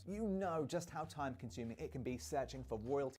you know just how time-consuming it can be searching for royalty.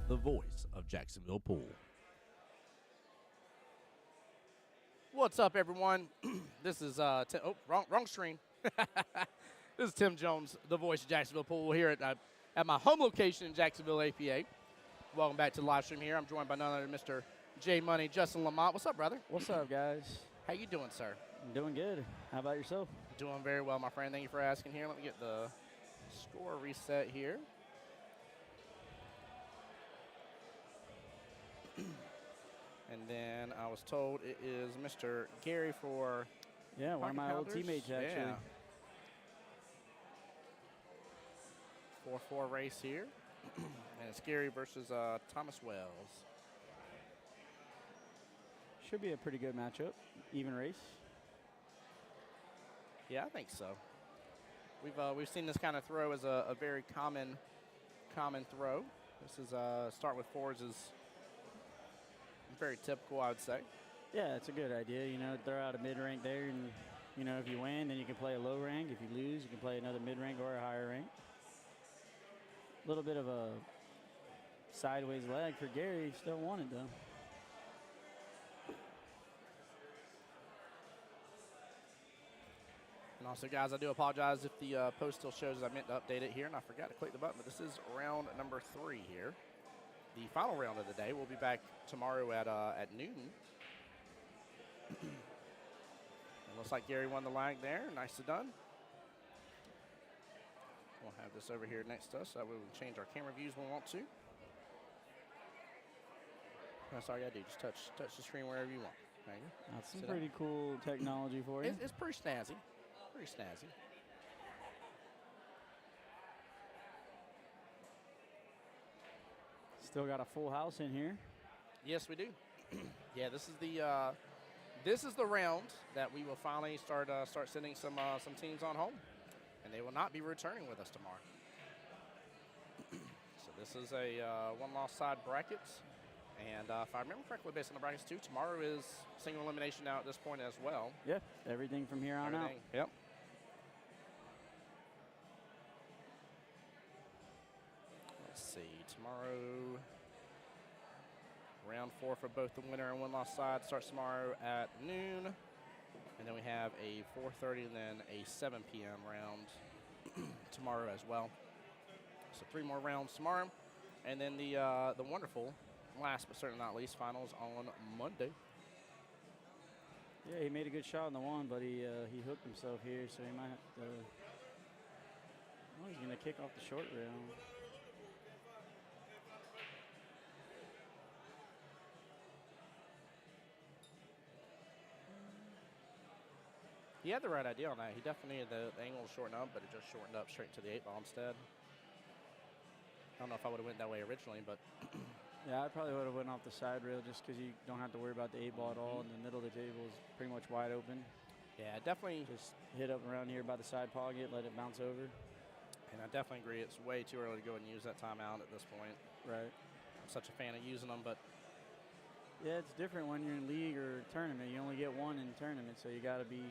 The voice of Jacksonville Pool. What's up, everyone? This is wrong screen. This is Tim Jones, the voice of Jacksonville Pool, here at my home location in Jacksonville APA. Welcome back to the live stream here. I'm joined by none other than Mr. J Money, Justin Lamont. What's up, brother? What's up, guys? How you doing, sir? I'm doing good. How about yourself? Doing very well, my friend. Thank you for asking here. Let me get the score reset here. And then I was told it is Mr. Gary for one of my old teammates, actually. Yeah. 4-4 race here. And it's Gary versus Thomas Wells. Should be a pretty good matchup. Even race. Yeah, I think so. We've seen this kind of throw as a very common throw. This is start with fours is very typical, I would say. Yeah, it's a good idea. You know, throw out a mid-rank there, and, you know, if you win, then you can play a low rank. If you lose, you can play another mid-rank or a higher rank. A little bit of a sideways leg for Gary. Still won it, though. And also, guys, I do apologize if the post still shows I meant to update it here, and I forgot to click the button, but this is round number 3 here. The final round of the day. We'll be back tomorrow at noon. It looks like Gary won the lag there. Nicely done. We'll have this over here next to us so that we can change our camera views when we want to. That's all you gotta do. Just touch the screen wherever you want. There you go. That's some pretty cool technology for you. It's pretty snazzy. Pretty snazzy. Still got a full house in here. Yes, we do. Yeah, this is the round that we will finally start sending some teams on home, and they will not be returning with us tomorrow. So this is a one-loss side brackets, and if I remember correctly, based on the brackets too, tomorrow is single elimination now at this point as well. Yeah, everything from here on out. Yep. Let's see, tomorrow, round 4 for both the winner and one-loss side starts tomorrow at noon. And then we have a 4:30 and then a 7 p.m. round tomorrow as well. So 3 more rounds tomorrow. And then the wonderful, last but certainly not least, finals on Monday. Yeah, he made a good shot on the one, but he hooked himself here, so he might have to. Oh, he's going to kick off the short rail. He had the right idea on that. He definitely needed the angle to shorten up, but it just shortened up straight to the 8-ball instead. I don't know if I would have went that way originally, but. Yeah, I probably would have went off the side rail just because you don't have to worry about the 8-ball at all. And the middle of the table is pretty much wide open. Yeah, definitely. Just hit up around here by the side pocket, let it bounce over. And I definitely agree. It's way too early to go and use that timeout at this point. Right. I'm such a fan of using them, but. Yeah, it's different when you're in league or tournament. You only get one in tournament, so you got to be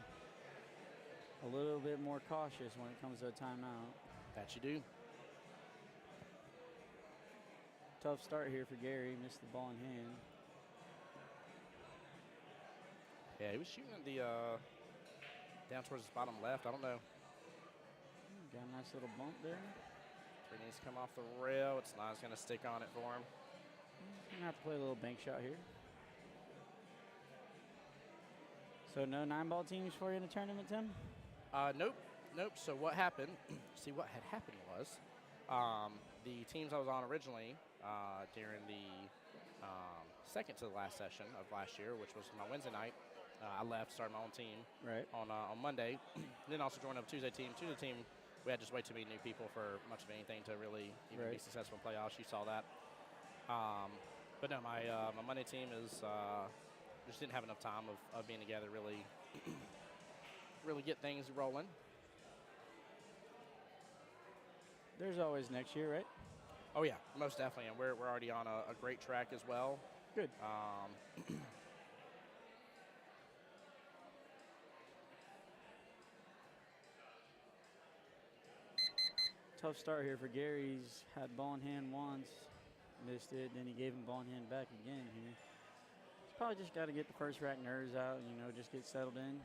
a little bit more cautious when it comes to a timeout. That you do. Tough start here for Gary. Missed the ball in hand. Yeah, he was shooting at the down towards the bottom left. I don't know. Got a nice little bump there. He needs to come off the rail. It's not going to stick on it for him. He's going to have to play a little bank shot here. So no 9-ball teams for you in the tournament, Tim? Nope. So what happened? See, what had happened was the teams I was on originally during the second to the last session of last year, which was my Wednesday night. I left, started my own team on Monday. Then also joined up Tuesday team. Tuesday team, we had just way too many new people for much of anything to really even be successful in playoffs. You saw that. But no, my Monday team is just didn't have enough time of being together really, really get things rolling. There's always next year, right? Oh yeah, most definitely, and we're already on a great track as well. Good. Tough start here for Gary. He's had ball in hand once, missed it, then he gave him ball in hand back again here. He's probably just got to get the first rack nerves out, just get settled in.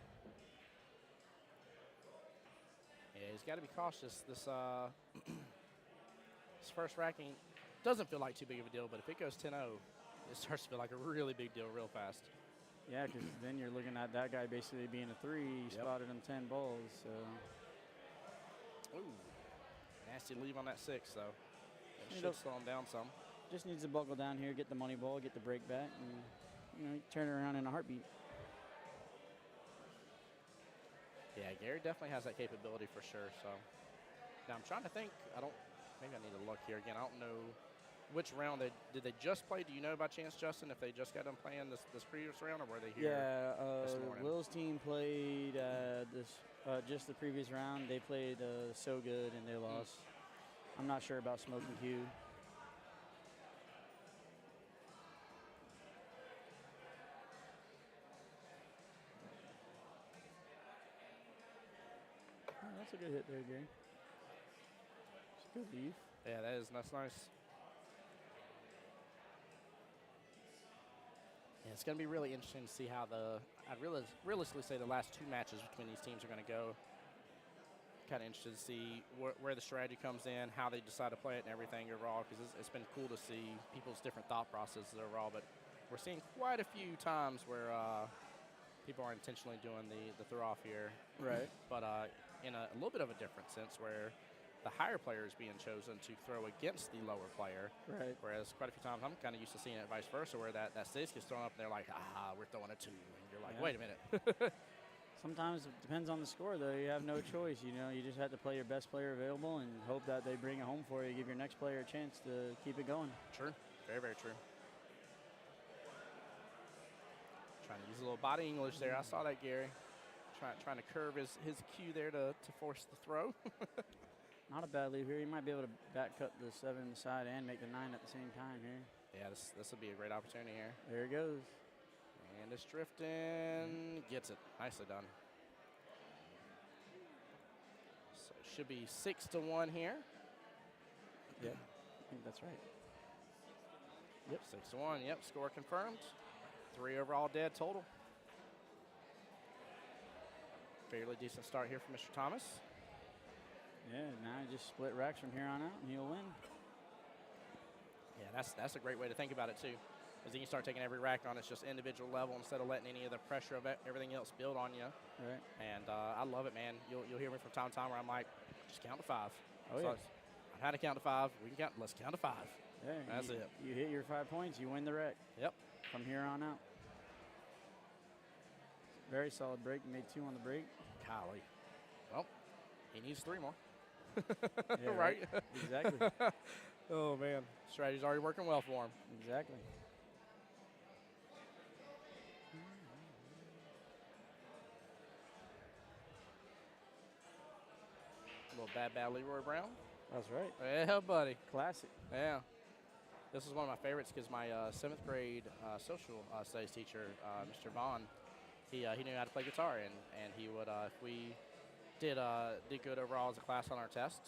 Yeah, he's got to be cautious. This this first racking doesn't feel like too big of a deal, but if it goes 10-0, it starts to feel like a really big deal real fast. Yeah, because then you're looking at that guy basically being a 3. He spotted him 10 balls, so. Ooh, nasty leave on that 6, so it should slow him down some. Just needs to buckle down here, get the money ball, get the break back, and turn it around in a heartbeat. Yeah, Gary definitely has that capability for sure. So now I'm trying to think. Maybe I need to look here again. I don't know which round did they just play. Do you know by chance, Justin, if they just got done playing this previous round, or were they here this morning? Will's team played just the previous round. They played so good and they lost. I'm not sure about Smoke and Q. Oh, that's a good hit there, Gary. It's a good leave. Yeah, that's nice. Yeah, it's going to be really interesting to see how I'd realistically say the last 2 matches between these teams are going to go. Kind of interested to see where the strategy comes in, how they decide to play it and everything overall, because it's been cool to see people's different thought processes overall, but we're seeing quite a few times where people are intentionally doing the throw-off here. Right. But in a little bit of a different sense where the higher player is being chosen to throw against the lower player. Right. Whereas quite a few times I'm kind of used to seeing it vice versa, where that 6 gets thrown up and they're like, we're throwing a 2. And you're like, wait a minute. Sometimes it depends on the score, though. You have no choice. You just have to play your best player available and hope that they bring it home for you, give your next player a chance to keep it going. True. Very, very true. Trying to use a little body English there. I saw that, Gary. Trying to curve his cue there to force the throw. Not a bad leave here. You might be able to back cut the 7 in the side and make the 9 at the same time here. Yeah, this will be a great opportunity here. There it goes. And it's drifting. Gets it. Nicely done. So it should be 6-1 here. Yep, I think that's right. Yep, 6-1. Yep, score confirmed. 3 overall dead total. Fairly decent start here for Mr. Thomas. Yeah, now just split racks from here on out, and he'll win. Yeah, that's a great way to think about it, too. Because then you start taking every rack on its just individual level instead of letting any of the pressure of everything else build on you. Right. And I love it, man. You'll hear me from time to time where I'm like, just count to 5. Oh, so yeah. I've had to count to 5. We can count. Let's count to 5. Yeah, that's it. You hit your 5 points, you win the rack. Yep. From here on out. Very solid break. You made 2 on the break. Golly. Well, he needs 3 more. Yeah, right? Exactly. Oh, man. Strategy's already working well for him. Exactly. A little bad Leroy Brown. That's right. Yeah, buddy. Classic. Yeah. This is one of my favorites because my 7th grade social studies teacher, Mr. Vaughn, he knew how to play guitar, and he would, if we did good overall as a class on our test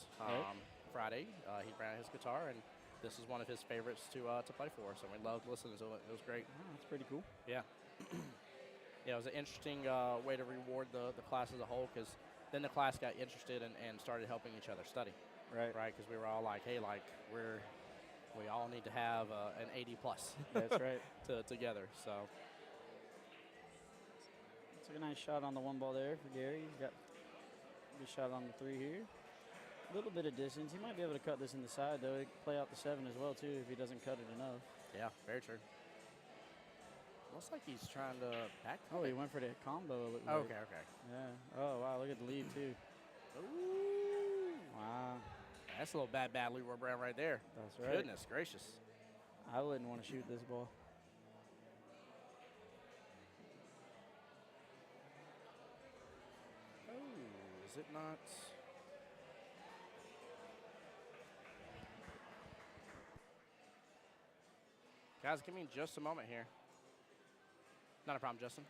Friday, he'd bring out his guitar, and this is one of his favorites to play for us, and we loved listening to it. It was great. Oh, that's pretty cool. Yeah. Yeah, it was an interesting way to reward the class as a whole, because then the class got interested and started helping each other study. Right. Right, because we were all like, hey, like, we all need to have an 80 plus. That's right. Together, so. It's Took a nice shot on the one ball there for Gary. He's got a good shot on the 3 here. A little bit of distance. He might be able to cut this in the side, though. He could play out the 7 as well, too, if he doesn't cut it enough. Yeah, very true. Looks like he's trying to back. Oh, he went for the combo. It looked Oh, like. okay. Yeah. Oh, wow. Look at the lead, too. Ooh. Wow. That's a little bad Leroy Brown right there. That's right. Goodness gracious. I wouldn't want to shoot this ball. Oh, is it not? Guys, give me just a moment here. Not a problem, Justin.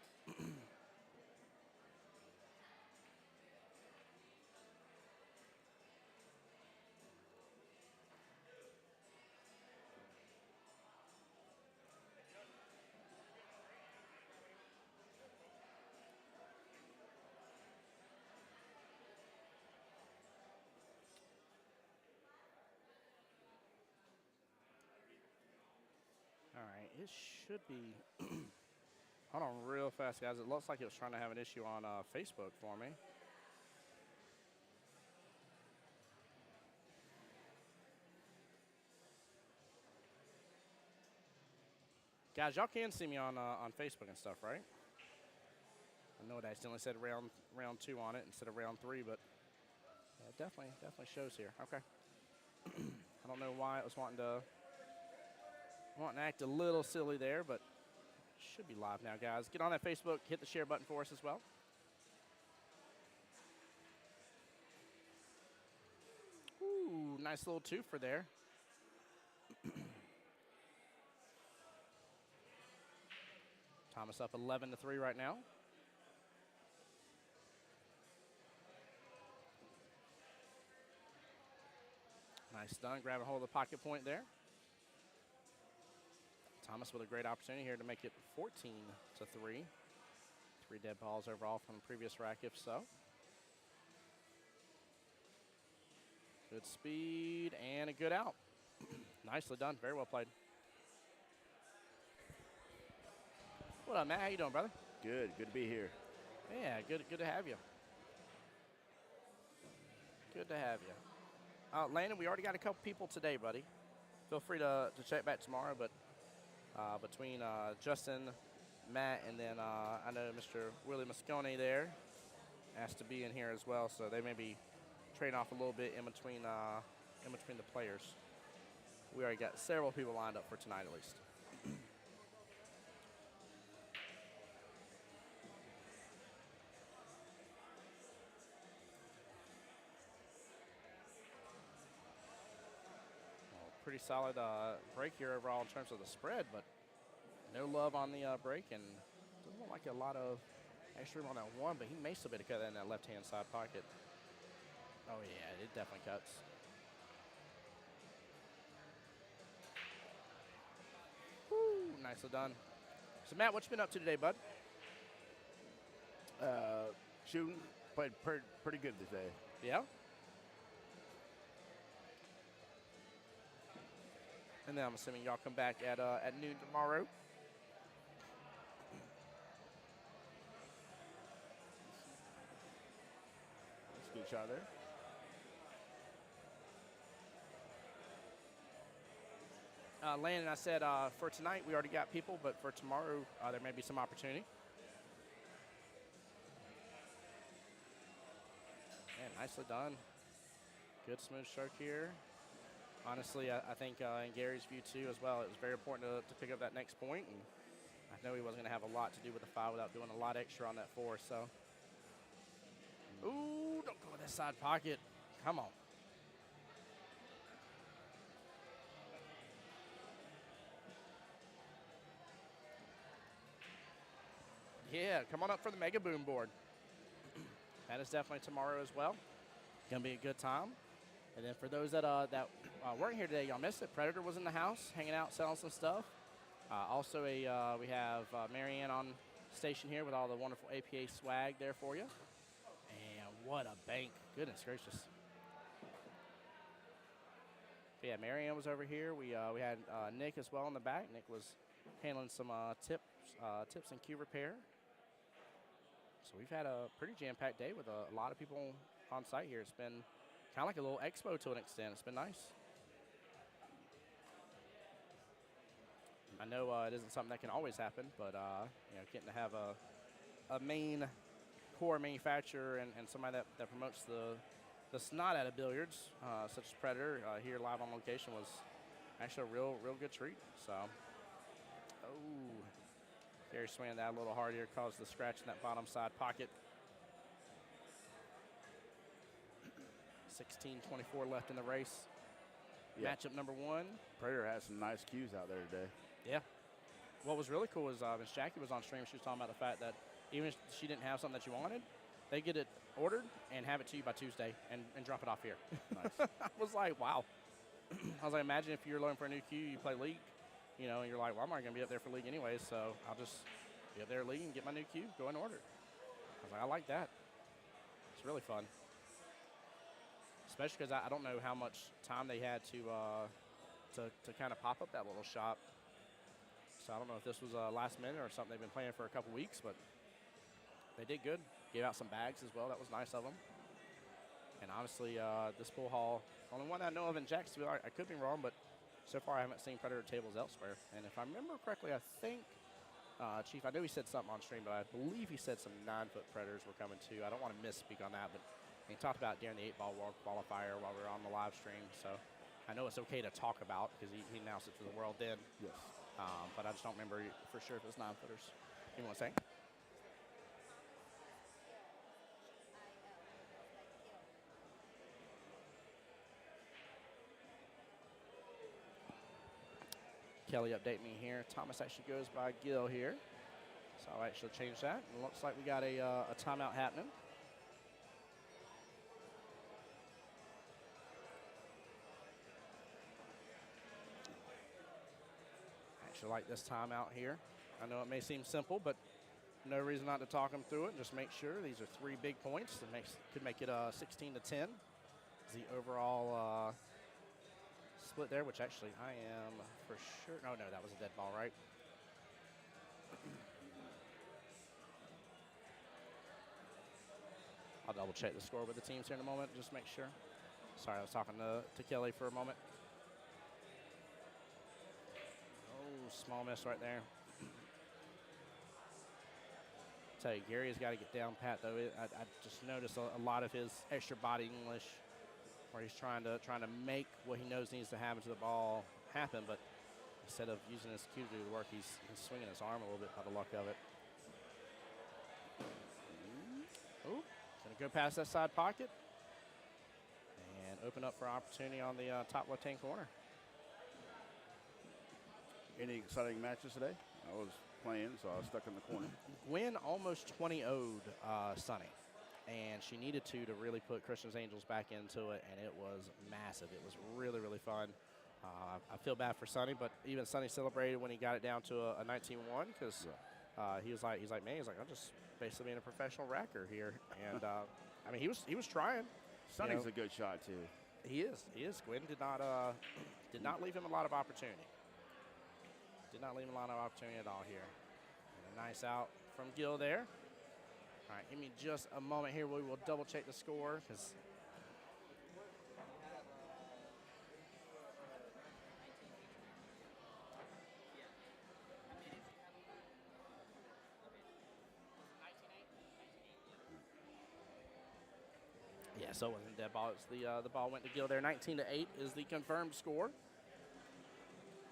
All right, it should be. Hold on real fast, guys. It looks like it was trying to have an issue on Facebook for me. Guys, y'all can see me on Facebook and stuff, right? I know it accidentally said round 2 on it instead of round 3, but yeah, it definitely shows here. Okay. I don't know why it was wanting to act a little silly there, but should be live now, guys. Get on that Facebook, hit the share button for us as well. Ooh, nice little twofer there. Thomas up 11-3 right now. Nice stun, grabbing hold of the pocket point there. Thomas with a great opportunity here to make it 14-3. 3 dead balls overall from the previous rack, if so. Good speed and a good out. Nicely done. Very well played. What up, Matt? How you doing, brother? Good. Good to be here. Yeah, good to have you. Good to have you. Landon, we already got a couple people today, buddy. Feel free to check back tomorrow, but between Justin, Matt, and then I know Mr. Willie Moscone there asked to be in here as well, so they may be trading off a little bit in between the players. We already got several people lined up for tonight at least. Pretty solid break here overall in terms of the spread, but no love on the break, and doesn't look like a lot of extra room on that one, but he may still be able to cut that in that left-hand side pocket. Oh, yeah, it definitely cuts. Woo, nicely done. So, Matt, what you been up to today, bud? Shooting, played pretty good today. Yeah? And then I'm assuming y'all come back at noon tomorrow. That's a good shot there. Landon, I said for tonight we already got people, but for tomorrow there may be some opportunity. Man, nicely done. Good smooth stroke here. Honestly, I think in Gary's view too as well, it was very important to pick up that next point, and I know he wasn't going to have a lot to do with the 5 without doing a lot extra on that 4. So, ooh, don't go with that side pocket. Come on. Yeah, come on up for the Mega Boom board. That is definitely tomorrow as well. Gonna be a good time. And then for those that weren't here today, y'all missed it. Predator was in the house, hanging out, selling some stuff. Also, we have Marianne on station here with all the wonderful APA swag there for you. And what a bank! Goodness gracious. But yeah, Marianne was over here. We had Nick as well in the back. Nick was handling some tips and cue repair. So we've had a pretty jam-packed day with a lot of people on site here. It's been kind of like a little expo to an extent. It's been nice. I know it isn't something that can always happen, but getting to have a main core manufacturer and somebody that promotes the snot out of billiards, such as Predator, here live on location was actually a real good treat. So, Gary swinging that a little hard here, caused the scratch in that bottom side pocket. 16:24 left in the race. Yeah. Matchup number 1. Predator has some nice cues out there today. Yeah. What was really cool was Miss Jackie was on stream. She was talking about the fact that even if she didn't have something that you wanted, they get it ordered and have it to you by Tuesday and drop it off here. Nice. I was like, wow. I was like, imagine if you're looking for a new cue, you play League, and you're like, well, I'm not going to be up there for League anyways, so I'll just be up there at League and get my new cue, go and order it. I was like, I like that. It's really fun. Especially because I don't know how much time they had to kind of pop up that little shop. So I don't know if this was last minute or something they've been playing for a couple weeks, but they did good. Gave out some bags as well. That was nice of them. And honestly, this pool hall, only one I know of in Jacksonville. I could be wrong, but so far I haven't seen Predator tables elsewhere. And if I remember correctly, I think, Chief, I know he said something on stream, but I believe he said some 9-foot Predators were coming too. I don't want to misspeak on that, but he talked about during the 8-ball World Qualifier while we were on the live stream. So I know it's okay to talk about because he announced it to the world then. Yes. But I just don't remember for sure if it was 9-footers. You want to say? Kelly update me here. Thomas actually goes by Gil here. So I'll actually change that. It looks like we got a timeout happening. I actually like this timeout here. I know it may seem simple, but no reason not to talk them through it. Just make sure these are 3 big points. That could make it 16-10. The overall split there, which actually I am for sure. No, that was a dead ball, right? I'll double check the score with the teams here in a moment, just make sure. Sorry, I was talking to Kelly for a moment. Oh, small miss right there. Tell you, Gary has got to get down pat though. I just noticed a lot of his extra body English, where he's trying to make what he knows needs to happen to the ball happen, but instead of using his cue to do the work, he's swinging his arm a little bit by the luck of it. Oh, gonna go past that side pocket and open up for opportunity on the top left-hand corner. Any exciting matches today? I was playing, so I was stuck in the corner. Gwen almost 20-0'd Sunny, and she needed to really put Christian's Angels back into it, and it was massive. It was really, really fun. I feel bad for Sonny, but even Sonny celebrated when he got it down to a 19-1 because he was like, man, I'm just basically being a professional racker here, and I mean, he was trying. Sonny's a good shot too. He is. Gwen did not leave him a lot of opportunity. Did not leave him a lot of opportunity at all here. And a nice out from Gil there. All right, give me just a moment here. We will double check the score because yeah, so it wasn't a dead ball. It's the ball went to Gil there. 19-8 is the confirmed score.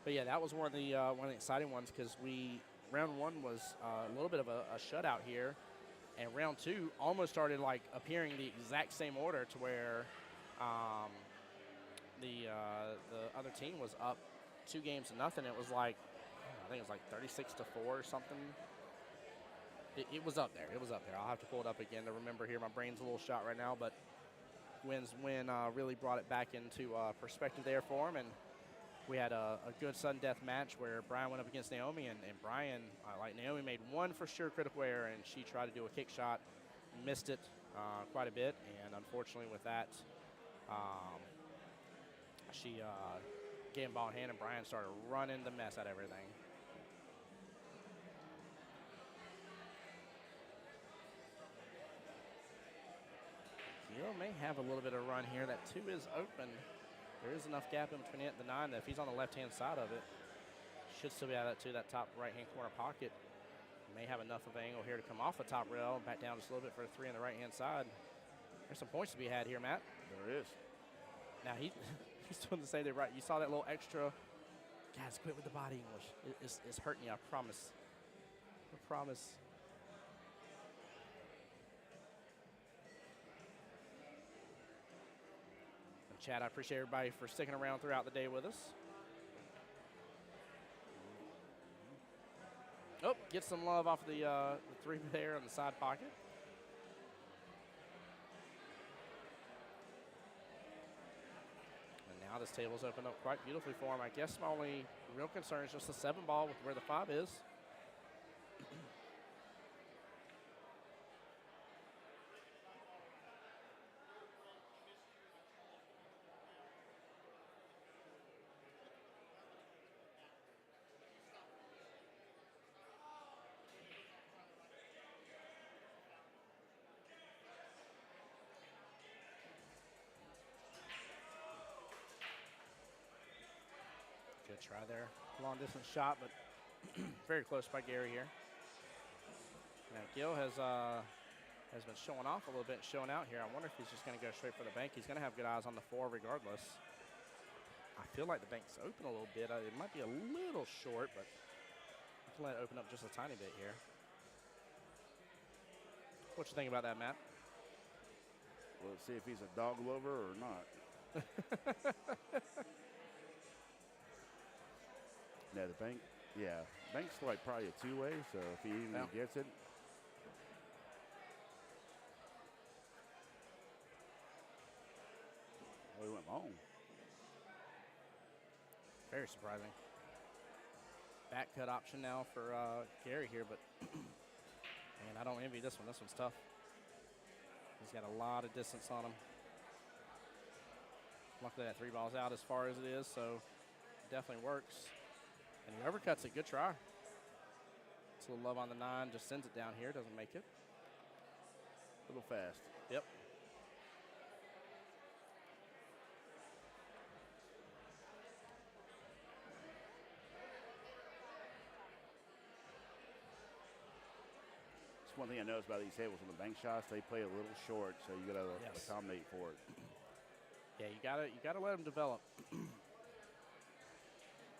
But yeah, that was one of the exciting ones because round 1 was a little bit of a shutout here, and round 2 almost started like appearing the exact same order to where the other team was up 2 games to nothing. It was like I think it was like 36-4 or something. It was up there. It was up there. I'll have to pull it up again to remember here. My brain's a little shot right now, but Gwen's win really brought it back into perspective there for him. And we had a good sudden death match where Brian went up against Naomi, and Brian, like Naomi, made one for sure critical error, and she tried to do a kick shot, missed it quite a bit, and unfortunately with that, she gave him ball in hand, and Brian started running the mess out of everything. may have a little bit of run here. That 2 is open. There is enough gap in between it and the 9 that if he's on the left-hand side of it, should still be out of that top right-hand corner pocket. May have enough of an angle here to come off the top rail, back down just a little bit for the 3 on the right-hand side. There's some points to be had here, Matt. There is. Now, he's doing the same thing right. You saw that little extra. Guys, quit with the body English. It's hurting you, I promise. I promise. And Chad, I appreciate everybody for sticking around throughout the day with us. Oh, get some love off the 3 there on the side pocket. And now this table's opened up quite beautifully for him. I guess my only real concern is just the 7 ball with where the 5 is. Good try there. Long distance shot, but very close by Gary here. Now Gil has been showing off a little bit, showing out here. I wonder if he's just going to go straight for the bank. He's going to have good eyes on the 4 regardless. I feel like the bank's open a little bit. It might be a little short, but I can let it open up just a tiny bit here. What you think about that, Matt? Well, let's see if he's a dog lover or not. Yeah, the bank. Yeah, bank's like probably a 2-way. So if he even gets it, oh, he went long. Very surprising. Back cut option now for Gary here, but man, I don't envy this one. This one's tough. He's got a lot of distance on him. Luckily that 3 ball's out as far as it is, so it definitely works. And he overcuts it. Good try. It's a little love on the 9. Just sends it down here. Doesn't make it. A little fast. Yep. It's one thing I noticed about these tables on the bank shots, they play a little short, so you got to accommodate for it. Yeah, you gotta let them develop.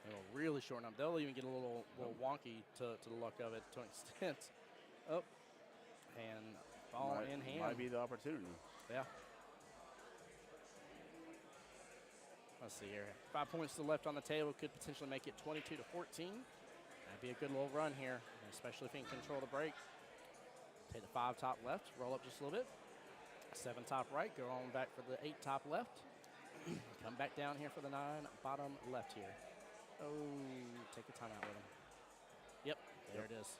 It'll really shorten up. They'll even get a little wonky to the look of it to an extent. Oh, and ball in hand. Might be the opportunity. Yeah. Let's see here. 5 points to the left on the table could potentially make it 22-14. That'd be a good little run here, especially if he can control the break. Take the 5 top left, roll up just a little bit. 7 top right, go on back for the 8 top left. Come back down here for the 9 bottom left here. Oh, take a timeout with him. Yep, there it is.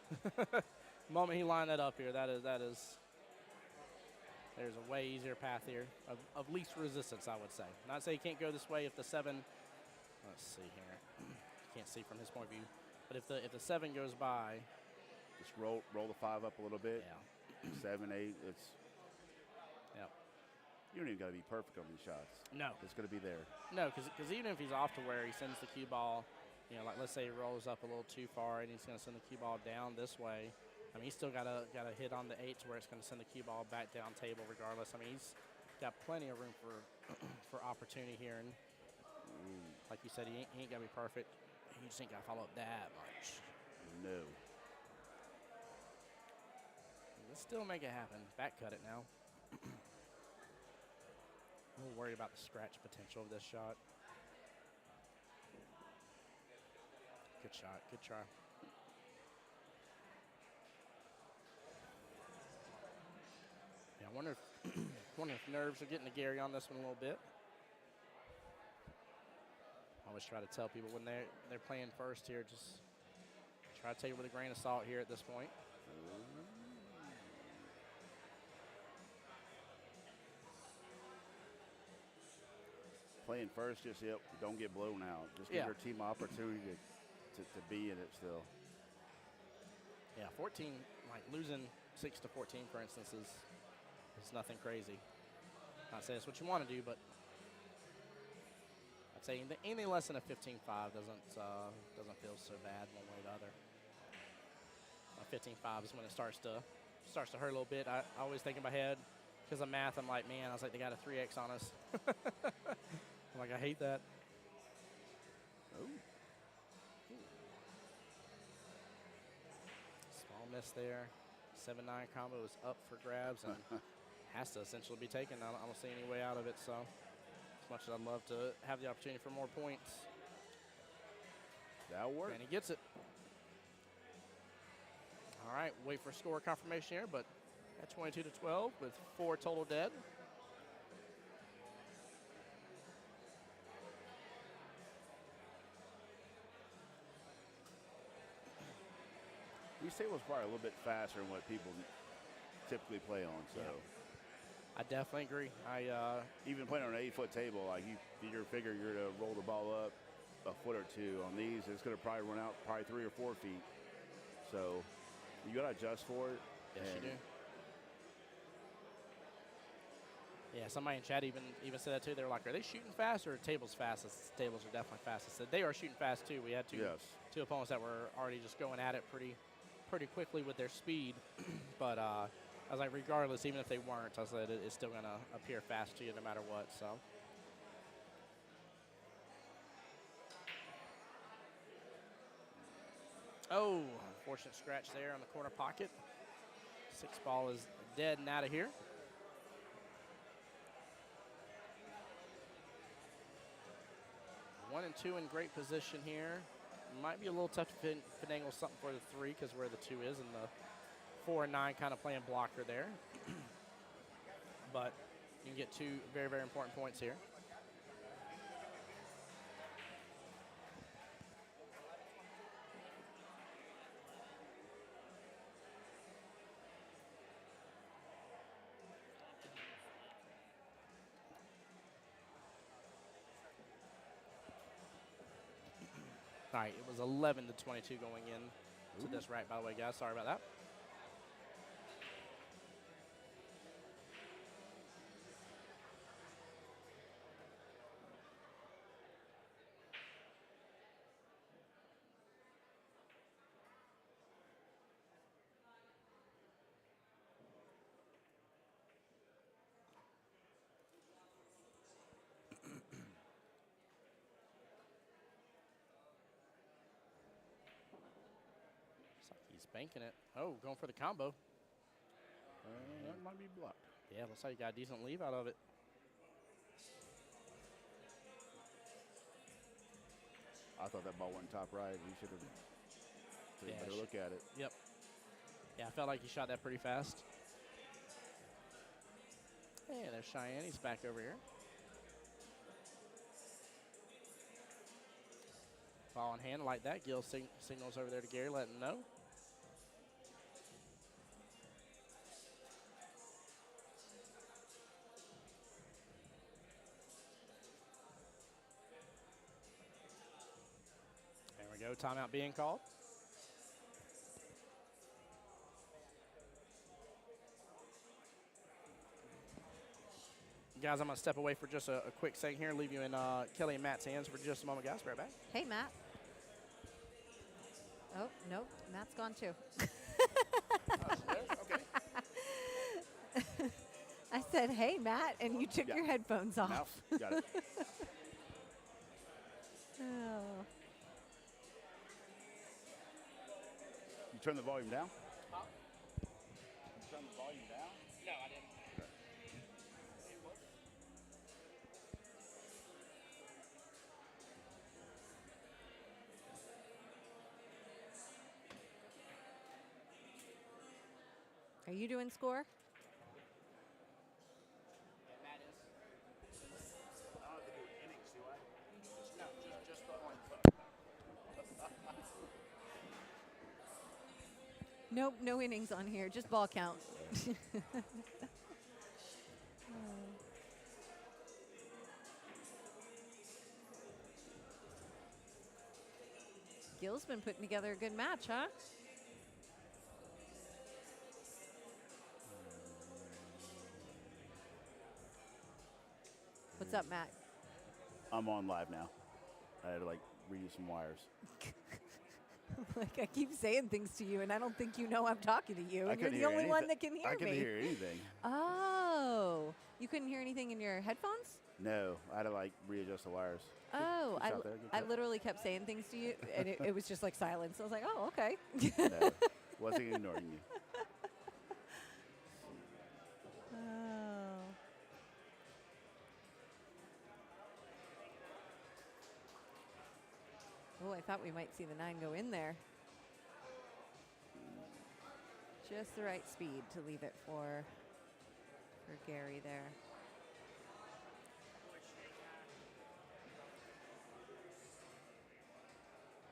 The moment he lined that up here, there's a way easier path here of least resistance, I would say. Not say you can't go this way if the 7, let's see here. Can't see from his point of view. But if the 7 goes by. Just roll the 5 up a little bit. Yeah. 7, 8, it's. Yep. You don't even got to be perfect on these shots. No. It's going to be there. No, because even if he's off to where he sends the cue ball, like let's say he rolls up a little too far and he's going to send the cue ball down this way. I mean, he's still got to hit on the 8 to where it's going to send the cue ball back down table regardless. I mean, he's got plenty of room for opportunity here. And like you said, he ain't got to be perfect. He just ain't got to follow up that much. No. Let's still make it happen. Back cut it now. I'm a little worried about the scratch potential of this shot. Good shot. Good try. Yeah, I wonder if nerves are getting to Gary on this one a little bit. I always try to tell people when they're playing first here, just try to take it with a grain of salt here at this point. Playing first, just don't get blown out. Just give your team an opportunity to be in it still. Yeah, 14, like losing 6 to 14, for instance, is nothing crazy. Not saying it's what you want to do, but I'd say anything less than a 15.5 doesn't feel so bad one way or the other. 15.5 is when it starts to hurt a little bit. I always think in my head, because of math, I'm like, man, I was like, they got a 3x on us. I'm like, I hate that. Oh. Small miss there. 7-9 combo is up for grabs and has to essentially be taken. I don't see any way out of it. So as much as I'd love to have the opportunity for more points. That'll work. And he gets it. All right, wait for score confirmation here, but at 22-12 with 4 total dead. East Table's probably a little bit faster than what people typically play on. So I definitely agree. even playing on an 8-foot table, like you're figure you're to roll the ball up a foot or two. On these, it's going to probably run out 3 or 4 feet. So you got to adjust for it. Yes, you do. Yeah, somebody in chat even said that too. They were like, "Are they shooting fast or tables fastest?" Tables are definitely fastest. They are shooting fast too. We had two opponents that were already just going at it pretty quickly with their speed. But I was like, regardless, even if they weren't, I said it's still going to appear fast to you no matter what. So. Oh, unfortunate scratch there on the corner pocket. 6 ball is dead and out of here. One and 2 in great position here. Might be a little tough to finagle something for the 3 because where the 2 is, and the 4 and 9 kind of playing blocker there. But you can get 2 very, very important points here. All right, it was 11-22 going in to this right, by the way, guys. Sorry about that. He's banking it. Oh, going for the combo. That might be blocked. Yeah, looks like you got a decent leave out of it. I thought that ball went top right. He should have taken a better look at it. Yep. Yeah, I felt like he shot that pretty fast. Hey, there's Cheyenne. He's back over here. Ball in hand like that. Gil signals over there to Gary, letting him know. There we go. Timeout being called. Guys, I'm going to step away for just a quick second here, leave you in Kelly and Matt's hands for just a moment, guys. Right back. Hey, Matt. Oh, nope. Matt's gone too. Okay. I said, hey, Matt, and you took your headphones off. Now, got it. Oh. You turn the volume down? Huh? You turn the volume down? No, I didn't. Are you doing score? Matt is. I don't have to do innings, do I? No, just the one. Nope, no innings on here, just ball count. Gil's been putting together a good match, huh? up, Matt? I'm on live now. I had to like read some wires. Like I keep saying things to you, and I don't think you know I'm talking to you. And you're the hear only one anything. that can hear me. I couldn't hear anything. Oh, you couldn't hear anything in your headphones? No, I had to like readjust the wires. Oh, Good shot there, good I shot. literally kept saying things to you, and it was just like silence. I was like, oh, okay. No, wasn't ignoring you. Oh. Oh, I thought we might see the 9 go in there. Just the right speed to leave it for Gary there.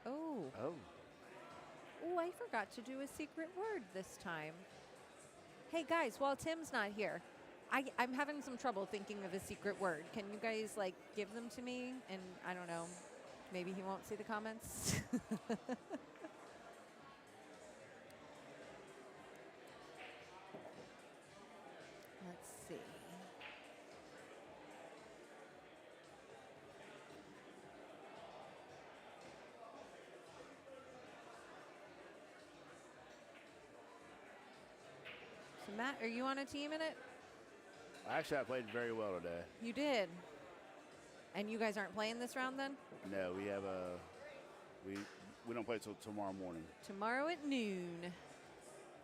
Oh. Oh, Oh, I forgot to do a secret word this time. Hey, guys, while Tim's not here, I'm having some trouble thinking of a secret word. Can you guys, like, give them to me? And I don't know, maybe he won't see the comments. Let's see. So, Matt, are you on a team in it? actually, I played very well today. You did. And you guys aren't playing this round then? No, we have we don't play till tomorrow morning. Tomorrow at noon.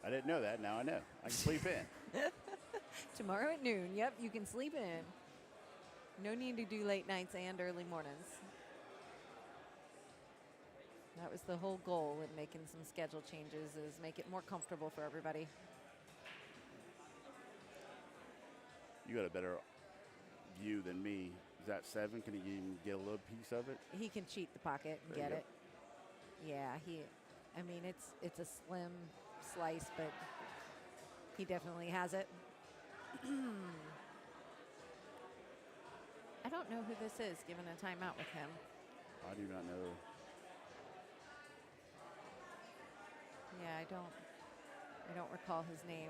I didn't know that. Now I know. I can sleep in. Tomorrow at noon. Yep, you can sleep in. No need to do late nights and early mornings. That was the whole goal with making some schedule changes, is make it more comfortable for everybody. You got a better view than me. Is that 7? Can you even get a little piece of it? He can cheat the pocket and There you get go. it. Yeah, I mean, it's a slim slice, but he definitely has it. I don't know who this is given a timeout with him. I do not know. Yeah, I don't recall his name.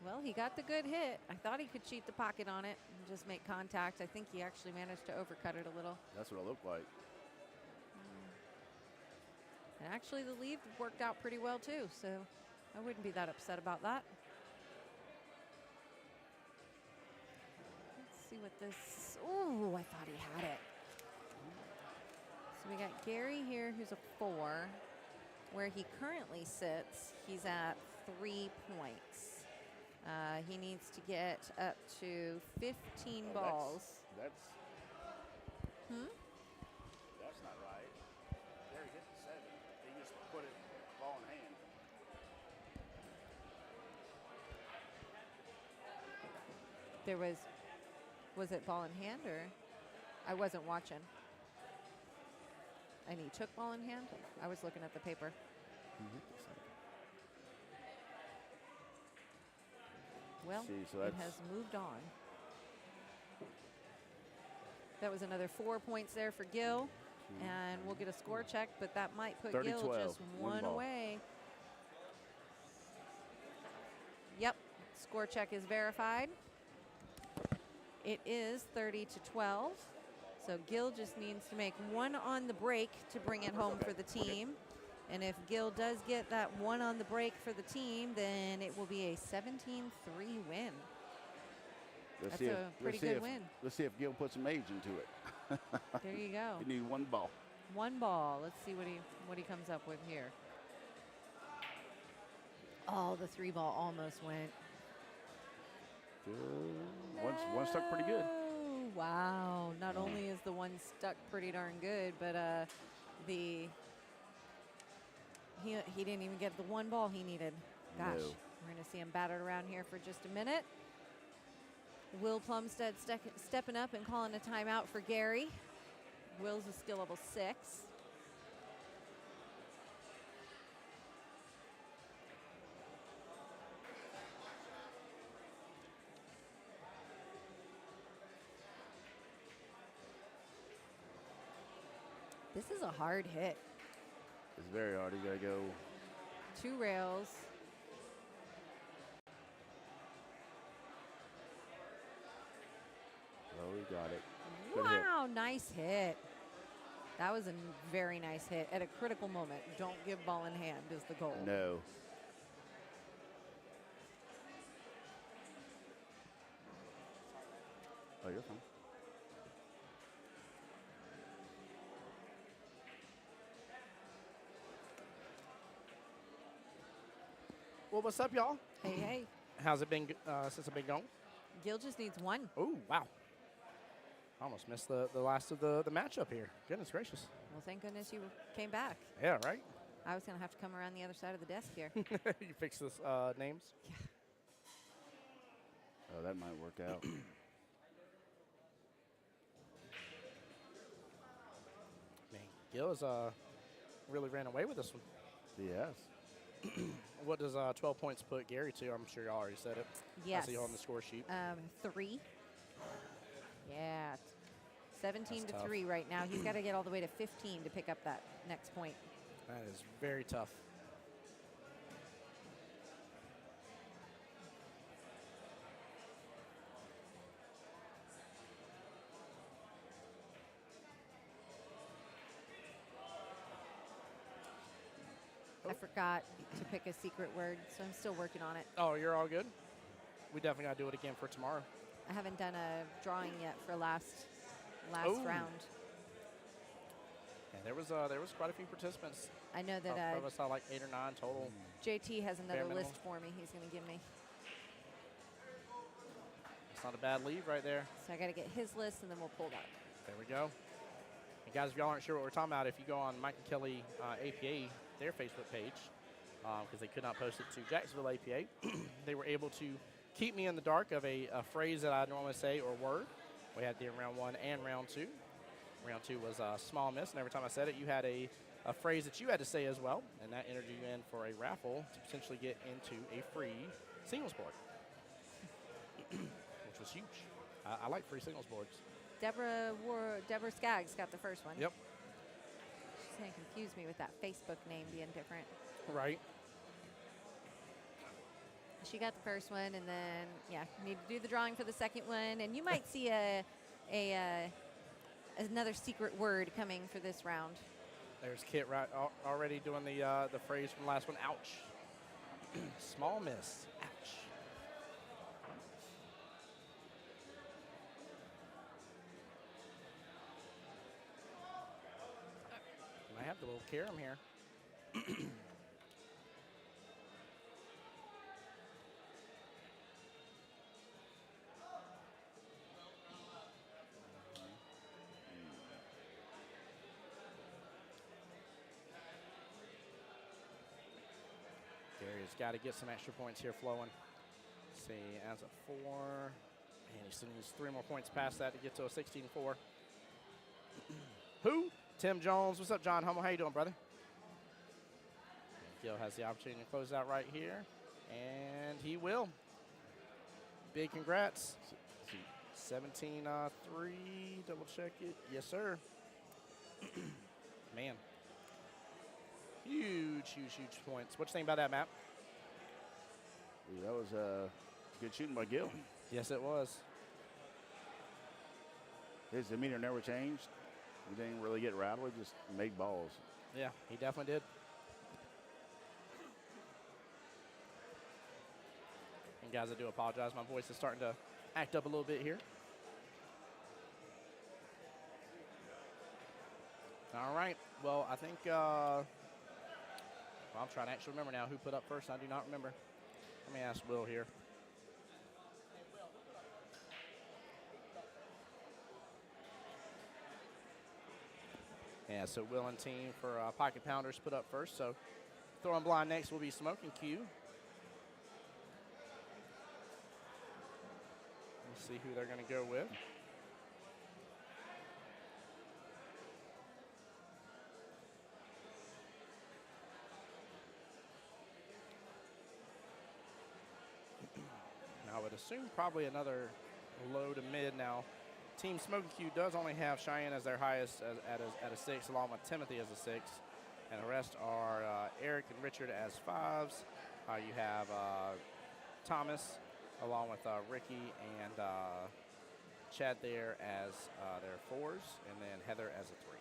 Well, he got the good hit. I thought he could cheat the pocket on it and just make contact. I think he actually managed to overcut it a little. That's what it looked like. And actually, the lead worked out pretty well, too, so I wouldn't be that upset about that. Let's see what this... Ooh, I thought he had it. So we got Gary here, who's a 4. Where he currently sits, he's at 3 points. He needs to get up to 15 balls. That's not right. Gary hit the 7. He just put it ball in hand. There was it ball in hand, or? I wasn't watching. And he took ball in hand? I was looking at the paper. Well, See, so it that's- has moved on. That was another 4 points there for Gil. And we'll get a score check, but that might put Gil 30-12, just one one ball. away. Yep, score check is verified. It is 30-12. So Gil just needs to make one on the break to bring it home for the team. And if Gil does get that one on the break for the team, then it will be a 17-3 win. That's a pretty good win. Let's see if Gil puts some age into it. There you go. You need one ball. One ball. Let's see what he comes up with here. Oh, the 3 ball almost went. One stuck pretty good. Oh, wow. Not only is the one stuck pretty darn good, but he didn't even get the one ball he needed. Gosh, No. we're going to see him battered around here for just a minute. Will Plumstead stepping up and calling a timeout for Gary. Will's a skill level 6. This is a hard hit. It's very hard. You got to go. 2 rails. Oh, we got it. Good hit. Wow, nice hit. That was a very nice hit at a critical moment. Don't give ball in hand is the goal. No. Oh, you're fine. Well, what's up, y'all? Hey, hey. How's it been since I've been gone? Gil just needs 1. Oh, wow. I almost missed the last of the matchup here. Goodness gracious. Well, thank goodness you came back. Yeah, right? I was going to have to come around the other side of the desk here. You fix this names? Yeah. Oh, that might work out. Man, Gil has really ran away with this one. Yes. What does 12 points put Gary to? I'm sure y'all already said it. Yes. I see on the score sheet. 3. Yeah. 17 That's to tough. 3 right now. He's got to get all the way to 15 to pick up that next point. That is very tough. I forgot to pick a secret word, so I'm still working on it. Oh, you're all good? We definitely got to do it again for tomorrow. I haven't done a drawing yet for last Ooh. round. Yeah, there was quite a few participants. I know that I saw like 8 or 9 total. JT has another Bare list minimum. for me he's going to give me. It's not a bad lead right there. So I got to get his list, and then we'll pull that. There we go. And guys, if y'all aren't sure what we're talking about, if you go on Mike and Kelly APA, their Facebook page, because they could not post it to Jacksonville APA, they were able to keep me in the dark of a phrase that I normally say or word. We had the round 1 and round 2. Round 2 was a small miss, and every time I said it, you had a phrase that you had to say as well, and that entered you in for a raffle to potentially get into a free singles board, which was huge. I like free singles boards. Deborah Skaggs got the first one. Yep. She's going to confuse me with that Facebook name being different. Right. She got the first one, and then, yeah, need to do the drawing for the second one. And you might see another secret word coming for this round. There's Kit right already doing the phrase from the last one. Ouch. Small miss. Ouch. I have the little carom here. Gary's got to get some extra points here flowing. Let's see, as a 4. And he still needs 3 more points past that to get to a 16-4. Who? Tim Jones. What's up, John Hummel? How you doing, brother? Gil has the opportunity to close out right here, and he will. Big congrats. 17-3. Double check it. Yes, sir. Man. Huge, huge, huge points. What you think about that, Matt? That was good shooting by Gil. Yes, it was. His demeanor never changed. He didn't really get rattled. He just made balls. Yeah, he definitely did. And guys, I do apologize. My voice is starting to act up a little bit here. All right. Well, I think well, I'm trying to actually remember now who put up first. I do not remember. Let me ask Will here. Yeah, so Will and team for Pocket Pounders put up first. So throwing blind next will be Smoking Q. Let's see who they're going to go with. I would assume probably another low to mid now. Team Smoking Q does only have Cheyenne as their highest at a 6, along with Timothy as a 6. And the rest are Eric and Richard as 5s. You have Thomas, along with Ricky and Chad there as their 4s, and then Heather as a 3.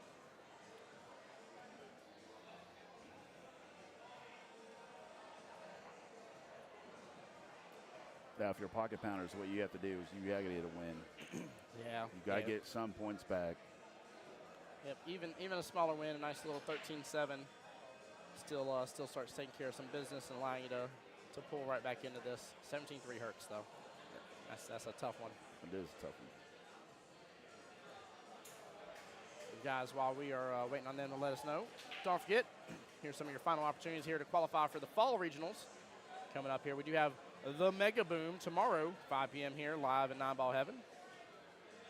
Now, if you're pocket pounders, what you have to do is you got to get a win. Yeah. You got to get some points back. Yep. Even a smaller win, a nice little 13-7, still starts taking care of some business and allowing you to pull right back into this. 17-3 hurts though. That's a tough one. It is a tough one. Guys, while we are waiting on them to let us know, don't forget, here's some of your final opportunities here to qualify for the fall regionals coming up here. We do have the Mega Boom tomorrow, 5 p.m. here, live at 9 Ball Heaven,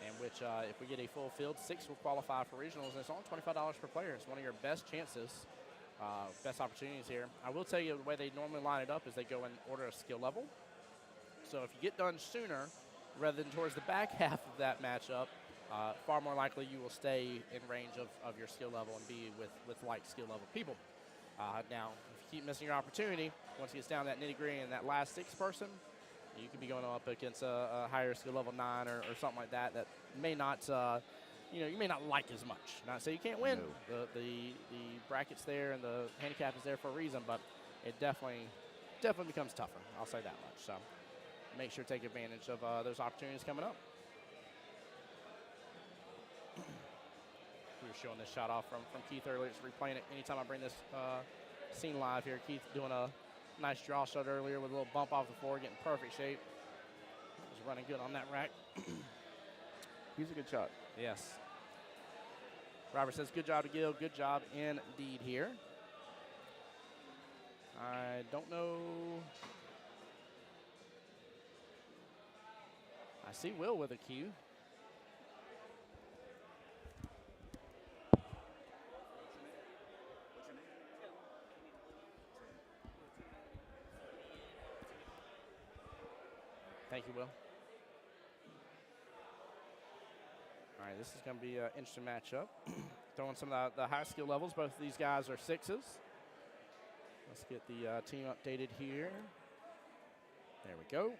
and which, if we get a full field, 6 will qualify for regionals, and it's only $25 per player. It's one of your best chances, best opportunities here. I will tell you the way they normally line it up is they go in order of skill level. So if you get done sooner, rather than towards the back half of that matchup, far more likely you will stay in range of your skill level and be with like skill level people. Now, if you keep missing your opportunity, once it gets down to that nitty-gritty and that last 6 person, you could be going up against a higher skill level 9 or something like that may not, you may not like as much. Not to say you can't win. No. The bracket's there and the handicap is there for a reason, but it definitely becomes tougher. I'll say that much. So make sure to take advantage of those opportunities coming up. We were showing this shot off from Keith earlier. It's replaying it anytime I bring this scene live here. Keith doing a nice draw shot earlier with a little bump off the floor, getting perfect shape. He's running good on that rack. He's a good shot. Yes. Robert says, good job to Gil. Good job indeed here. I don't know. I see Will with a cue. Thank you, Will. All right, this is going to be an interesting matchup. Throwing some of the high skill levels. Both of these guys are 6s. Let's get the team updated here. There we go.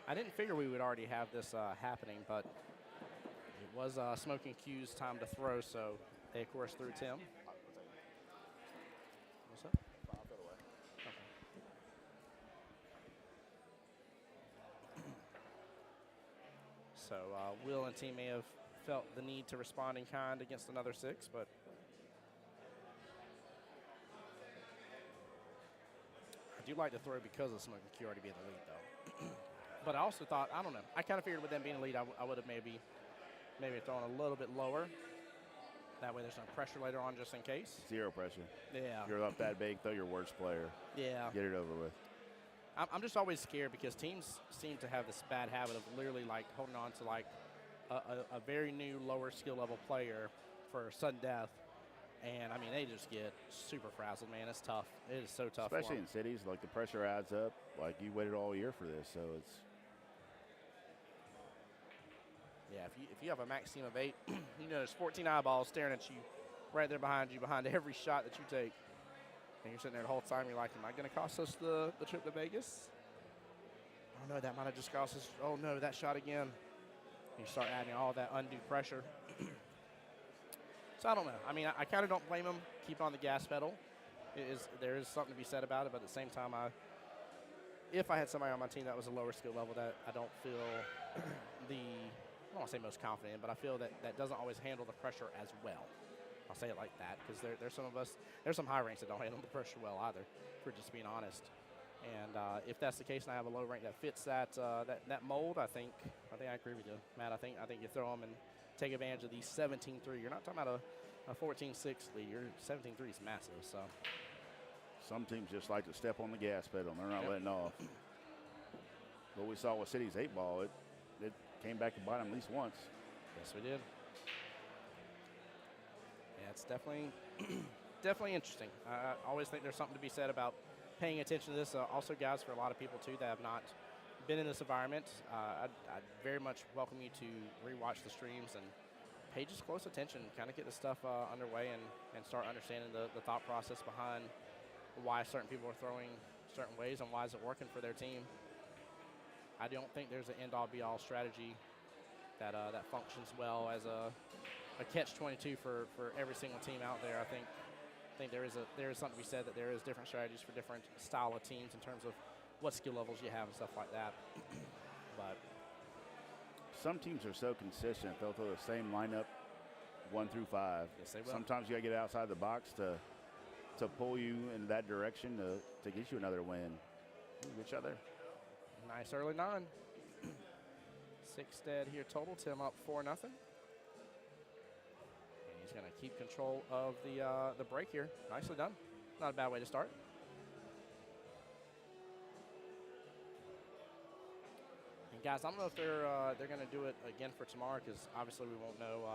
I didn't figure we would already have this happening, but it was Smoking Q's time to throw, so they, of course, threw Tim. What's up? Okay. So Will and team may have felt the need to respond in kind against another 6, but I do like to throw because of Smoking Q already being the lead, though. But I also thought, I don't know, I kind of figured with them being the lead, I would have maybe thrown a little bit lower. That way there's no pressure later on just in case. Zero pressure. Yeah. You're up that big, throw your worst player. Yeah. Get it over with. I'm just always scared because teams seem to have this bad habit of literally like holding on to like a very new lower skill level player for sudden death. And I mean, they just get super frazzled, man. It's tough. It is so tough. Especially in cities, like the pressure adds up. Like you waited all year for this, so it's. Yeah, if you have a max team of 8, you know there's 14 eyeballs staring at you right there behind you, behind every shot that you take. And you're sitting there the whole time, you're like, am I going to cost us the trip to Vegas? Oh, no, that might have just cost us. Oh, no, that shot again. You start adding all that undue pressure. So I don't know. I mean, I kind of don't blame them. Keep on the gas pedal. There is something to be said about it, but at the same time, if I had somebody on my team that was a lower skill level that I don't feel I don't want to say most confident, but I feel that doesn't always handle the pressure as well. I'll say it like that because there's some of us, there's some high ranks that don't handle the pressure well either, for just being honest. And if that's the case and I have a low rank that fits that mold, I think I agree with you, Matt. I think you throw them and take advantage of the 17-3. You're not talking about a 14-6 lead. Your 17-3 is massive. So some teams just like to step on the gas pedal. They're not letting off. What we saw with City's 8-ball, it came back to bite them at least once. Yes, we did. Yeah, it's definitely definitely interesting. I always think there's something to be said about paying attention to this. Also, guys, for a lot of people, too, that have not been in this environment, I'd very much welcome you to rewatch the streams and pay just close attention, kind of get this stuff underway and start understanding the thought process behind why certain people are throwing certain ways and why is it working for their team. I don't think there's an end-all be-all strategy that functions well as a catch-22 for every single team out there. I think there is something to be said that there is different strategies for different style of teams in terms of what skill levels you have and stuff like that. But some teams are so consistent, they'll throw the same lineup 1 through 5. yes, they will. Sometimes you got to get outside the box to pull you in that direction to get you another win. Good shot there. Nice early 9. 6 dead here total. Tim up 4-0. And he's going to keep control of the break here. Nicely done. Not a bad way to start. And guys, I don't know if they're going to do it again for tomorrow, because obviously we won't know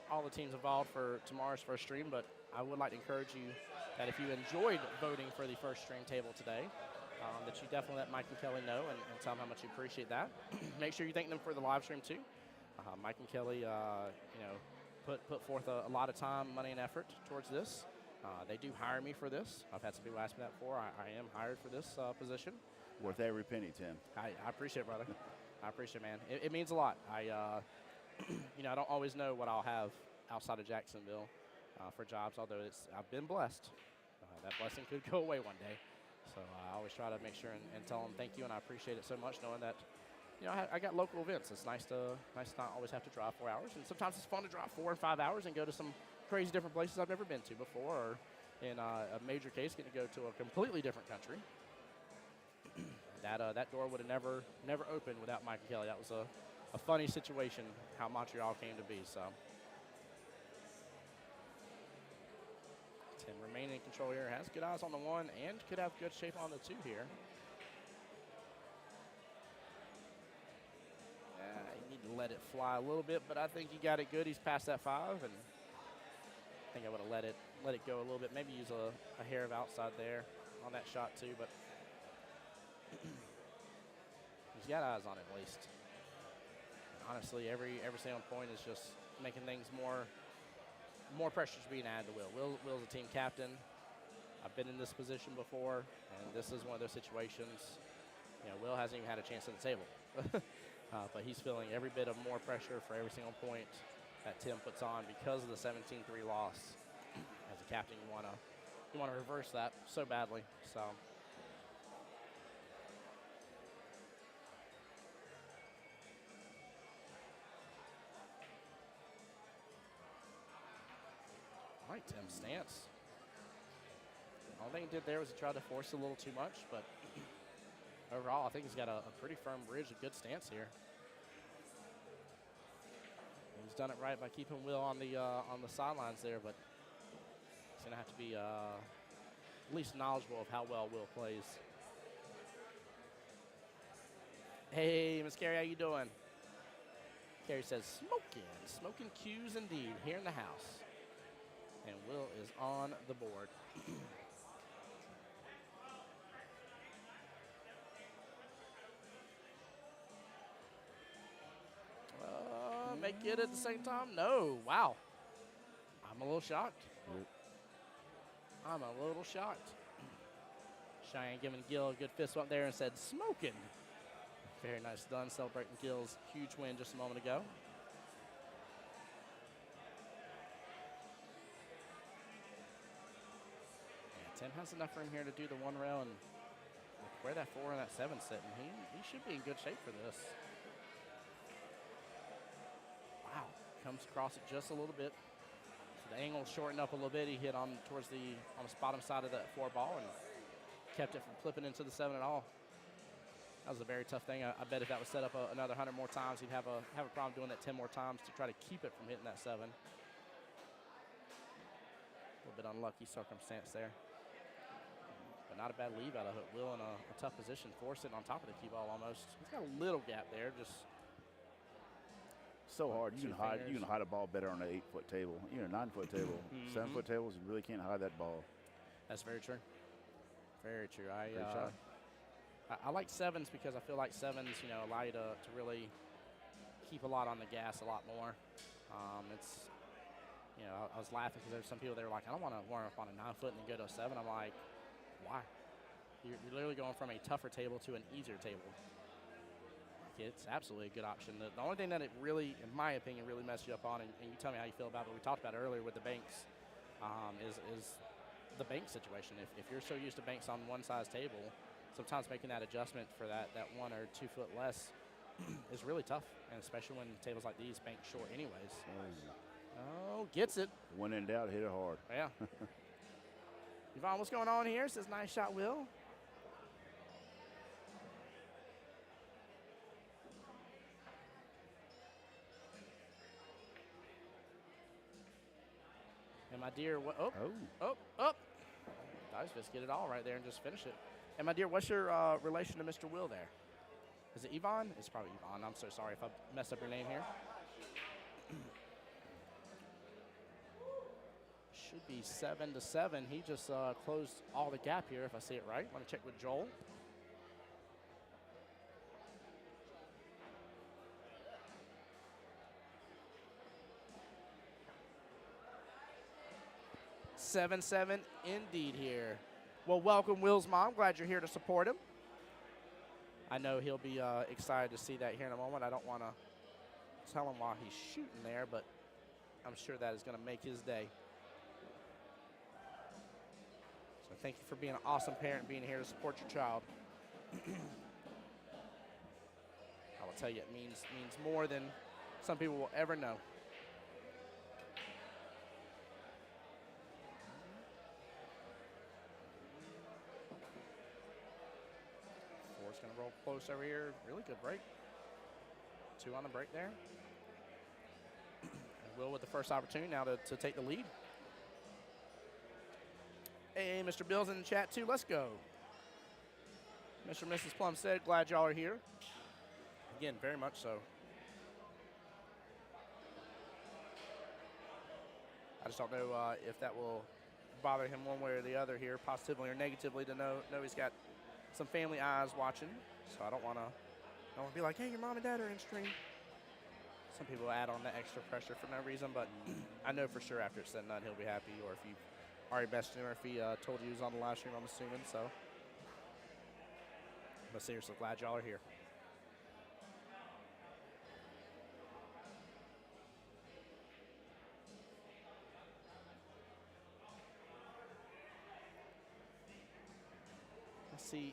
all the teams involved for tomorrow's first stream, but I would like to encourage you that if you enjoyed voting for the first stream table today, that you definitely let Mike and Kelly know and tell them how much you appreciate that. Make sure you thank them for the live stream too. Mike and Kelly, put forth a lot of time, money, and effort towards this. They do hire me for this. I've had some people ask me that before. I am hired for this position. Worth every penny, Tim. I appreciate it, brother. I appreciate it, man. It means a lot. I don't always know what I'll have outside of Jacksonville for jobs, although I've been blessed. That blessing could go away one day. So I always try to make sure and tell them thank you, and I appreciate it so much knowing that, I got local events. It's nice to not always have to drive 4 hours, and sometimes it's fun to drive 4 and 5 hours and go to some crazy different places I've never been to before, or in a major case, getting to go to a completely different country. That door would have never opened without Mike and Kelly. That was a funny situation how Montreal came to be. So Tim remaining in control here, has good eyes on the 1 and could have good shape on the 2 here. You need to let it fly a little bit, but I think he got it good. He's past that 5, and I think I would have let it go a little bit. Maybe use a hair of outside there on that shot too, but he's got eyes on it at least. And honestly, every single point is just making things more pressure is being added to Will. Will's a team captain. I've been in this position before, and this is one of those situations. Will hasn't even had a chance at the table, but he's feeling every bit of more pressure for every single point that Tim puts on because of the 17-3 loss. As a captain, you want to reverse that so badly. So. All right, Tim's stance. All thing he did there was he tried to force a little too much, but overall, I think he's got a pretty firm bridge, a good stance here. He's done it right by keeping Will on the sidelines there, but he's gonna have to be at least knowledgeable of how well Will plays. Hey, Miss Carrie, how you doing? Carrie says, smoking cues indeed here in the house. And Will is on the board. Make it at the same time? No. Wow. I'm a little shocked. I'm a little shocked. Cheyenne giving Gil a good fist up there and said, smoking. Very nice done, celebrating Gil's huge win just a moment ago. Tim has enough room here to do the 1 rail, and where that 4 and that 7 sitting, he should be in good shape for this. Wow, comes across it just a little bit. So the angle shortened up a little bit. He hit on the bottom side of that 4 ball and kept it from flipping into the 7 at all. That was a very tough thing. I bet if that was set up another 100 more times, he'd have a problem doing that 10 more times to try to keep it from hitting that 7. A little bit unlucky circumstance there. But not a bad leave out of it. Will in a tough position, force it on top of the key ball almost. He's got a little gap there. Just so hard. You Two can hide. You fingers. can hide a ball better on an 8-foot table. Even a 9-foot table, 7-foot tables, you really can't hide that ball. That's very true. Very true. Great shot. I like sevens because I feel like sevens, allow you to really keep a lot on the gas a lot more. It's, I was laughing because there's some people that were like, I don't want to warm up on a 9-foot and then go to a 7. I'm like, why? You're literally going from a tougher table to an easier table. It's absolutely a good option. The only thing that it really, in my opinion, really messes you up on, and you tell me how you feel about it, we talked about it earlier with the banks, is the bank situation. If you're so used to banks on one size table, sometimes making that adjustment for that 1 or 2 foot less is really tough, and especially when tables like these bank short anyways. Oh, gets it. When in doubt, hit it hard. Yeah. Yvonne, what's going on here? Says nice shot, Will. And my dear, oh. Dice just get it all right there and just finish it. And my dear, what's your relation to Mr. Will there? Is it Yvonne? It's probably Yvonne. I'm so sorry if I messed up your name here. Should be 7-7. He just closed all the gap here, if I see it right. Want to check with Joel. Seven indeed here. Well, welcome, Will's mom. Glad you're here to support him. I know he'll be excited to see that here in a moment. I don't want to tell him while he's shooting there, but I'm sure that is going to make his day. So thank you for being an awesome parent, being here to support your child. I will tell you, it means more than some people will ever know. Four's going to roll close over here. Really good break. 2 on the break there. And Will with the first opportunity now to take the lead. Hey, Mr. Bill's in the chat too. Let's go. Mr. and Mrs. Plum said, glad y'all are here. Again, very much so. I just don't know if that will bother him one way or the other here, positively or negatively, to know he's got some family eyes watching. So I don't want to be like, hey, your mom and dad are in stream. Some people add on the extra pressure for no reason, but I know for sure after it's said and done, he'll be happy. Or if you already messaged him, or if he told you he was on the live stream, I'm assuming. So, but seriously, glad y'all are here.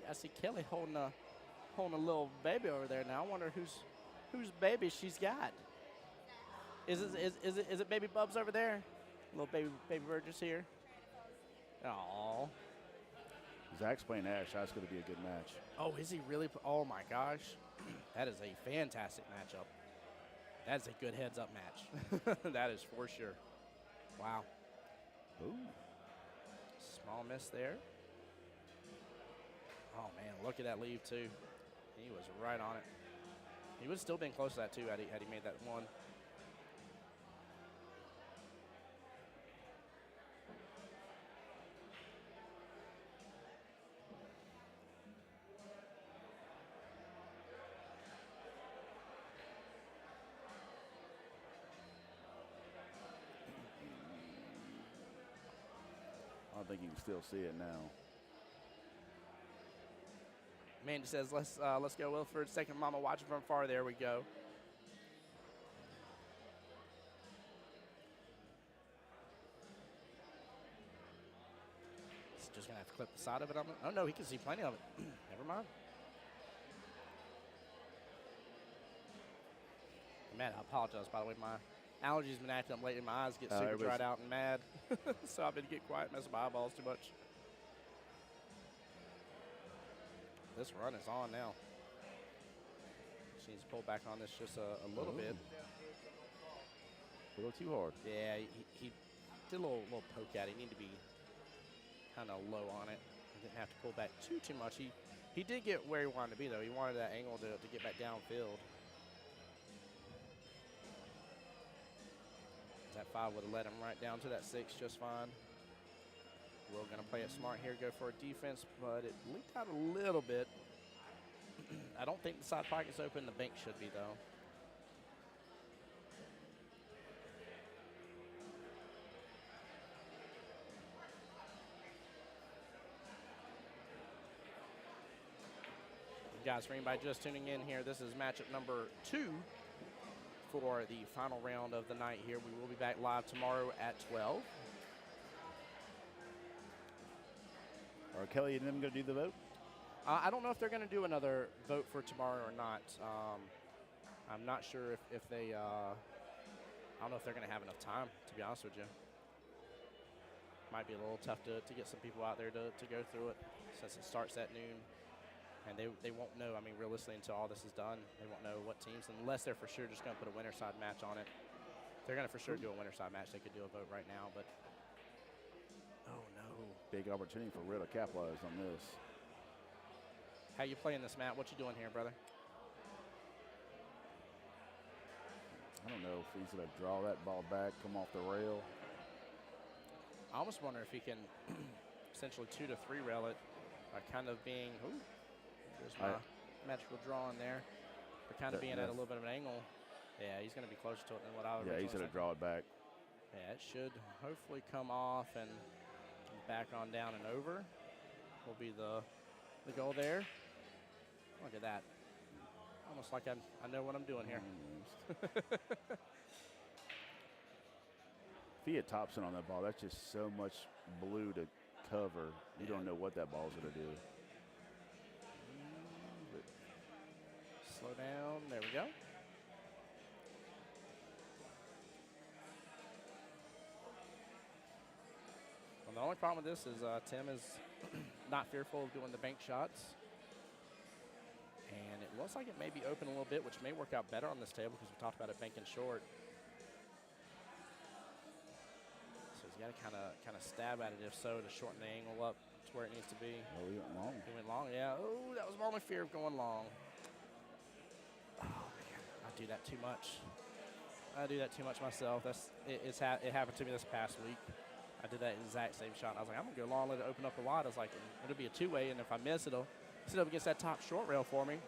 I see Kelly holding a little baby over there now. I wonder whose baby she's got. Is it baby Bubs over there? Little baby Burgess here. Oh. Zach's playing Ash. That's going to be a good match. Oh, is he really? Oh my gosh, that is a fantastic matchup. That is a good heads-up match. That is for sure. Wow. Ooh. Small miss there. Oh, man, look at that leave, too. He was right on it. He would have still been close to that, too, had he made that one. I don't think you can still see it now. Mandy says, let's go, Wilford. Second mama watching from far. There we go. He's just going to have to clip the side of it. Oh, no, he can see plenty of it. Never mind. Man, I apologize, by the way. My allergies been acting up lately. My eyes get super dried out and mad. So I've been getting quiet, messing with my eyeballs too much. This run is on now. She needs to pull back on this just a little bit. A little too hard. Yeah, he did a little poke at it. He needed to be kind of low on it. He didn't have to pull back too much. He did get where he wanted to be, though. He wanted that angle to get back downfield. That 5 would have led him right down to that 6 just fine. We're going to play it smart here, go for a defense, but it leaked out a little bit. I don't think the side pocket's open. The bank should be, though. Guys, for anybody just tuning in here, this is matchup number 2 for the final round of the night here. We will be back live tomorrow at 12. Are Kelly and them going to do the vote? I don't know if they're going to do another vote for tomorrow or not. I'm not sure if they, I don't know if they're going to have enough time, to be honest with you. Might be a little tough to get some people out there to go through it since it starts at noon. And they won't know, I mean, realistically, until all this is done, they won't know what teams, unless they're for sure just going to put a winner side match on it. If they're going to for sure do a winner side match, they could do a vote right now, but oh no. Big opportunity for Real to capitalize on this. How you playing this, Matt? What you doing here, brother? I don't know if he's going to draw that ball back, come off the rail. I almost wonder if he can essentially 2 to 3 rail it, kind of being, ooh, there's my magical draw in there. But kind of being at a little bit of an angle. Yeah, he's going to be closer to it than what I would. Yeah, he's going to draw it back. Yeah, it should hopefully come off and back on down and over will be the goal there. Look at that. Almost like I know what I'm doing here. If he had Thompson on that ball, that's just so much blue to cover. You don't know what that ball's going to do. Slow down. There we go. Well, the only problem with this is Tim is not fearful of doing the bank shots. And it looks like it may be open a little bit, which may work out better on this table because we talked about it banking short. So he's got to kind of stab at it, if so, to shorten the angle up to where it needs to be. Oh, he went long. He went long, yeah. Oh, that was my only fear of going long. Oh, man, I do that too much. I do that too much myself. It happened to me this past week. I did that exact same shot. I was like, I'm going to go long, let it open up a wide. I was like, it'll be a two-way, and if I miss, it'll sit up against that top short rail for me.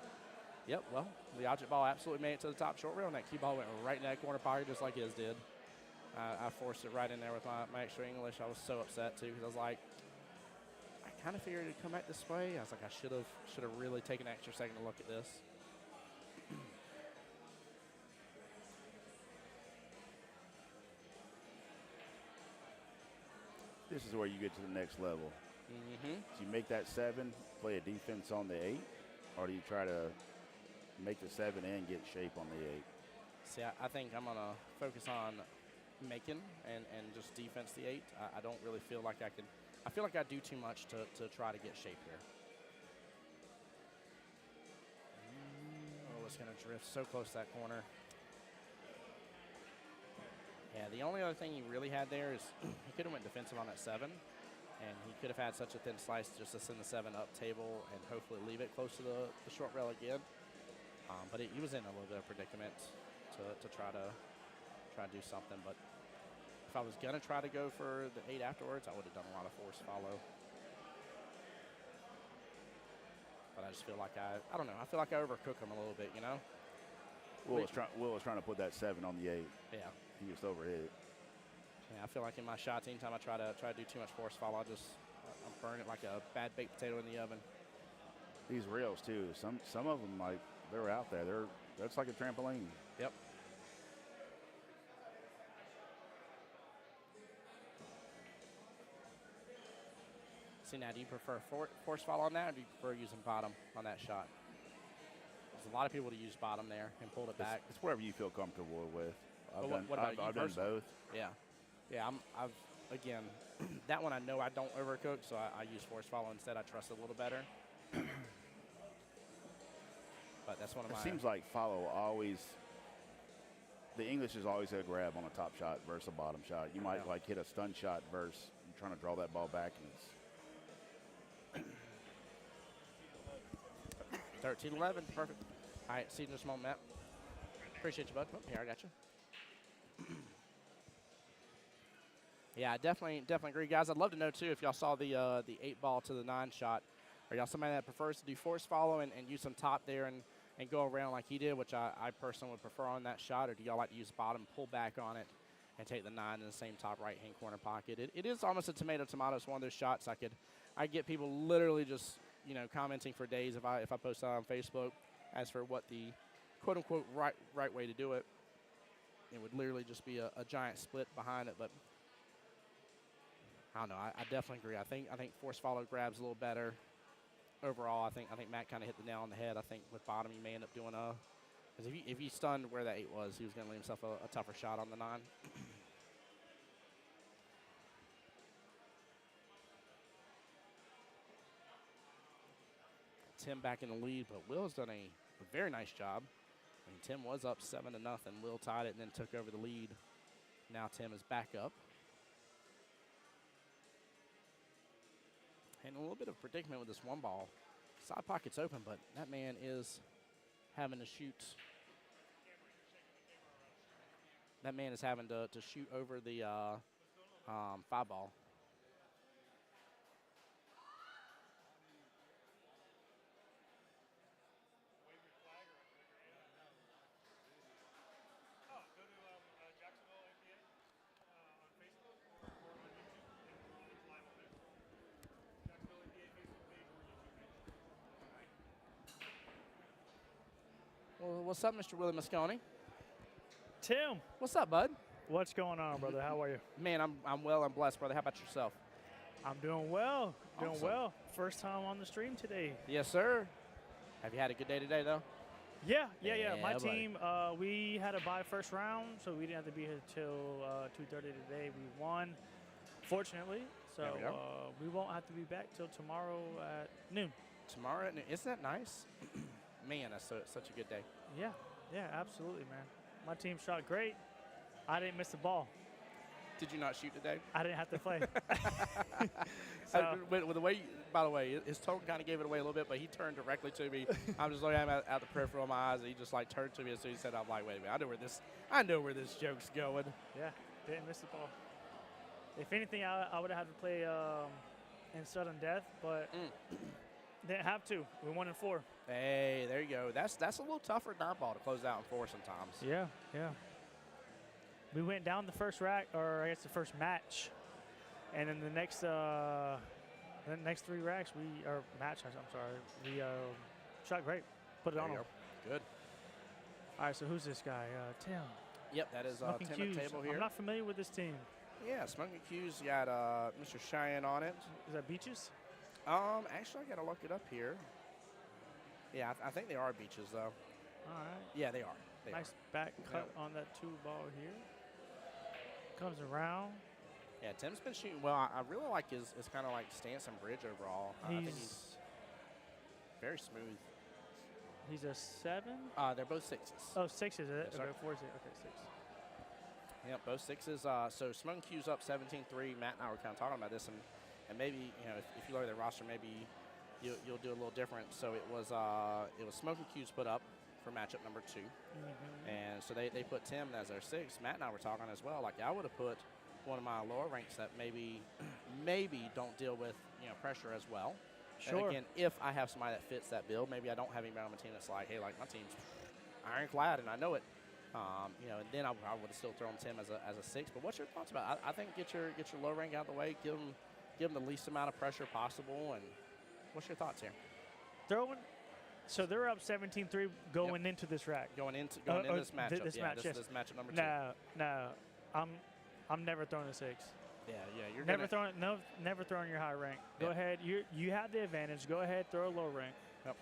Yep, well, the object ball absolutely made it to the top short rail, and that cue ball went right in that corner pocket just like his did. I forced it right in there with my extra English. I was so upset, too, because I was like, I kind of figured it'd come back this way. I was like, I should have really taken an extra second to look at this. This is where you get to the next level. Mm-hmm. Do you make that 7, play a defense on the 8, or do you try to make the 7 and get shape on the 8? See, I think I'm going to focus on making and just defense the 8. I don't really feel like I can. I feel like I do too much to try to get shape here. Oh, it's going to drift so close to that corner. Yeah, the only other thing he really had there is he could have went defensive on that 7, and he could have had such a thin slice just to send the 7 up table and hopefully leave it close to the short rail again. But he was in a little bit of predicament to try to do something. But if I was going to try to go for the 8 afterwards, I would have done a lot of force follow. But I just feel like I don't know. I feel like I overcook him a little bit, you know? Will was trying to put that 7 on the 8. Yeah. He just overhit it. Yeah, I feel like in my shots, anytime I try to do too much force follow, I'm burning it like a bad baked potato in the oven. These rails too. Some of them, like, they're out there. That's like a trampoline. Yep. See, now, do you prefer force follow on that, or do you prefer using bottom on that shot? There's a lot of people to use bottom there and pulled it back. It's whatever you feel comfortable with. I've done both. Yeah. Yeah, again, that one I know I don't overcook, so I use force follow instead. I trust it a little better. But that's one of my. It seems like follow always. The English is always a grab on a top shot versus a bottom shot. You might like hit a stun shot versus trying to draw that ball back, and it's 13-11, perfect. All right, see you in just a moment, Matt. Appreciate you, bud. Oh, here, I got you. Yeah, I definitely agree, guys. I'd love to know too if y'all saw the 8-ball to the 9 shot. Are y'all somebody that prefers to do force follow and use some top there and go around like he did, which I personally would prefer on that shot, or do y'all like to use bottom, pull back on it, and take the 9 in the same top right-hand corner pocket? It is almost a tomato. It's one of those shots I get people literally just commenting for days if I post that on Facebook as for what the quote-unquote right way to do it. It would literally just be a giant split behind it, but I don't know. I definitely agree. I think force follow grabs a little better. Overall, I think Matt kind of hit the nail on the head. I think with bottom, he may end up doing because if he stunned where that 8 was, he was going to leave himself a tougher shot on the 9. Tim back in the lead, but Will has done a very nice job. I mean, Tim was up 7-0. Will tied it and then took over the lead. Now Tim is back up. And a little bit of predicament with this 1 ball. Side pocket's open, but that man is having to shoot. That man is having to shoot over the 5 ball. Go to Jacksonville APA on Facebook or on YouTube, and we're live on there. Jacksonville APA Facebook page or YouTube page. Well, what's up, Mr. Willie Moscone? Tim, What's up, bud? what's going on, brother? How are you? Man, I'm well. I'm blessed, brother. How about yourself? I'm doing well. Doing Awesome. well. First time on the stream today. Yes, sir. Have you had a good day today, though? Yeah. My buddy. team, we had a bye first round, so we didn't have to be here till 2:30 today. We won, fortunately. So There we go. we won't have to be back till tomorrow at noon. Tomorrow at noon. Isn't that nice? Man, that's such a good day. Yeah, absolutely, man. My team shot great. I didn't miss the ball. Did you not shoot today? I didn't have to play. So, With the way, by the way, his tone kind of gave it away a little bit, but he turned directly to me. I'm just looking at him at the peripheral of my eyes, and he just like turned to me as soon as he said, "I'm like, wait a minute, I know where this joke's going." yeah, didn't miss the ball. If anything, I would have had to play in sudden death, but didn't have to. We won in 4. Hey, there you go. That's a little tougher than our ball to close out in 4 sometimes. Yeah. We went down the first rack, or I guess the first match, and then the next 3 racks we shot great. Put it There on you them. go. Good. All right, so who's this guy? Tim. Yep, that is Smoking Tim at Q's. table here. I'm not familiar with this team. Yeah, Smoking Q's got Mr. Cheyenne on it. Is that Beaches? Actually, I gotta look it up here. Yeah, I think they are Beaches though. All right. Yeah, they are. They Nice back cut on that 2 ball here. Comes around. are. Yeah, Tim's been shooting well. I really like his kind of like stance and bridge overall. I think he's very smooth. He's a 7? They're both 6s. Oh, 6 is it? Yes, sir. Okay, 4 is it? Okay, 6. Yep, both 6s. So Smoking Q's up 17-3. Matt and I were kind of talking about this, and maybe if you look at the roster, maybe you'll do a little different. So it was Smoking Q's put up for matchup number 2, and so they put Tim as their 6. Matt and I were talking as well. Like I would have put one of my lower ranks that maybe don't deal with pressure as well. Sure. And again, if I have somebody that fits that build, maybe I don't have anybody on my team that's like, hey, like my team's ironclad and I know it. And then I would have still thrown Tim as a 6. But what's your thoughts about it? I think get your low rank out of the way, give them the least amount of pressure possible. And what's your thoughts here? So they're up 17-3 going into this rack. Going into this matchup. This match, yes. This matchup number 2. No. I'm never throwing a 6. Yeah. You're Never throwing your high rank. Go ahead. You have the advantage. Go ahead, throw a low rank. Yep.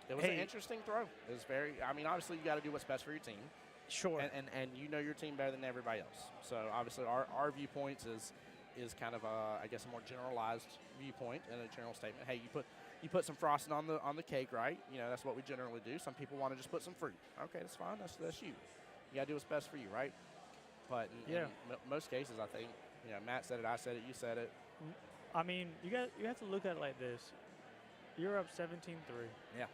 It was an interesting throw. It was very. I mean, obviously you got to do what's best for your team. Sure. And you know your team better than everybody else. So obviously our viewpoints is kind of I guess a more generalized viewpoint and a general statement. Hey, you put some frosting on the cake, right? That's what we generally do. Some people want to just put some fruit. Okay, that's fine. That's you. You gotta do what's best for you, right? But in most cases, I think Matt said it, I said it, you said it. I mean, you have to look at it like this. You're up 17-3. Yeah.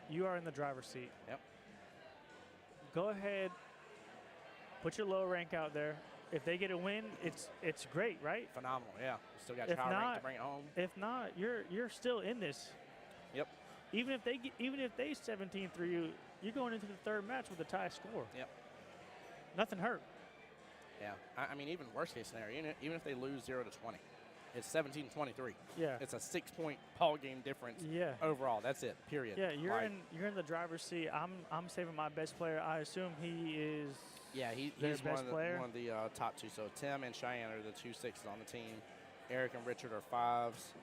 You are in the driver's seat. Yep. Go ahead, Put your low rank out there. If they get a win, it's great, right? Phenomenal, yeah. You still got If your high rank to not- bring it home. If not, you're still in this. Yep. Even if they 17-3 you, you're going into the third match with a tie score. Yep. Nothing hurt. Yeah. I mean, even worst case scenario, even if they lose 0-20, it's 17-23. Yeah. It's a 6-point ball game difference. Yeah. Overall, that's it. Period. Yeah, you're Like, in the driver's seat. I'm saving my best player. I assume he is. Yeah, their he's best player? one of the top two. So Tim and Cheyenne are the 2 6s on the team. Eric and Richard are 5s.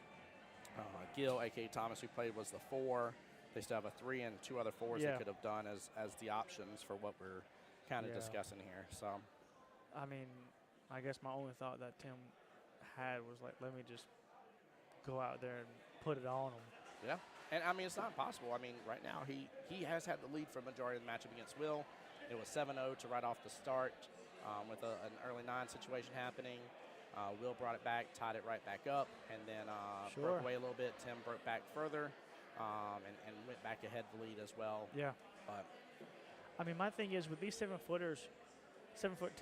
Gil, a.k.a. Thomas, who played, was the 4. They still have a 3 and 2 other 4s Yeah. they could have done as the options for what we're kind of Yeah. discussing here. So, I mean, I guess my only thought that Tim had was like, let me just go out there and put it on him. yeah. And, I mean, it's not impossible. I mean, right now he has had the lead for a majority of the matchup against Will. It was 7-0 to right off the start with an early 9 situation happening. Will brought it back, tied it right back up, and then Sure. broke away a little bit. Tim broke back further and went back ahead the lead as well. Yeah. But I mean, my thing is with these 7-footers, 7-foot,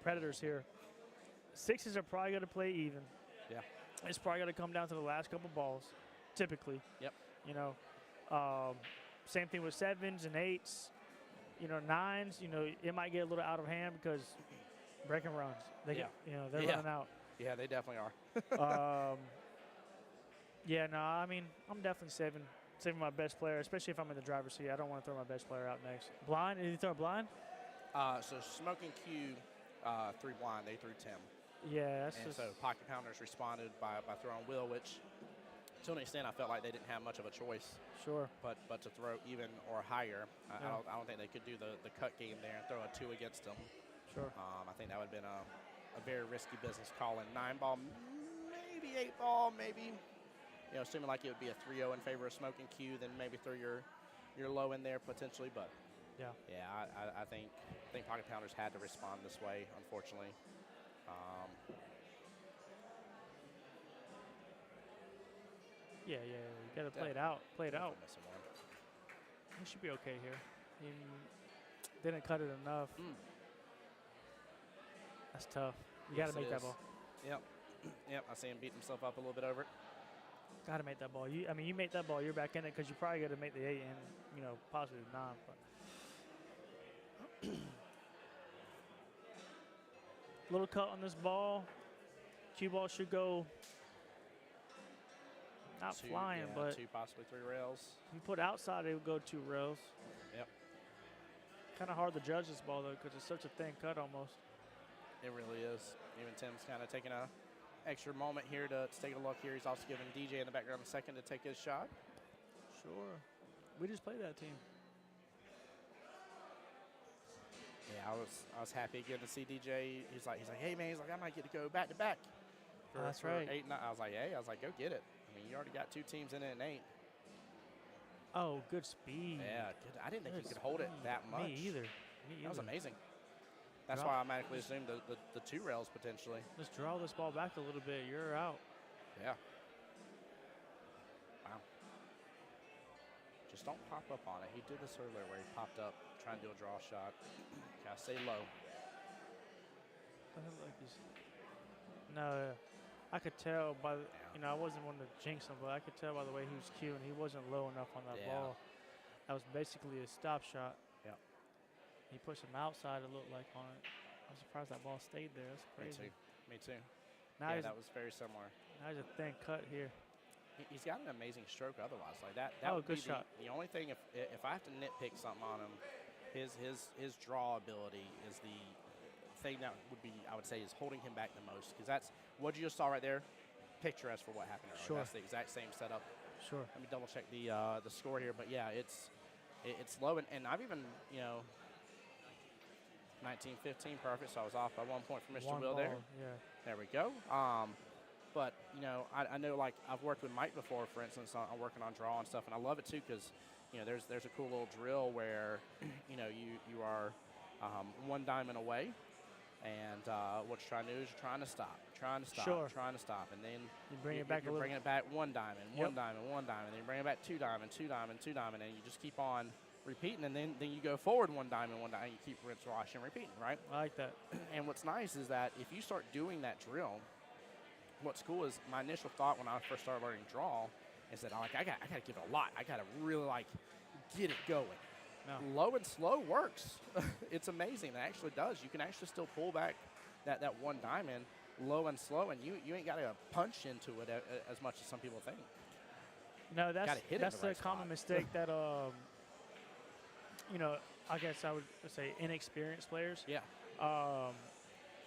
predators here, 6s are probably going to play even. Yeah. It's probably going to come down to the last couple balls, typically. Yep. Same thing with 7s and 8s. 9s, it might get a little out of hand because breaking runs. They're Yeah. running out. yeah, they definitely are. I mean, I'm definitely saving my best player, especially if I'm in the driver's seat. I don't want to throw my best player out next. Blind? Did you throw a blind? So Smoking Q 3 blind. They threw Tim. Yeah, that's And just so Pocket Pounders responded by throwing Will, which to an extent I felt like they didn't have much of a choice sure. but to throw even or higher. Yeah. I don't think they could do the cut game there and throw a 2 against them. Sure. I think that would have been a very risky business call. In 9-ball, maybe 8-ball, maybe. Assuming like it would be a 3-0 in favor of Smoking Q, then maybe throw your low in there potentially. But Yeah. I think Pocket Pounders had to respond this way, unfortunately. Yeah. You got to play it out. Play it out. Definitely missing one. We should be okay here. He didn't cut it enough. That's tough. You got Yes, to make it that is. ball. Yep. I see him beat himself up a little bit over it. Got to make that ball. You make that ball, you're back in it because you probably got to make the 8 and possibly 9. But little cut on this ball. Cue ball should go not 2, flying, yeah, but 2, possibly 3 rails. if you put outside, it would go 2 rails. Yep. Kind of hard to judge this ball though because it's such a thin cut almost. It really is. Even Tim's kind of taking a extra moment here to take a look here. He's also giving DJ in the background a second to take his shot. Sure. We just played that team. Yeah, I was happy again to see DJ. He's like, hey man, I might get to go back to back. That's for right. 8 and 9. I was like, go get it. I mean, you already got 2 teams in it in 8. Oh, good speed. Yeah, good. I didn't think Good he could hold it speed. that much. Me either. That was amazing. That's Drop. why I automatically assumed the 2 rails potentially. Just draw this ball back a little bit. You're out. Yeah. Wow. Just don't pop up on it. He did this earlier where he popped up trying to do a draw shot. Gotta stay low. Doesn't look like he's. No, I could tell by the, I wasn't one to jinx him, but I could tell by the way he was cueing, he wasn't low enough on that Yeah. ball. That was basically a stop shot. Yeah. He pushed him outside. It looked like on it. I'm surprised that ball stayed there. That's crazy. Me too. Now Yeah, he's that was very similar. now he's a thin cut here. He's got an amazing stroke otherwise. Like that Oh, would be good shot. the only thing if I have to nitpick something on him, his draw ability is the thing that I would say is holding him back the most, because that's what you just saw right there. Picture us for what happened earlier. Sure. That's the exact same setup. Sure. Let me double check the score here, but yeah, it's low, and I've even 19-15 perfect, so I was off by 1 point for Mr. One Will there. ball, yeah. There we go. But I know, like, I've worked with Mike before, for instance, on working on draw and stuff, and I love it too because there's a cool little drill where you are 1 diamond away, and what you're trying to do is you're trying to stop, Sure. and then You bring it back a you're little. bringing it back 1 diamond, Yep. 1 diamond, 1 diamond, then you bring it back 2 diamond, 2 diamond, 2 diamond, and you just keep on repeating, and then you go forward one diamond, you keep rinse, wash, and repeating, right? I like that. And what's nice is that if you start doing that drill, what's cool is my initial thought when I first started learning draw is that I got to give it a lot. I got to really get it going. No. Low and slow works. It's amazing. It actually does. You can actually still pull back that one diamond low and slow, and you ain't got to punch into it as much as some people think. No, that's Gotta hit it that's in the the right common spot. mistake that I guess I would say inexperienced players. Yeah.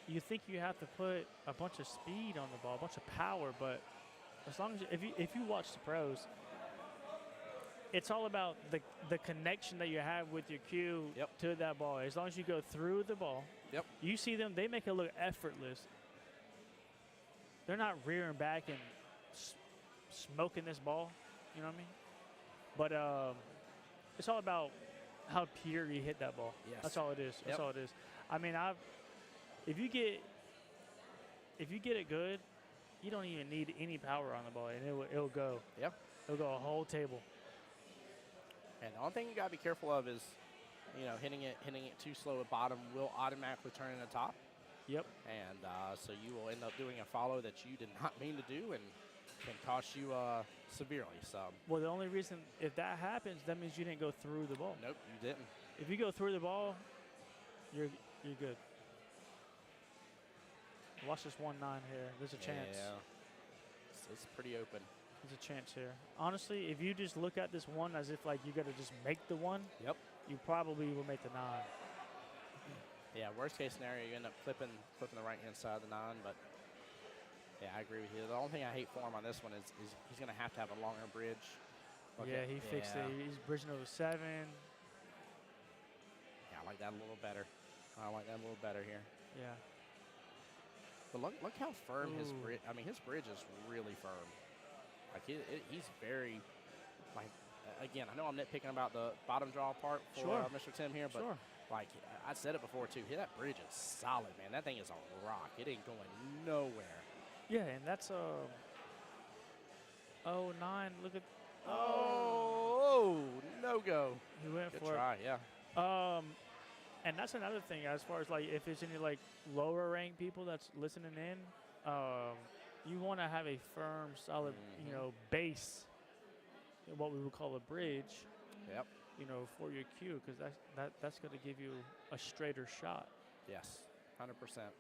You think you have to put a bunch of speed on the ball, a bunch of power, but as long as if you watch the pros, it's all about the connection that you have with your cue to that ball. As long as you go through the ball, you see them, they make it look effortless. They're not rearing back and smoking this ball, you know what I mean? But it's all about how pure you hit that ball. Yes. That's all it is. That's all it is. I mean, if you get it good, you don't even need any power on the ball, and it'll go. Yep. It'll go a whole table. And the only thing you got to be careful of is, hitting it too slow at bottom will automatically turn into top. Yep. And so you will end up doing a follow that you did not mean to do and can cost you severely. So. Well, the only reason if that happens, that means you didn't go through the ball. Nope, you didn't. If you go through the ball, you're good. Watch this 1-9 here. There's a chance. Yeah. It's pretty open. There's a chance here. Honestly, if you just look at this one as if like you got to just make the one, you probably will make the 9. Yeah, worst case scenario, you end up flipping the right hand side of the 9, but yeah, I agree with you. The only thing I hate for him on this one is he's going to have a longer bridge. Yeah, he fixed it. He's bridging over 7. Yeah, I like that a little better. Here. Yeah. But look how firm his bridge. I mean, his bridge is really firm. Like he's very, like, again, I know I'm nitpicking about the bottom draw part for Mr. Tim here, but like I said it before too, that bridge is solid, man. That thing is a rock. It ain't going nowhere. Yeah, and that's 9. Look at No go. He went Good for try, yeah. And that's another thing as far as like if there's any like lower ranked people that's listening in, you want to have a firm, solid, base, what we would call a bridge. Yep. For your cue, because that's going to give you a straighter shot. Yes, 100%.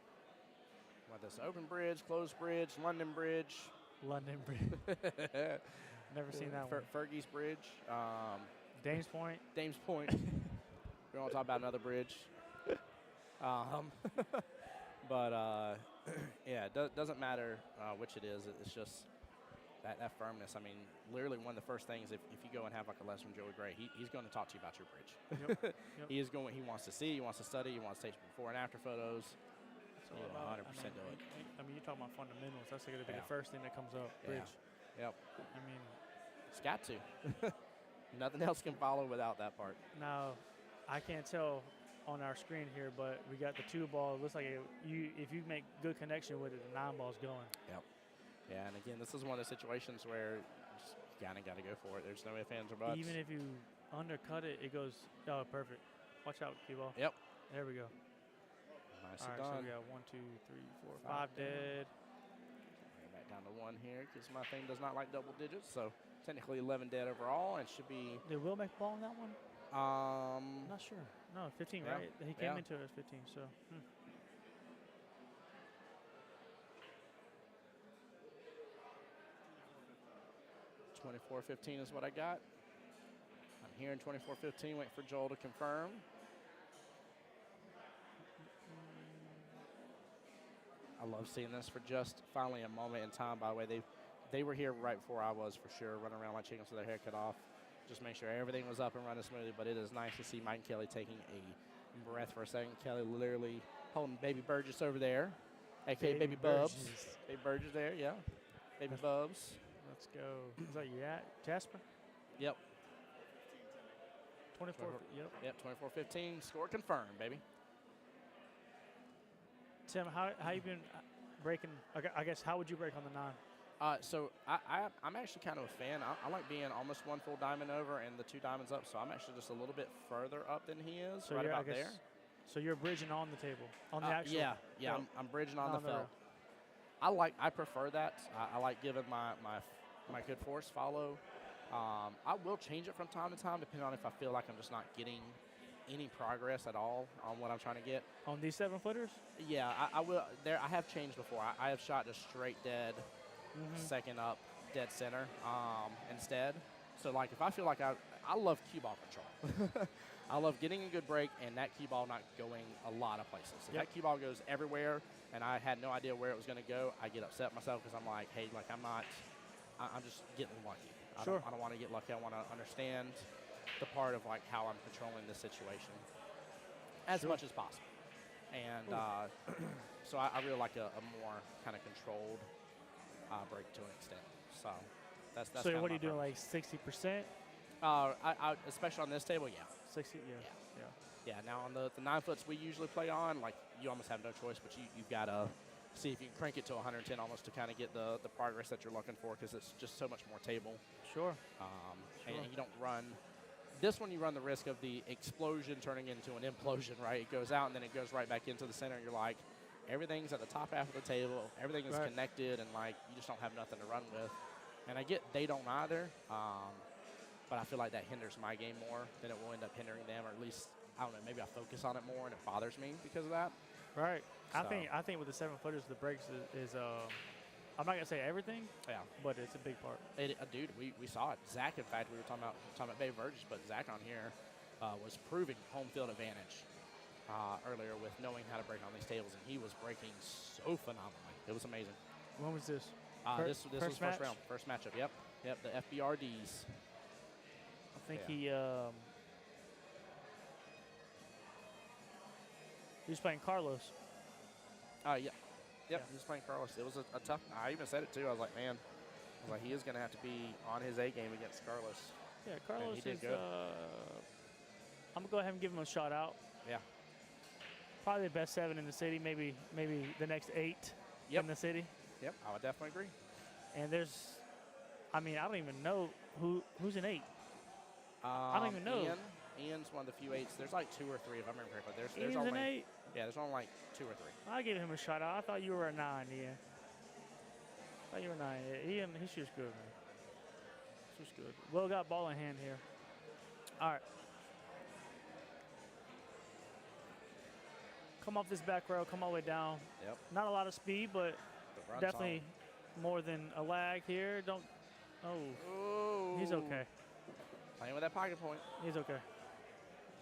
Whether it's open bridge, closed bridge, London bridge. London bridge. Never seen that one. Fergie's bridge. Dames Point. Dames Point. We don't talk about another bridge. But yeah, it doesn't matter which it is. It's just that firmness. I mean, literally one of the first things, if you go and have like a lesson with Joey Gray, he's going to talk to you about your bridge. Yep. He wants to see, he wants to study, he wants to take before and after photos. So 100% do it. I mean, you're talking about fundamentals. That's going to be the first thing that comes up. Yeah. Bridge. Yep. I mean, it's got to. Nothing else can follow without that part. Now, I can't tell on our screen here, but we got the 2 ball. It looks like if you make good connection with it, the 9 ball's going. Yep. Yeah, and again, this is one of the situations where you just kind of got to go for it. There's no ifs, ands, or buts. Even if you undercut it, it goes, perfect. Watch out, cue ball. Yep. There we go. Nicely All right, done. so we got 1, 2, 3, 4, 5 dead. Bring it back down to 1 here because my thing does not like double digits. So technically 11 dead overall, and should be. Did Will make the ball on that one? I'm not sure. No, 15, yeah. right? He came into it as 15, so. 24-15 is what I got. I'm here in 24-15, waiting for Joel to confirm. I love seeing this for just finally a moment in time. By the way, they were here right before I was, for sure, running around like chickens with their hair cut off. Just make sure everything was up and running smoothly, but it is nice to see Mike and Kelly taking a breath for a second. Kelly literally holding baby Burgess over there, a.k.a. baby Bubs. Baby Burgess there, yeah. Baby Bubs. Let's go. Is that you at Jasper? Yep. 24. Yep. 24-15. Score confirmed, baby. Tim, how you been breaking? I guess how would you break on the 9? So I'm actually kind of a fan. I like being almost one full diamond over and the 2 diamonds up, so I'm actually just a little bit further up than he is, So right you're, I about guess- there. So you're bridging on the table, on the actual. Yeah, felt. I'm bridging on Not the on the felt. I prefer that. I like giving my good force follow. I will change it from time to time, depending on if I feel like I'm just not getting any progress at all on what I'm trying to get. On these 7-footers? Yeah, I will. I have changed before. I have shot just straight dead, second up, dead center instead. So like if I feel like I love cue ball control. I love getting a good break and that cue ball not going a lot of places. If that cue ball goes everywhere and I had no idea where it was going to go, I get upset myself because I'm like, hey, like I'm just getting lucky. I don't want to get lucky. I want to understand the part of like how I'm controlling the situation as much as possible. And so I really like a more kind of controlled break to an extent. So that's So kinda what are my you doing, preference. like 60%? I especially on this table, yeah. 60, yeah. Yeah, now on the 9-foots we usually play on, like you almost have no choice, but you've got to see if you can crank it to 110 almost to kind of get the progress that you're looking for because it's just so much more table. Sure. And you don't run. This one you run the risk of the explosion turning into an implosion, right? It goes out and then it goes right back into the center. And you're like, everything's at the top half of the table. Everything is connected and like you just don't have nothing to run with. And I get they don't either, but I feel like that hinders my game more than it will end up hindering them, or at least, I don't know, maybe I focus on it more and it bothers me because of that. Right. So. I think with the 7-footers, the breaks is I'm not gonna say everything, but it's a big part. Dude, we saw it. Zach, in fact, we were talking about Bay Burgess, but Zach on here was proving home field advantage earlier with knowing how to break on these tables, and he was breaking so phenomenally. It was amazing. When was this? This was first first match? round, first matchup. Yep, the FBRDs. I think he was playing Carlos. Yeah. Yep, Yeah. he was playing Carlos. It was a tough. I even said it too. I was like, man, he is going to have to be on his A game against Carlos. Yeah, Carlos he did is. good. I'm gonna go ahead and give him a shout out. Yeah. Probably the best 7 in the city. Maybe the next 8 in the city. Yep, I would definitely agree. And I don't even know who's an 8. I don't even know. Ian's one of the few 8s. There's like 2 or 3 if I remember correctly. There's Ian's only an 8. Yeah, there's only like 2 or 3. I'll give him a shout out. I thought you were a 9, Ian. I thought you were a 9. Ian, he shoots good, man. Shoots good. Will got ball in hand here. All right. Come off this back row, come all the way down. Yep. Not a lot of speed, but The run's definitely more than a lag here. Oh. He's okay. Playing with that pocket point. He's okay.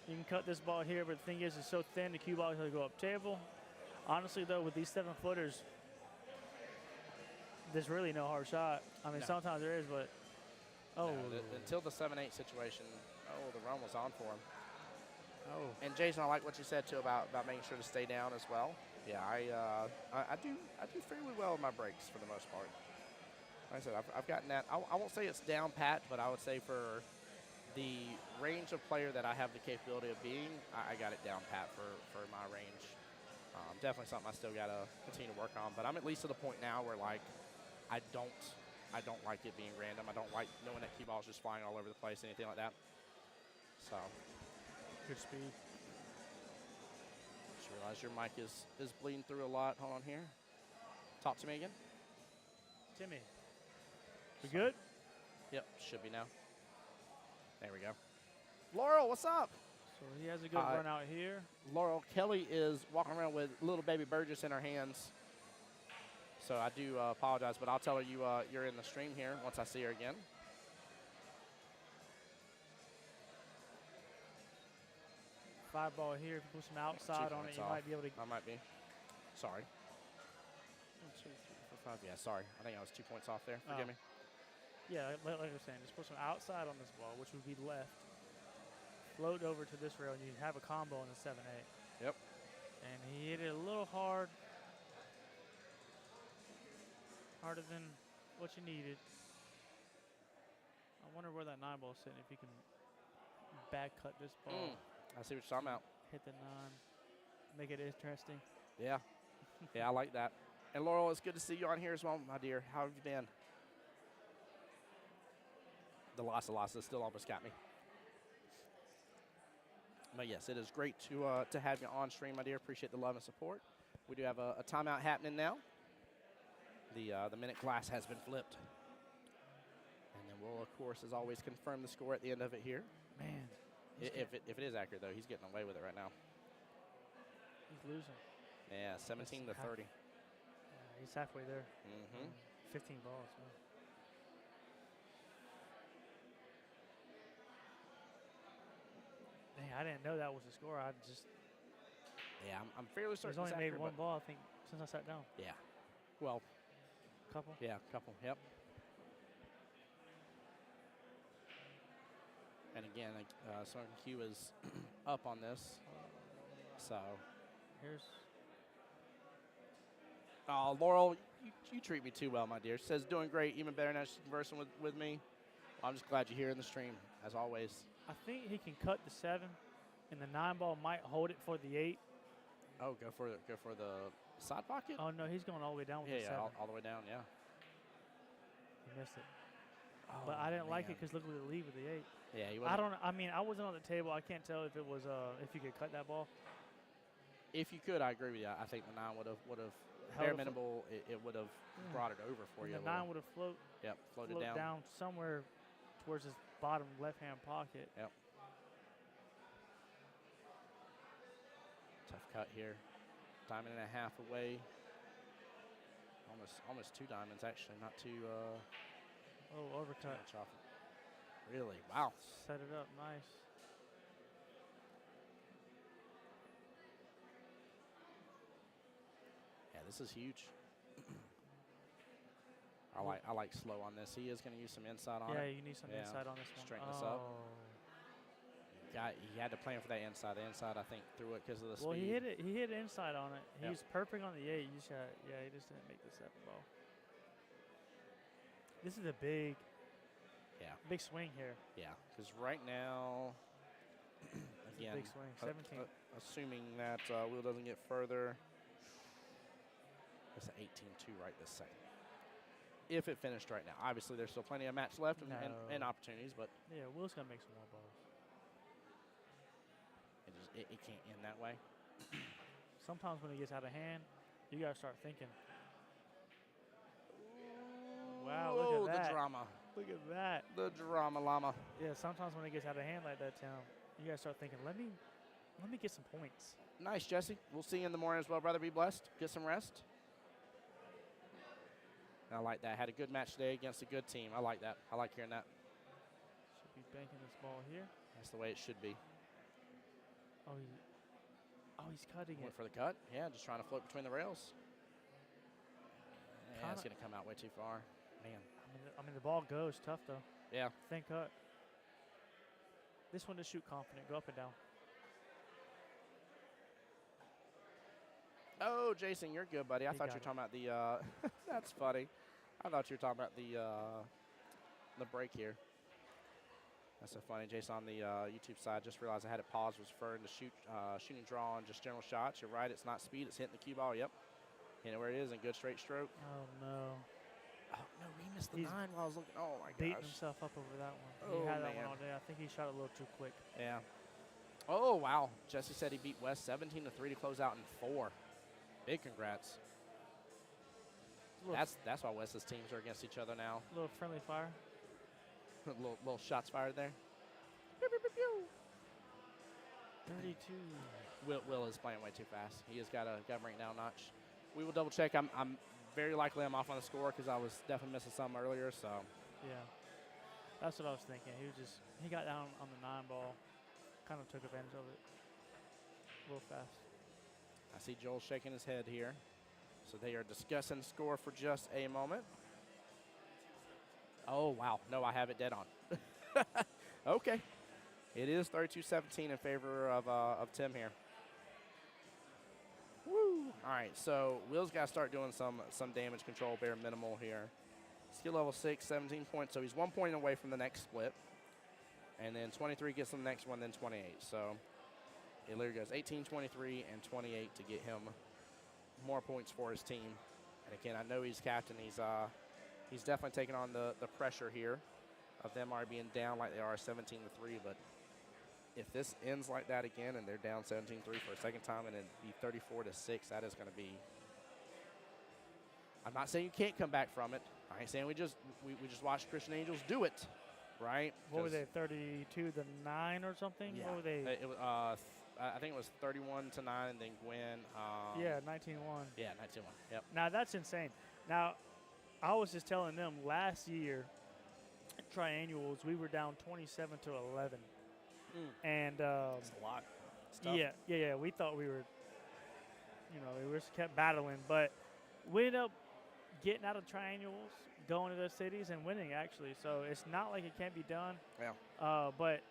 You can cut this ball here, but the thing is, it's so thin, the cue ball is going to go up table. Honestly, though, with these 7-footers, there's really no hard shot. I mean, No. sometimes there is, but Until the 7-8 situation, the run was on for him. oh, And Jason, I like what you said too about making sure to stay down as well. Yeah, I do fairly well with my breaks for the most part. Like I said, I've gotten that. I won't say it's down pat, but I would say for the range of player that I have the capability of being, I got it down pat for my range. Definitely something I still got to continue to work on. But I'm at least to the point now where like I don't like it being random. I don't like knowing that cue ball's just flying all over the place, anything like that. So. good speed. Just realize your mic is bleeding through a lot. Hold on here. Talk to me again. Timmy, we good? Yep, should be now. There we go. Laurel, what's up? So he has a good run out here. Laurel, Kelly is walking around with little baby Burgess in her hands. So I do apologize, but I'll tell her you're in the stream here once I see her again. Five ball here. If you put some outside 2 on it, points you off. might be able to. I might be. Sorry. 1, 2, 3, 4, 5. Yeah, sorry. I think I was 2 points off there. Forgive me. Yeah, like I was saying, just put some outside on this ball, which would be left. Float over to this rail, and you have a combo in the 7-8. Yep. And he hit it a little hard. Harder than what you needed. I wonder where that 9 ball is sitting, if you can back cut this ball. I see what you're talking about. Hit the 9. Make it interesting. Yeah. Yeah, I like that. And Laurel, it's good to see you on here as well, my dear. How have you been? the losses still almost got me. But yes, it is great to have you on stream, my dear. Appreciate the love and support. We do have a timeout happening now. The minute glass has been flipped. And then we'll, of course, as always, confirm the score at the end of it here. Man. If it is accurate, though, he's getting away with it right now. He's losing. Yeah, 17 to 30. Yeah, he's halfway there. Mm-hmm. 15 balls, man. Dang, I didn't know that was the score. I just Yeah, I'm fairly certain he's only it's made accurate, one but- ball, I think, since I sat down. Yeah. Well, Couple. yeah, couple. Yep. And again, Song Q is up on this. So, Here's Laurel, you treat me too well, my dear. Says doing great, even better now she's conversing with me. I'm just glad you're here in the stream, as always. I think he can cut the 7, and the 9 ball might hold it for the 8. Oh, go for the side pocket. Oh no, he's going all the way down with the 7. all the way down. Yeah. He missed it. But I didn't like it because look at the lead with the 8. Yeah, he I wasn't. don't. I mean, I wasn't on the table. I can't tell if it was if you could cut that ball. If you could, I agree with you. I think the 9 would have Held bare it for- minimal. It would have brought it over for you. And a the 9 little. would have Floated floated down. down somewhere towards his bottom left-hand pocket. Yep. Tough cut here. Diamond and a half away. Almost 2 diamonds actually. Not too Oh, overcut. much off. Really? Wow. Set it up nice. Yeah, this is huge. I like slow on this. He is going to use some inside on Yeah, it. you need some Yeah. inside on this one. Straighten this up. Oh. He had to plan for that inside. The inside, I think, threw it because of the speed. Well, he hit it. He hit inside on it. He Yep. was perfect on the 8. You shot. Yeah, he just didn't make the 7 ball. This is a big swing here. Yeah, because right now, It's a again, big swing. 17. assuming that Will doesn't get further, it's an 18-2 right this second. If it finished right now. Obviously, there's still plenty of match left and No. opportunities, but Yeah, Will's gonna make some more balls. it can't end that way. Sometimes when it gets out of hand, you gotta start thinking. Wow, look Oh, at that. the drama. Look at that. The drama llama. Yeah, sometimes when it gets out of hand like that, Tim, you gotta start thinking. Let me get some points. Nice, Jesse. We'll see you in the morning as well, brother. Be blessed. Get some rest. I like that. Had a good match today against a good team. I like that. I like hearing that. Should be banking this ball here. That's the way it should be. He's cutting Went it. for the cut. Yeah, just trying to float between the rails. Yeah, it's Kinda- going to come out way too far. Man. I mean, the ball goes tough though. Yeah. Thin cut. This one to shoot confident. Go up and down. Oh, Jason, you're good, buddy. I He thought you got were talking about the that's funny. I thought you were talking about the break here. That's so funny. Jason on the YouTube side just realized I had it paused. Was referring to shooting draw and just general shots. You're right. It's not speed. It's hitting the cue ball. Yep. Hitting it where it is and good straight stroke. Oh no. Oh, no, he missed the He's 9 while I was looking. Oh, my Beating gosh. himself up over that one. Oh, He had that man. one all day. I think he shot a little too quick. Yeah. Oh, wow. Jesse said he beat West 17-3 to close out in 4. Big congrats. That's why West's teams are against each other now. Little friendly fire. little shots fired there. 32. Will is playing way too fast. He has got to bring it down a notch. We will double check. I'm very likely I'm off on the score because I was definitely missing some earlier. So Yeah. That's what I was thinking. He got down on the 9 ball. Kind of took advantage of it. A little fast. I see Joel shaking his head here. So they are discussing score for just a moment. Oh, wow. No, I have it dead on. Okay. It is 32-17 in favor of Tim here. Woo. All right, so Will's got to start doing some damage control, bare minimal here. Skill level 6, 17 points, so he's 1 point away from the next split. And then 23 gets him the next one, then 28. So it literally goes 18, 23, and 28 to get him more points for his team. And again, I know he's captain. He's definitely taking on the pressure here of them already being down like they are 17-3, but if this ends like that again and they're down 17-3 for a second time and then be 34-6, that is going to be. I'm not saying you can't come back from it. I ain't saying we just watched Christian Angels do it, right? What were they, 32-9 or something? Yeah. What were they? It was. I think it was 31-9, and then Gwen. Yeah, 19-1. Yeah, 19-1. Yep. Now, that's insane. Now, I was just telling them last year, at triannuals, we were down 27-11. And That's a lot. It's tough. yeah. We thought we were, we just kept battling. But we ended up getting out of triannuals, going to those cities, and winning, actually. So it's not like it can't be done. Yeah. But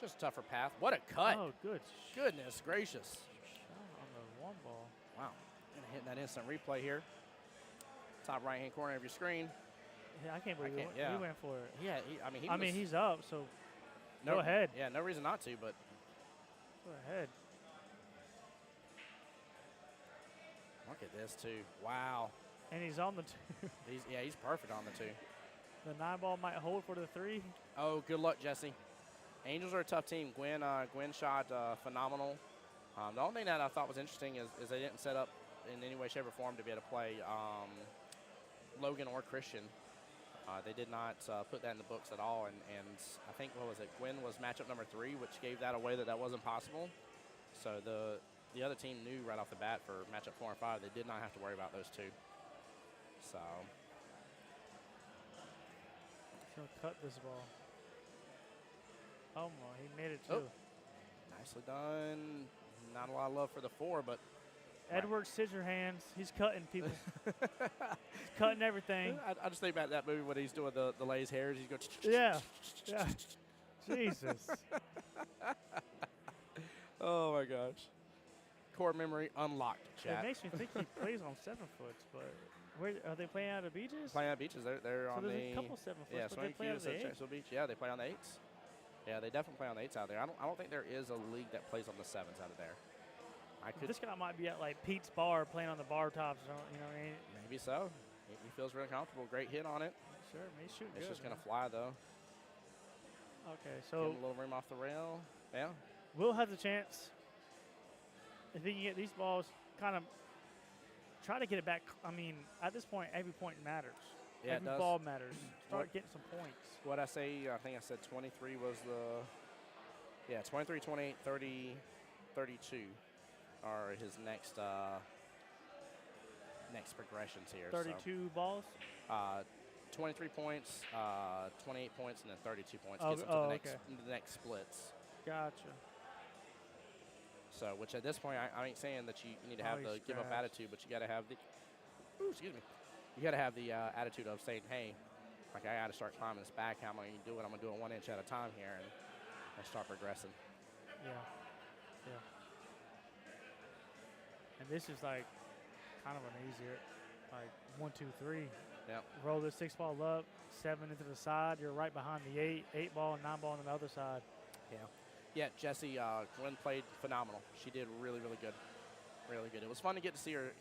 Just a tougher path. What a cut. oh, good. Goodness gracious. Shot on the one ball. Wow. And hitting that instant replay here. Top right-hand corner of your screen. Yeah, I can't believe can't- yeah. he went for it. Yeah, I mean, he's up, so no, go ahead. Yeah, no reason not to, but Go ahead. look at this, too. Wow. And he's on the 2. He's perfect on the 2. The 9 ball might hold for the 3. Oh, good luck, Jesse. Angels are a tough team. Gwen shot phenomenal. The only thing that I thought was interesting is they didn't set up in any way, shape, or form to be able to play Logan or Christian. They did not put that in the books at all. And I think, what was it? Gwen was matchup number 3, which gave that away that wasn't possible. So the other team knew right off the bat for matchup 4 and 5, they did not have to worry about those 2. So. He's going to cut this ball. Oh, my, he made it too. Oh. Nicely done. Not a lot of love for the 4, but. Edward Scissorhands. He's cutting people. He's cutting everything. I just think about that movie when he's doing the Lay's hairs. He's going. Yeah. Jesus. Oh my gosh. Core memory unlocked, chat. It makes me think he plays on 7-foots, but where are they playing out of beaches? Playing on beaches. They're so on there's the. a couple 7-foots, Yeah, but they Swing play out of the 8s. Jacksonville Beach. Yeah, they play on the 8s. Yeah, they definitely play on the 8s out there. I don't think there is a league that plays on the 7s out of there. This guy might be at like Pete's Bar playing on the bar tops. Maybe so. He feels really comfortable. Great hit on it. Sure, he's shooting It's good. just going to fly, though. Okay, Give so him a little room off the rail. Yeah. Will has a chance. If he can get these balls, kind of try to get it back. I mean, at this point, every point matters. Yeah, every it does. ball matters. Start What- getting some points. What I say, I think I said 23 was the. Yeah, 23, 28, 30, 32 are his next progressions here. 32 balls. So, 23 points, 28 points, and then 32 points. Oh, Gets him to okay. the next splits. Gotcha. So, which at this point, I ain't saying that you need to have the he's give up scratched. attitude, but you got to have the. Ooh, excuse me. You got to have the attitude of saying, hey, like I got to start climbing this back. How am I going to do it? I'm going to do it 1 inch at a time here and start progressing. Yeah. And this is like kind of an easier, like 1, 2, 3. Yep. Roll the 6 ball up, 7 into the side. You're right behind the 8 ball and 9 ball on the other side. Yeah, Jessie, Gwen played phenomenal. She did really, really good. Really good. It was fun to get to see her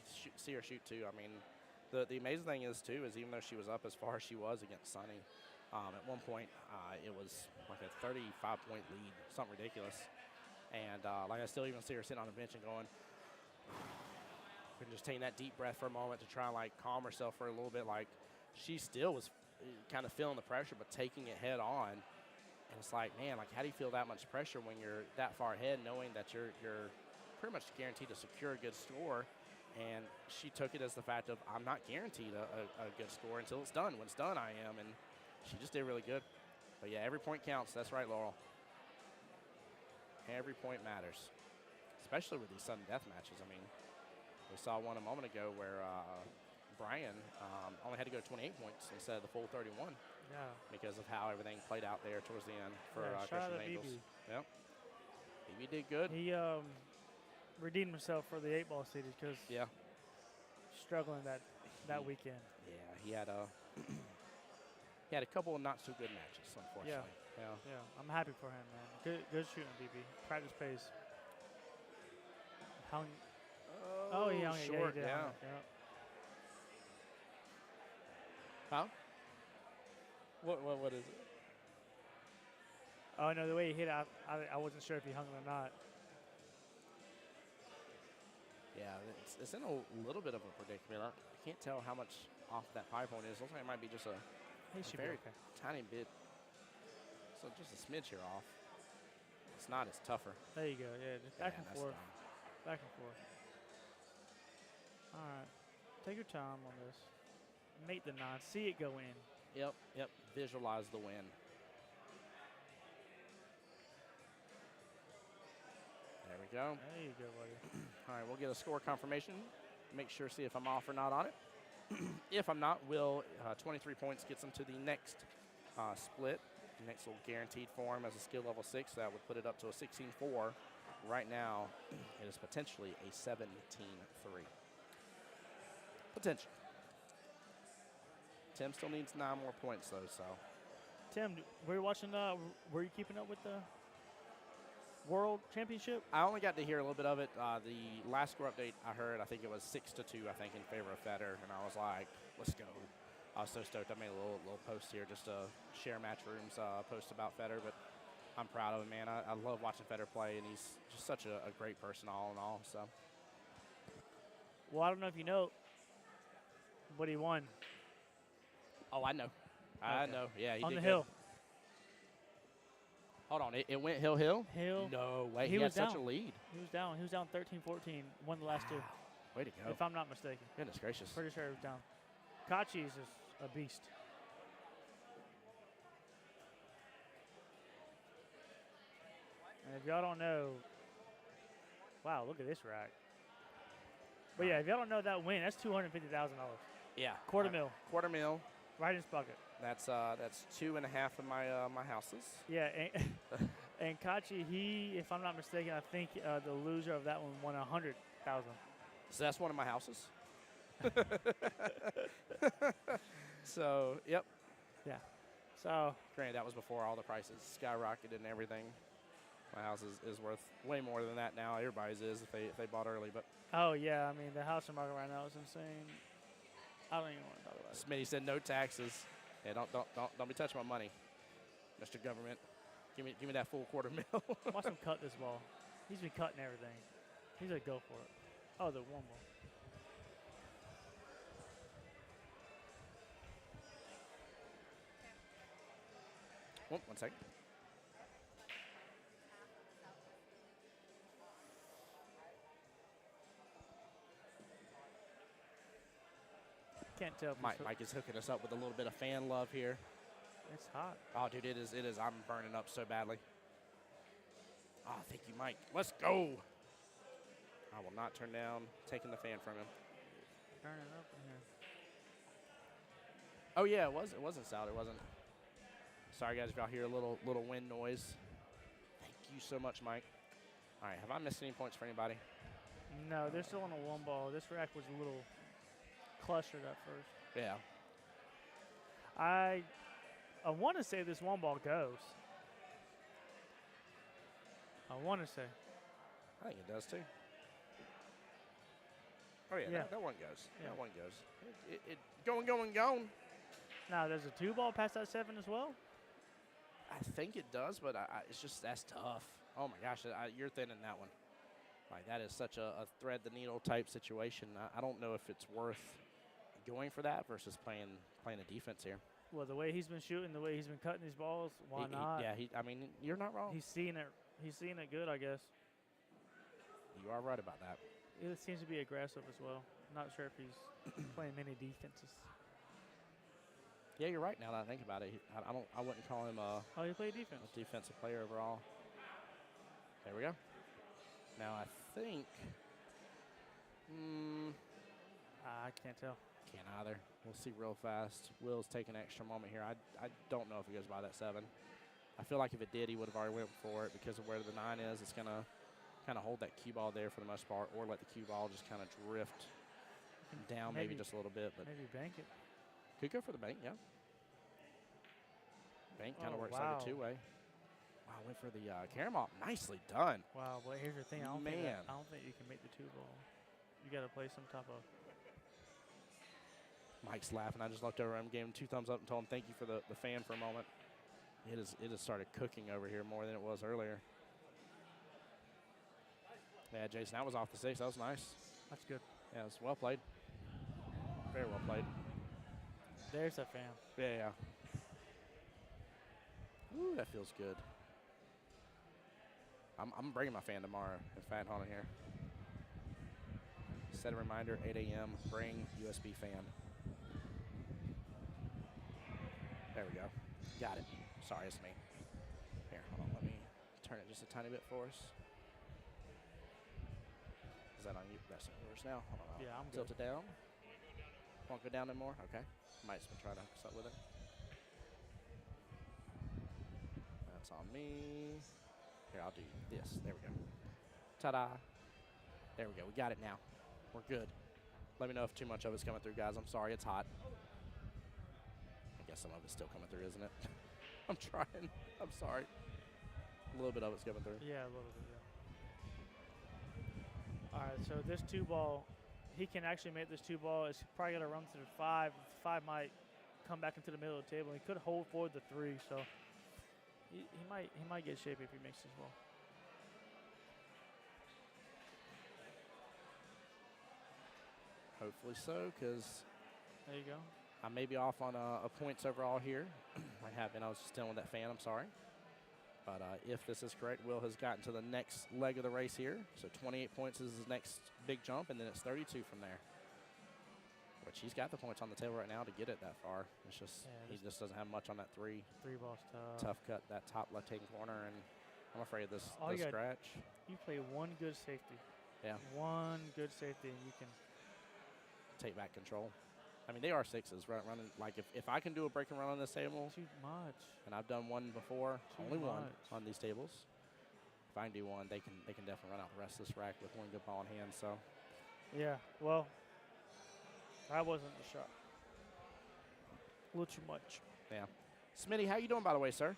shoot, too. I mean, the amazing thing is, too, is even though she was up as far as she was against Sunny, at one point, it was like a 35-point lead, something ridiculous. And, like, I still even see her sitting on the bench and going, and just taking that deep breath for a moment to try and, like, calm herself for a little bit. Like, she still was kind of feeling the pressure, but taking it head on. And it's like, man, like, how do you feel that much pressure when you're that far ahead, knowing that you're pretty much guaranteed to secure a good score? And she took it as the fact of, I'm not guaranteed a good score until it's done. When it's done, I am. And she just did really good. But, yeah, every point counts. That's right, Laurel. Every point matters, especially with these sudden death matches. I mean, we saw one a moment ago where Brian only had to go 28 points instead of the full 31. Yeah. Because of how everything played out there towards the end for shout out Christian to Angels. BB. Yep. BB did good. He redeemed himself for the 8 ball series because struggling that weekend. Yeah, he had a couple of not so good matches, unfortunately. Yeah, I'm happy for him, man. Good shooting, BB. Practice pays. Hung. Oh, he hung it. short, Yeah, he did hung it. Huh? What is it? Oh no, the way he hit it, I wasn't sure if he hung it or not. Yeah, it's in a little bit of a predicament. I can't tell how much off that pie point is. Looks like it might be just a He should very be okay. tiny bit. So just a smidge here off. It's not, it's tougher. There you go. Yeah, just back Yeah, and that's forth, dumb. back and forth. All right, take your time on this. Make the 9. See it go in. Yep. Visualize the win. There we go. There you go, buddy. All right, we'll get a score confirmation. Make sure, see if I'm off or not on it. If I'm not, we'll 23 points gets them to the next split, the next little guaranteed form as a skill level 6. That would put it up to a 16-4. Right now, it is potentially a 17-3. Potential. Tim still needs 9 more points, though, so. Tim, were you watching? Were you keeping up with the World Championship? I only got to hear a little bit of it. The last score update I heard, I think it was 6-2, I think, in favor of Federer, and I was like, let's go. I was so stoked. I made a little post here just to share Matchroom's post about Federer, but I'm proud of him, man. I love watching Federer play, and he's just such a great person all in all. So. Well, I don't know if you know, but he won. Oh, I know. I Okay. know. Yeah, he On did the good. hill. Hold on. It went hill? Hill. No way. He He had was such a down. lead. He was down. He was down 13-14. Won the last 2. Way to go. If I'm not mistaken. Goodness gracious. Pretty sure he was down. Kachi is just a beast. And if y'all don't know, wow, look at this rack. But yeah, if y'all don't know that win, that's $250,000. Yeah. Quarter mil, Quarter mil. right in his pocket. That's 2.5 of my houses. Yeah, and Kachi, he, if I'm not mistaken, I think the loser of that one won 100,000. So that's one of my houses. So, yep. Yeah. So Granted, that was before all the prices skyrocketed and everything. My house is worth way more than that now. Everybody's is if they bought early. But oh yeah, I mean the housing market right now is insane. I don't even want to talk about it. Smitty said no taxes. Yeah, don't be touching my money, Mr. Government. Give me that full quarter mil. Watch him cut this ball. He's been cutting everything. He's gonna go for it. Oh, the one ball. Oh, 1 second. Can't tell. If Mike it's, is hooking us up with a little bit of fan love here. it's hot. Oh, dude, it is. I'm burning up so badly. Oh, thank you, Mike. Let's go. I will not turn down taking the fan from him. Turning up in here. Oh yeah, it wasn't South. It wasn't. Sorry guys, if y'all hear a little wind noise. Thank you so much, Mike. All right, have I missed any points for anybody? No, they're still on a one ball. This rack was a little clustered at first. Yeah. I want to say this one ball goes. I want to say. I think it does too. Oh yeah, Yeah. that one goes. Yeah. That one goes. It going. Now there's a 2 ball past that 7 as well. I think it does, but it's just that's tough. Oh my gosh, you're thinning that one. Like that is such a thread the needle type situation. I don't know if it's worth going for that versus playing a defense here. Well, the way he's been shooting, the way he's been cutting these balls, why not? I mean, you're not wrong. He's seeing it. He's seeing it good, I guess. You are right about that. It seems to be aggressive as well. Not sure if he's playing many defenses. Yeah, you're right. Now that I think about it, I wouldn't call him a Oh, he played defense. defensive player overall. There we go. Now I think. I can't tell. Can't either. We'll see real fast. Will's taking an extra moment here. I don't know if he goes by that 7. I feel like if it did, he would have already went for it because of where the 9 is. It's gonna kind of hold that cue ball there for the most part, or let the cue ball just kind of drift down maybe just a little bit. But Maybe bank it. could go for the bank, yeah. Bank kind of Oh, works wow. like a two-way. Wow, went for the carom op. Nicely done. Wow, but here's the thing. I don't Man. think you can make the 2 ball. You got to play some type of. Mike's laughing. I just looked over him, gave him 2 thumbs up, and told him thank you for the fan for a moment. It has started cooking over here more than it was earlier. Yeah, Jason, that was off the 6. That was nice. That's good. Yeah, it was well played. Very well played. There's that fan. Yeah. Ooh, that feels good. I'm bringing my fan tomorrow. In fact, hold on here. Set a reminder, 8 a.m. Bring USB fan. There we go. Got it. Sorry, it's me. Here, hold on. Let me turn it just a tiny bit for us. Is that on you? That's yours now. Hold on. Yeah, I'm Tilt good. it down. Won't go down anymore? Okay. Might just been trying to hook us up with it. That's on me. Here, I'll do this. There we go. Ta-da. There we go. We got it now. We're good. Let me know if too much of it's coming through, guys. I'm sorry. It's hot. I guess some of it's still coming through, isn't it? I'm trying. I'm sorry. A little bit of it's coming through. Yeah, a little bit, yeah. All right, so this 2-ball, he can actually make this 2-ball. It's probably going to run to the 5. The 5 might come back into the middle of the table. He could hold forward the 3, so he might get shapy if he makes this ball. Hopefully so, because There you go. I may be off on a points overall here. I have been. I was just dealing with that fan. I'm sorry. But if this is correct, Will has gotten to the next leg of the race here. So 28 points is his next big jump, and then it's 32 from there. Which he's got the points on the table right now to get it that far. It's just he just doesn't have much on that 3. 3-ball's tough. Tough cut, that top left-hand corner, and I'm afraid this All you gotta- scratch. You play one good safety. Yeah. One good safety, and you can. Take back control. I mean, they are 6s, right? Running like if I can do a break and run on this table, Too much. and I've done one before, Too only one much. on these tables. If I can do one, they can definitely run out the rest of this rack with one good ball in hand. So Yeah, well, that wasn't the shot. A little too much. yeah, Smitty, how you doing, by the way, sir?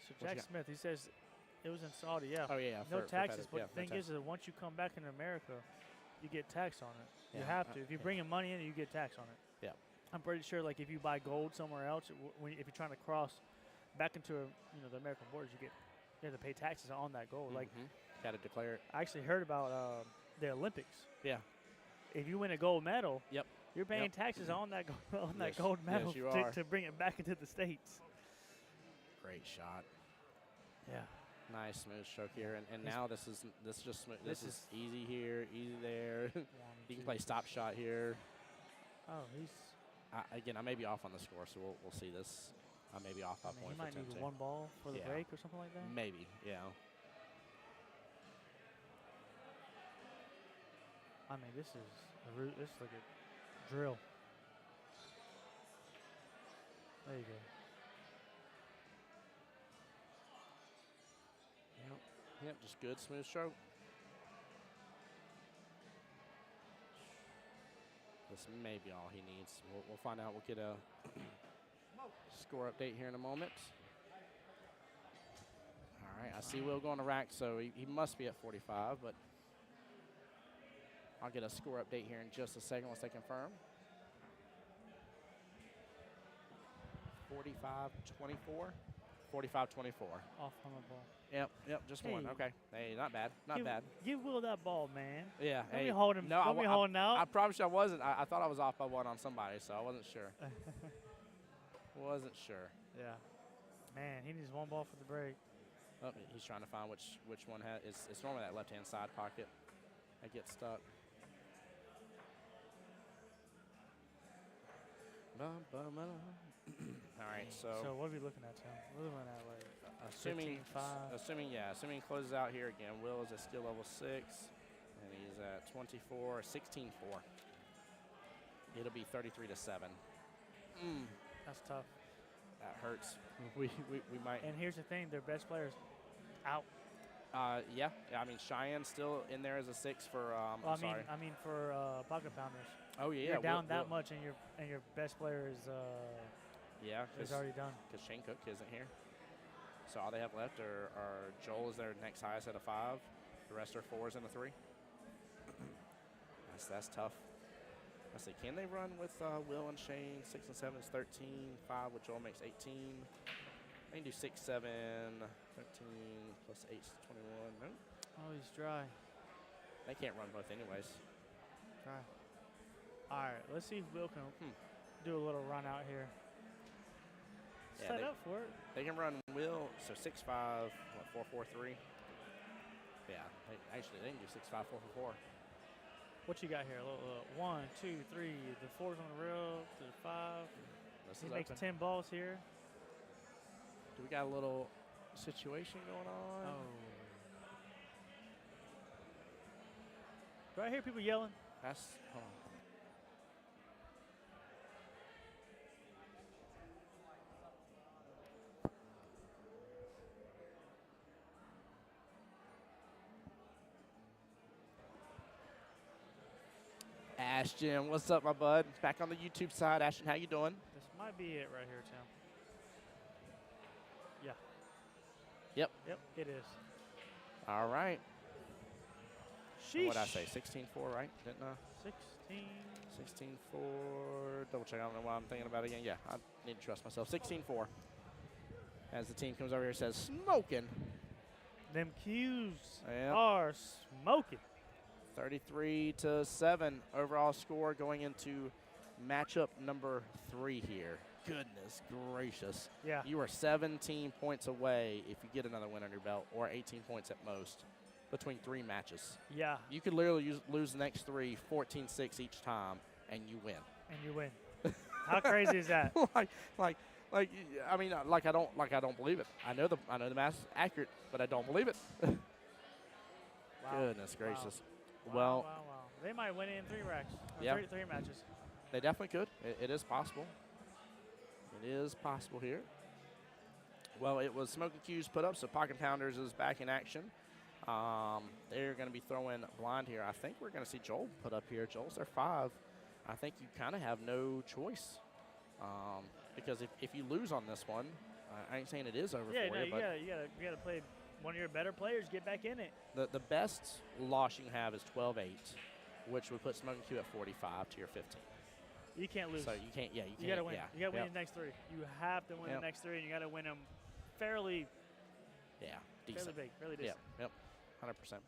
So What you Jack got? Smith, he says it was in Saudi, yeah. Oh yeah, No for taxes, Pettit, but yeah, the thing no is taxes. that once you come back in America, you get tax on it. You Yeah, have to. If you're yeah. bringing money in, you get tax on it. Yeah. I'm pretty sure, like, if you buy gold somewhere else, if you're trying to cross back into the American borders, you have to pay taxes on that gold. Like, got to declare it. I actually heard about the Olympics. Yeah. If you win a gold medal, Yep. you're paying Yep. taxes on that on that Yes. gold Yes, medal you are. to bring it back into the states. Great shot. Yeah. Nice smooth stroke here, and He's- now this is just smooth. This This is easy here, easy there. One, You can two. play stop shot here. Oh, he's. Again, I may be off on the score, so we'll see this. I may be off by I mean, point he for might need 10-2. one ball for the Yeah. break or something like that. Maybe, yeah. I mean, this is this is like a drill. There you go. Yep, just good smooth stroke. This may be all he needs. We'll find out. We'll get a score update here in a moment. All right, I see Will going to rack, so he must be at 45, but I'll get a score update here in just a second once they confirm. 45-24. 45-24. Off on the ball. Yep, just one. Hey. Okay. Hey, not bad. Not bad. Give Will that ball, man. Yeah. Don't hey, be holding. no, don't be I holding out. I promise you I wasn't. I thought I was off by one on somebody, so I wasn't sure. Wasn't sure. Yeah. Man, he needs one ball for the break. Oh, he's trying to find which one has. It's normally that left-hand side pocket that gets stuck. All right, So what are we looking at, Tim? We're looking at like assuming 15-5. assuming he closes out here again. Will is at skill level 6, and he's at 24, 16-4. It'll be 33-7. That's tough. That hurts. We might. And here's the thing: their best players out. Yeah. I mean, Cheyenne's still in there as a 6 for. Well, I'm sorry. I mean for pocket pounders. Oh yeah. You're down that Will- much, and your best player is Yeah, already done. because Shane Cook isn't here. So all they have left are Joel is their next highest at a 5. The rest are 4s and a 3. That's tough. Let's see, can they run with Will and Shane? 6 and 7 is 13. 5 with Joel makes 18. They can do 6, 7, 13 plus 8 is 21. No, Oh, he's dry. they can't run both anyways. Dry. All right, let's see if Will can do a little run out here. Yeah, Set they- up for it. They can run Will, so 6, 5, 4, 4, 3. Yeah, actually they can do 6, 5, 4, 4, 4. What you got here? 1, 2, 3. The 4's on the rail to the 5. This He is makes open. 10 balls here. Do we got a little situation going on? Oh. Do I hear people yelling? That's, hold on. Ashton, what's up, my bud? Back on the YouTube side. Ashton, how you doing? This might be it right here, Tim. Yeah. Yep. Yep, it is. All right. Sheesh. What did I say? 16-4, right? Didn't I? 16. 16-4. Double check. I don't know why I'm thinking about it again. Yeah, I need to trust myself. 16-4. As the team comes over here and says, smoking. Them Qs Yep. are smoking. 33-7 overall score going into matchup number 3 here. Goodness gracious. Yeah. You are 17 points away if you get another win on your belt, or 18 points at most between 3 matches. Yeah. You could literally lose the next 3, 14-6 each time, and you win. And you win. How crazy is that? I don't believe it. I know the math is accurate, but I don't believe it. Wow. Goodness Wow. gracious. Wow, Well, wow, wow. They might win it in 3 racks. Or Yeah. three matches. they definitely could. It is possible. It is possible here. Well, it was Smoking Q's put up, so Pocket Pounders is back in action. They're going to be throwing blind here. I think we're going to see Joel put up here. Joel's their 5. I think you kind of have no choice because if you lose on this one, I ain't saying it is over Yeah, for no, you, but you gotta play one of your better players, get back in it. the best loss you can have is 12-8, which would put Smoking Q at 45 to your 15. You can't lose. So you can't, yeah, you can't. You gotta win. Yeah, You gotta win yep, the next 3. You have to win Yep. the next 3, and you gotta win them fairly decent. big, fairly Yeah, decent. yep, 100%.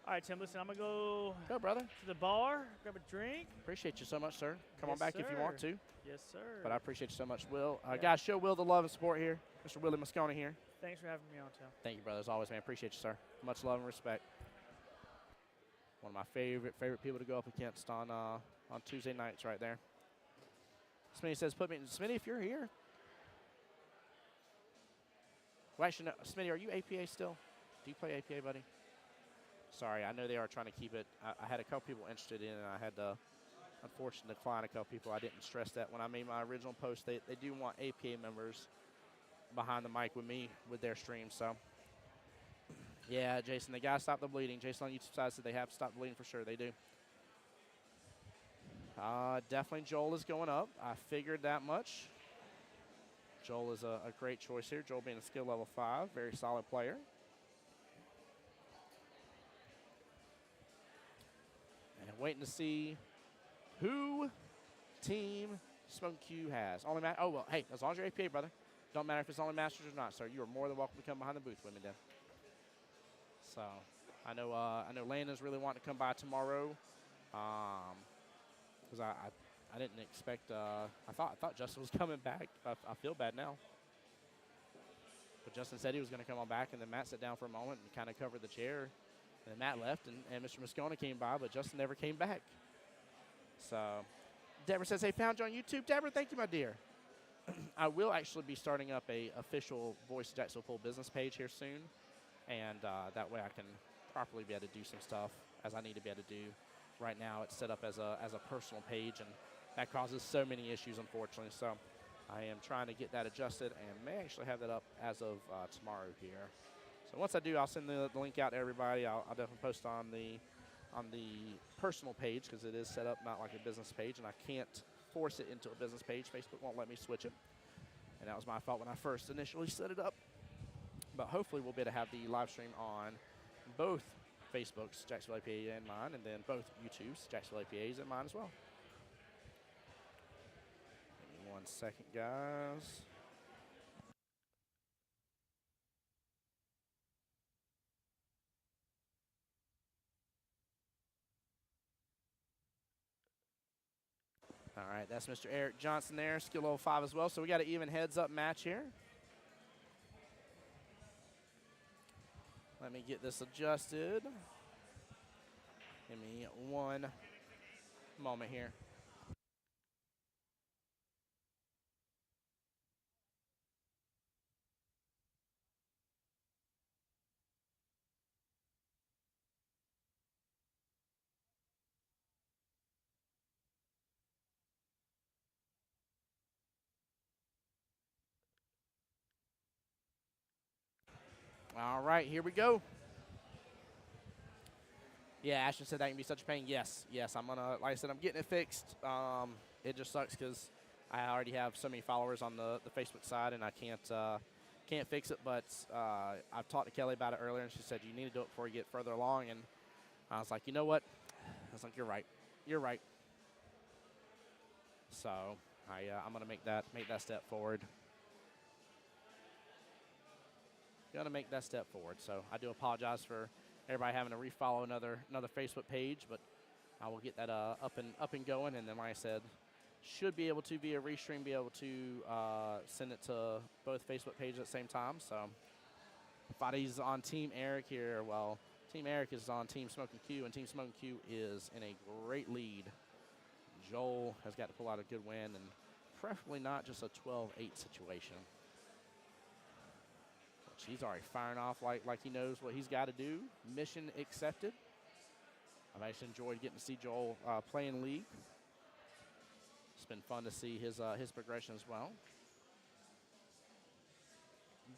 All right, Tim, listen, I'm gonna go Go, brother. to the bar, grab a drink. Appreciate you so much, sir. Come on Yes, back if you want sir. to. Yes, sir. But I appreciate you so much, Will. Yeah. Guys, show Will the love and support here. Mr. Willie Moscona here. Thanks for having me on, Tim. Thank you, brother, as always, man. Appreciate you, sir. Much love and respect. One of my favorite people to go up against on Tuesday nights right there. Smitty says, Smitty, if you're here. Well, actually, no. Smitty, are you APA still? Do you play APA, buddy? Sorry, I know they are trying to keep it. I had a couple people interested in it, and I had to, unfortunately, decline a couple people. I didn't stress that when I made my original post. They do want APA members behind the mic with me with their stream. So, yeah, Jason, they got to stop the bleeding. Jason on YouTube side said they have to stop bleeding for sure. They do. Definitely Joel is going up. I figured that much. Joel is a great choice here. Joel being a skill level 5, very solid player. And waiting to see who team Smoke Q has. Only oh, well, hey, as long as you're APA, brother. Don't matter if it's only Masters or not, sir. You are more than welcome to come behind the booth with me then. So, I know Landon's really wanting to come by tomorrow. Because I didn't expect, I thought Justin was coming back. I feel bad now. But Justin said he was going to come on back, and then Matt sat down for a moment and kind of covered the chair. And then Matt left, and Mr. Moscona came by, but Justin never came back. So, Deborah says, hey, found you on YouTube. Deborah, thank you, my dear. I will actually be starting up a official Voice of Jacksonville Pool business page here soon. And that way I can properly be able to do some stuff as I need to be able to do. Right now it's set up as a personal page, and that causes so many issues, unfortunately. So I am trying to get that adjusted and may actually have that up as of tomorrow here. So once I do, I'll send the link out to everybody. I'll definitely post on the personal page because it is set up not like a business page, and I can't force it into a business page. Facebook won't let me switch it, and that was my fault when I first initially set it up. But hopefully we'll be able to have the live stream on both Facebook's Jacksonville APA and mine, and then both YouTube's Jacksonville APA's and mine as well. Give me 1 second, guys. All right, that's Mr. Eric Johnson there, skill level 5 as well. So we got an even heads-up match here. Let me get this adjusted. Give me 1 moment here. All right, here we go. Yeah, Ashton said that can be such a pain. Yes, I'm gonna, like I said, I'm getting it fixed. It just sucks because I already have so many followers on the Facebook side, and I can't fix it. But I've talked to Kelly about it earlier, and she said you need to do it before you get further along. And I was like, you know what? I was like, you're right. So I'm gonna make that step forward. Gonna make that step forward. So I do apologize for everybody having to refollow another Facebook page, but I will get that up and going. And then, like I said, should be able to via restream be able to send it to both Facebook pages at the same time. So if anybody's on Team Eric here, well, Team Eric is on Team Smoking Q, and Team Smoking Q is in a great lead. Joel has got to pull out a good win, and preferably not just a 12-8 situation. He's already firing off like he knows what he's got to do. Mission accepted. I've actually enjoyed getting to see Joel play in league. It's been fun to see his progression as well.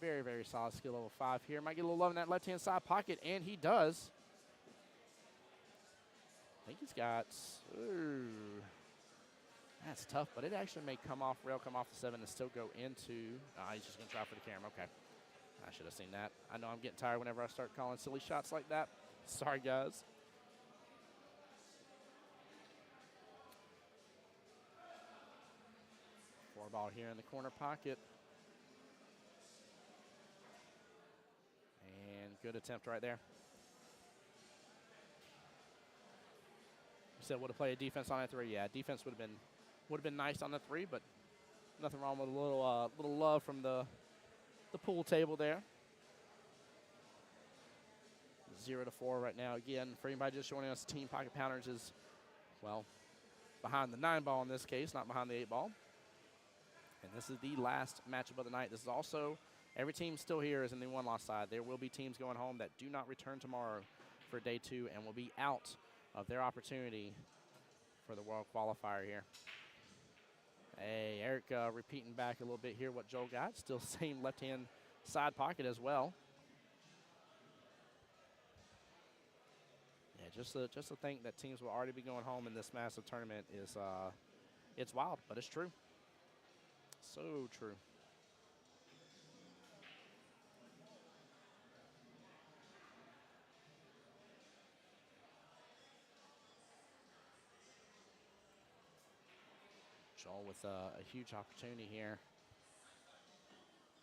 Very, very solid skill level 5 here. Might get a little love in that left-hand side pocket, and he does. I think he's got, ooh, that's tough, but it actually may come off rail, come off the 7, and still go into, he's just going to try for the camera. Okay. I should have seen that. I know I'm getting tired whenever I start calling silly shots like that. Sorry, guys. Four ball here in the corner pocket. And good attempt right there. You said would have played defense on that 3. Yeah, defense would have been nice on the 3, but nothing wrong with a little love from the pool table there. 0-4 right now. Again, for anybody just joining us, Team Pocket Pounders is, well, behind the 9 ball in this case, not behind the 8 ball. And this is the last matchup of the night. This is also, every team still here is in the 1-loss side. There will be teams going home that do not return tomorrow for day 2 and will be out of their opportunity for the World Qualifier here. Hey, Eric repeating back a little bit here what Joel got. Still same left-hand side pocket as well. Yeah, just to think that teams will already be going home in this massive tournament is, it's wild, but it's true. So true. Joel with a huge opportunity here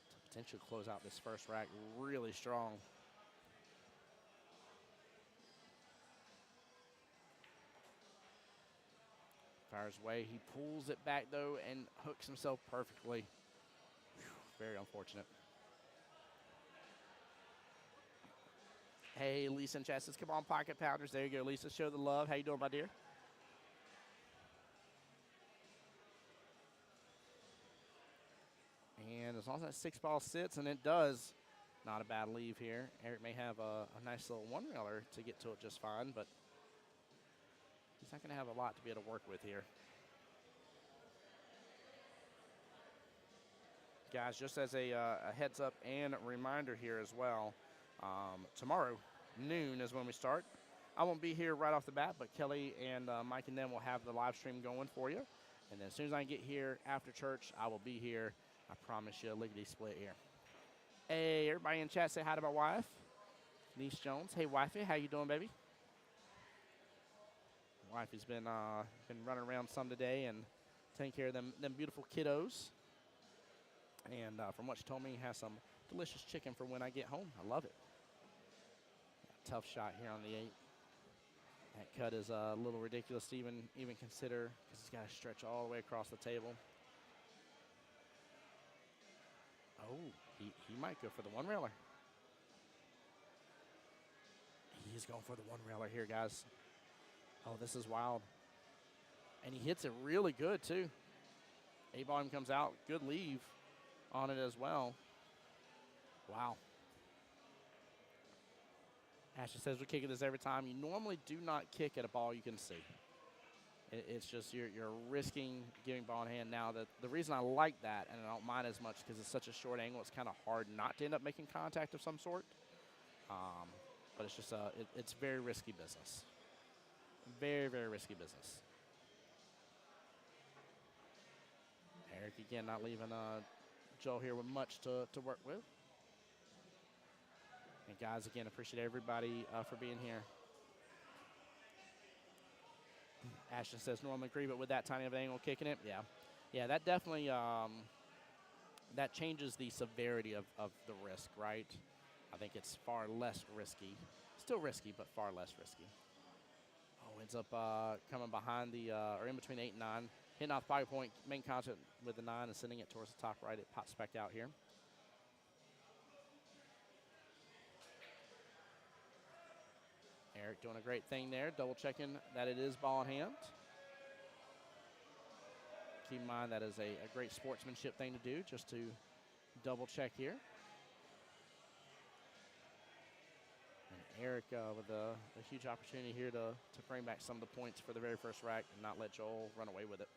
to potentially close out this first rack really strong. Fires away. He pulls it back, though, and hooks himself perfectly. Whew, very unfortunate. Hey, Lisa in chat says, come on, Pocket Pounders. There you go, Lisa. Show the love. How you doing, my dear? And as long as that 6 ball sits, and it does, not a bad leave here. Eric may have a nice little 1-railer to get to it just fine, but he's not going to have a lot to be able to work with here. Guys, just as a heads up and a reminder here as well, tomorrow, noon is when we start. I won't be here right off the bat, but Kelly and Mike and them will have the live stream going for you. And then as soon as I get here after church, I will be here. I promise you, lickety split here. Hey, everybody in chat, say hi to my wife, Niece Jones. Hey, wifey, how you doing, baby? Wifey's been running around some today and taking care of them beautiful kiddos. And from what she told me, has some delicious chicken for when I get home. I love it. Tough shot here on the 8. That cut is a little ridiculous to even consider because he's got to stretch all the way across the table. Oh, he might go for the one railer. He's going for the one railer here, guys. Oh, this is wild. And he hits it really good, too. 8 volume comes out. Good leave on it as well. Wow. Ashley says we're kicking this every time. You normally do not kick at a ball you can see. It's just you're risking giving ball in hand. Now, the reason I like that, and I don't mind as much because it's such a short angle, it's kind of hard not to end up making contact of some sort. But it's just it's very risky business. Very, very risky business. Eric, again, not leaving Joel here with much to work with. And guys, again, appreciate everybody for being here. Ashton says, normally agree, but with that tiny of an angle kicking it, yeah, that definitely that changes the severity of the risk, right? I think it's far less risky. Still risky, but far less risky. Oh, ends up coming behind or in between 8 and 9, hitting off 5 point, main contact with the 9 and sending it towards the top right. It pops back out here. Eric doing a great thing there, double checking that it is ball in hand. Keep in mind that is a great sportsmanship thing to do, just to double check here. And Eric with a huge opportunity here to bring back some of the points for the very first rack and not let Joel run away with it.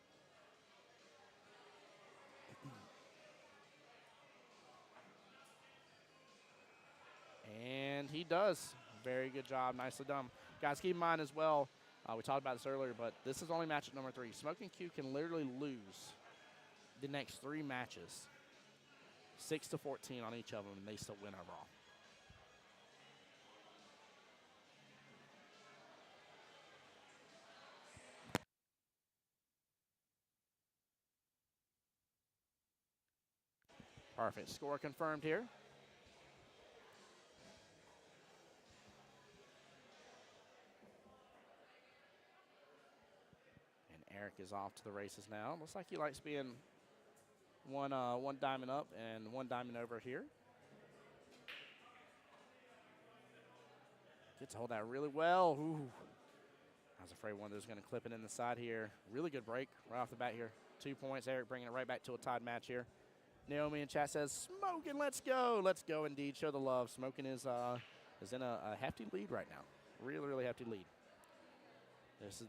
And he does. Very good job. Nicely done. Guys, keep in mind as well, we talked about this earlier, but this is only match at number 3. Smoking Q can literally lose the next 3 matches, 6-14 on each of them, and they still win overall. Perfect. Score confirmed here. Eric is off to the races now. Looks like he likes being one diamond up and 1 diamond over here. Gets to hold that really well. Ooh. I was afraid one of those was going to clip it in the side here. Really good break right off the bat here. 2 points. Eric bringing it right back to a tied match here. Naomi in chat says, Smoking, let's go. Let's go indeed. Show the love. Smoking is in a hefty lead right now. Really, really hefty lead.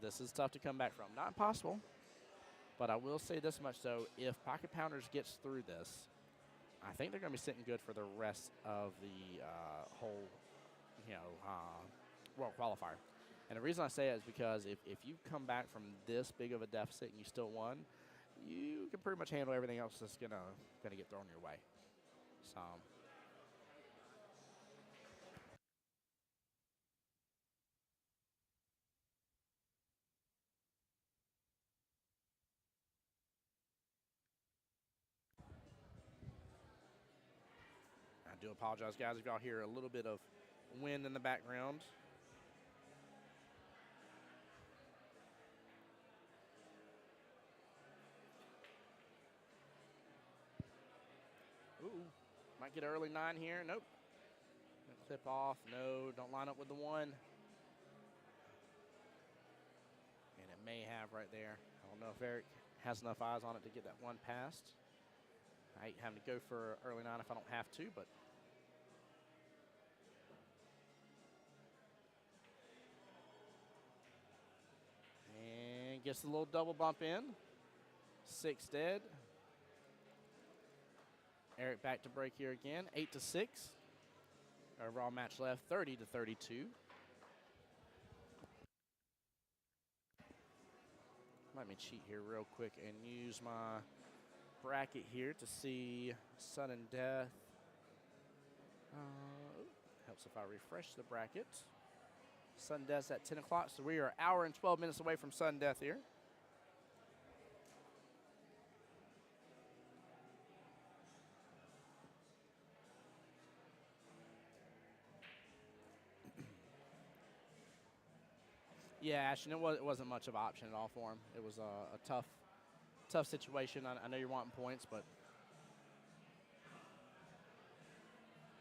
This is tough to come back from. Not impossible, but I will say this much, though. If Pocket Pounders gets through this, I think they're going to be sitting good for the rest of the whole, World Qualifier. And the reason I say it is because if you come back from this big of a deficit and you still won, you can pretty much handle everything else that's gonna get thrown your way. So. I do apologize, guys, if y'all hear a little bit of wind in the background. Ooh, might get an early 9 here. Nope. Clip off. No, don't line up with the 1. And it may have right there. I don't know if Eric has enough eyes on it to get that 1 past. I hate having to go for early 9 if I don't have to, but. And gets a little double bump in. 6 dead. Eric back to break here again. 8-6. Overall match left 30-32. Let me cheat here real quick and use my bracket here to see sudden death. Helps if I refresh the bracket. Sudden death's at 10 o'clock, so we are an hour and 12 minutes away from sudden death here. Yeah, Ashton, it wasn't much of an option at all for him. It was a tough situation. I know you're wanting points, but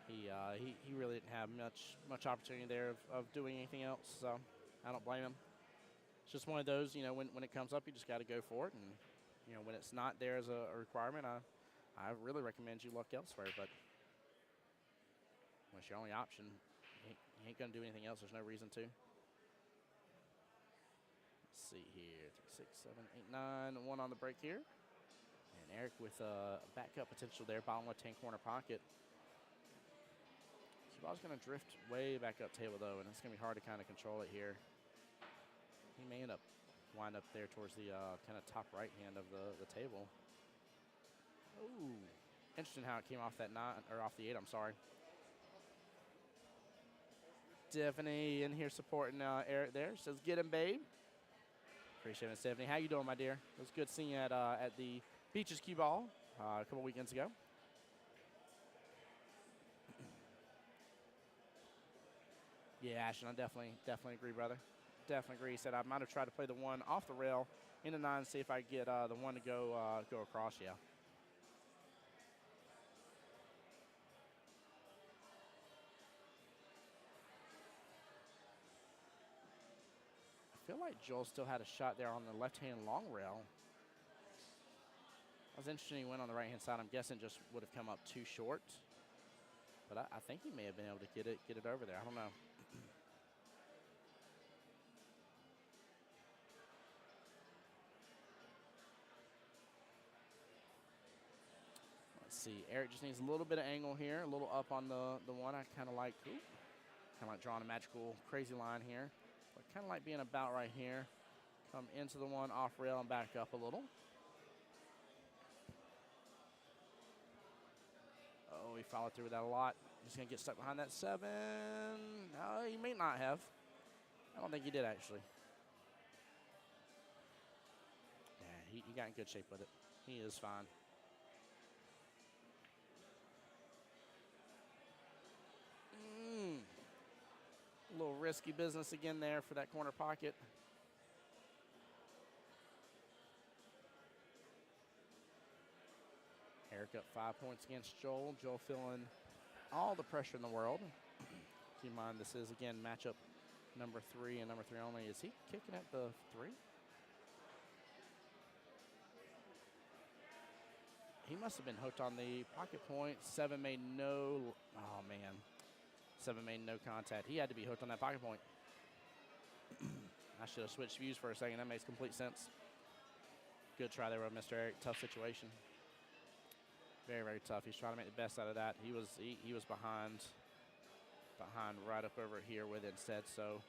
he really didn't have much opportunity there of doing anything else. So I don't blame him. It's just one of those, when it comes up, you just got to go for it. And when it's not there as a requirement, I really recommend you look elsewhere. But when it's your only option, you ain't gonna do anything else. There's no reason to. See here, 3, 6, 7, 8, 9, 1 on the break here. And Eric with backup potential there, bottom left-hand corner pocket. Cue ball's going to drift way back up table, though, and it's going to be hard to kind of control it here. He may wind up there towards the kind of top right-hand of the table. Ooh, interesting how it came off that 9, or off the 8, I'm sorry. Stephanie in here supporting Eric there. Says, get him, babe. Appreciate it, Stephanie. How you doing, my dear? It was good seeing you at the Beaches Cue Ball a couple weekends ago. Yeah, Ashton, I definitely agree, brother. Definitely agree. He said I might have tried to play the 1 off the rail in the 9, see if I could get the 1 to go across. Yeah. I feel like Joel still had a shot there on the left-hand long rail. That was interesting. He went on the right-hand side. I'm guessing just would have come up too short. But I think he may have been able to get it over there. I don't know. Let's see. Eric just needs a little bit of angle here, a little up on the 1. I kind of like drawing a magical crazy line here. But kind of like being about right here. Come into the 1 off rail and back up a little. Oh, he followed through with that a lot. Just going to get stuck behind that 7. No, he may not have. I don't think he did, actually. Yeah, he got in good shape with it. He is fine. A little risky business again there for that corner pocket. Eric up 5 points against Joel. Joel feeling all the pressure in the world. Keep in mind, this is, again, matchup number 3 and number 3 only. Is he kicking at the 3? He must have been hooked on the pocket point. 7 made no, oh, man. 7 made no contact. He had to be hooked on that pocket point. I should have switched views for a second. That makes complete sense. Good try there, Mr. Eric. Tough situation. Very, very tough. He's trying to make the best out of that. He was behind right up over here with it instead. So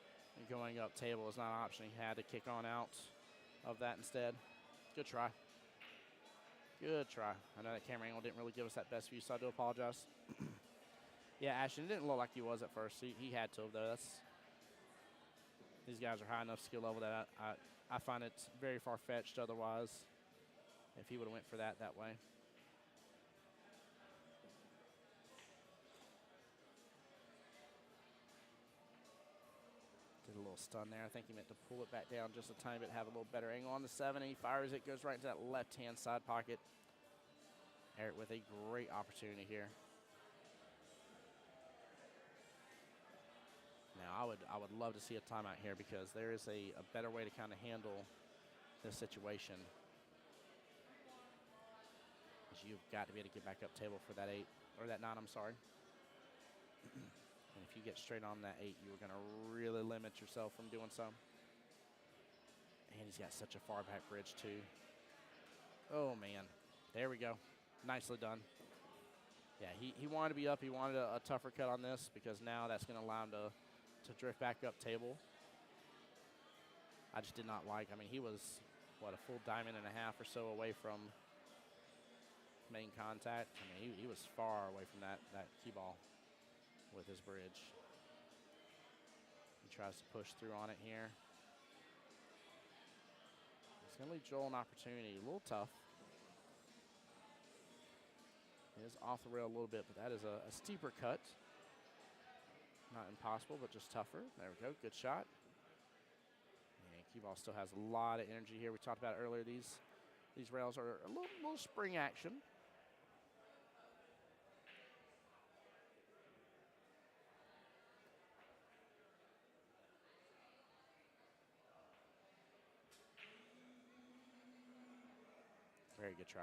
going up table is not an option. He had to kick on out of that instead. Good try. Good try. I know that camera angle didn't really give us that best view, so I do apologize. Yeah, Ashton didn't look like he was at first. He had to, though. These guys are high enough skill level that I find it very far-fetched otherwise if he would have went for that way. Did a little stun there. I think he meant to pull it back down just a tiny bit, have a little better angle on the 7. He fires it, goes right into that left-hand side pocket. Eric with a great opportunity here. Now, I would love to see a timeout here because there is a better way to kind of handle this situation. Because you've got to be able to get back up table for that 8, or that 9, I'm sorry. And if you get straight on that 8, you're going to really limit yourself from doing so. And he's got such a far back bridge, too. Oh, man. There we go. Nicely done. Yeah, he wanted to be up. He wanted a tougher cut on this because now that's going to allow him to drift back up table. I just did not like, I mean, he was, what, a full diamond and a half or so away from main contact. I mean, he was far away from that cue ball. with his bridge. He tries to push through on it here. It's going to leave Joel an opportunity. A little tough. It is off the rail a little bit, but that is a steeper cut. Not impossible, but just tougher. There we go. Good shot. And Keyball still has a lot of energy here. We talked about earlier, these rails are a little spring action. Very good try.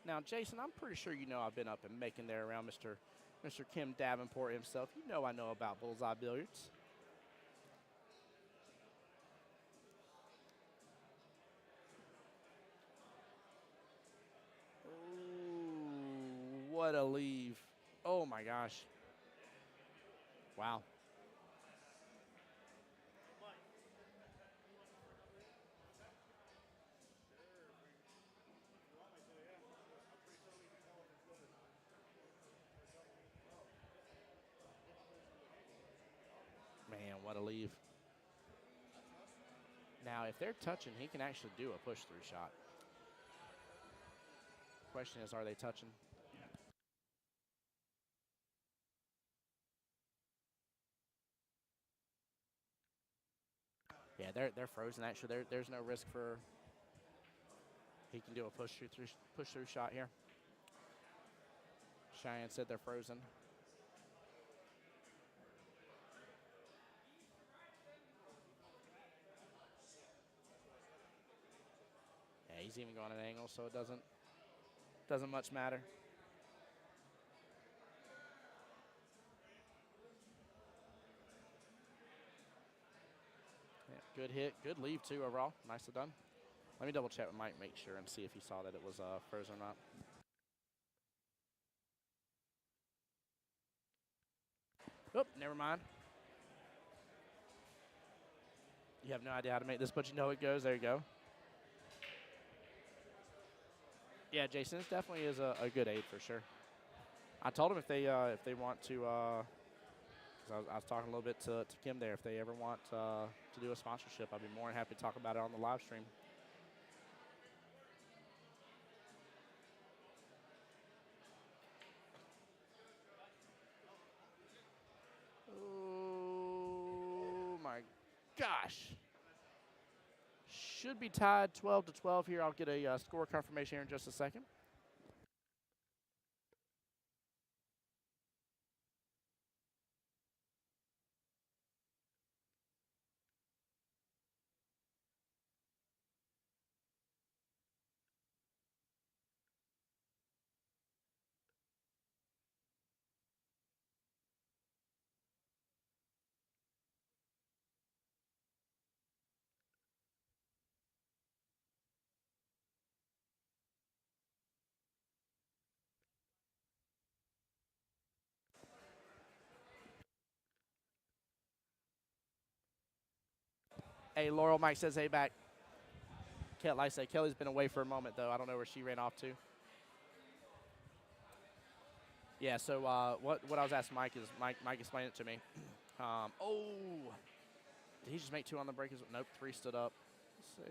Now, Jason, I'm pretty sure you know I've been up and making there around Mr. Kim Davenport himself. You know I know about bullseye billiards. Ooh, what a leave. Oh, my gosh. Wow. Man, what a leave. Now, if they're touching, he can actually do a push-through shot. Question is, are they touching? Yeah, they're frozen. Actually, there's no risk for. He can do a push-through shot here. Cheyenne said they're frozen. Yeah, he's even going at an angle, so it doesn't much matter. Yeah, good hit, good leave too overall. Nicely done. Let me double check with Mike, make sure and see if he saw that it was frozen or not. Oop, never mind. You have no idea how to make this, but you know it goes. There you go. Yeah, Jason, this definitely is a good aid for sure. I told him if they want to, because I was talking a little bit to Kim there, if they ever want to do a sponsorship, I'd be more than happy to talk about it on the live stream. Oh my gosh. Should be tied 12-12 here. I'll get a score confirmation here in just a second. Hey, Laurel, Mike says, hey, back. Like I say, Kelly's been away for a moment, though. I don't know where she ran off to. Yeah, so what I was asking Mike is, Mike explained it to me. Oh, did he just make two on the break? Nope, three stood up. 6,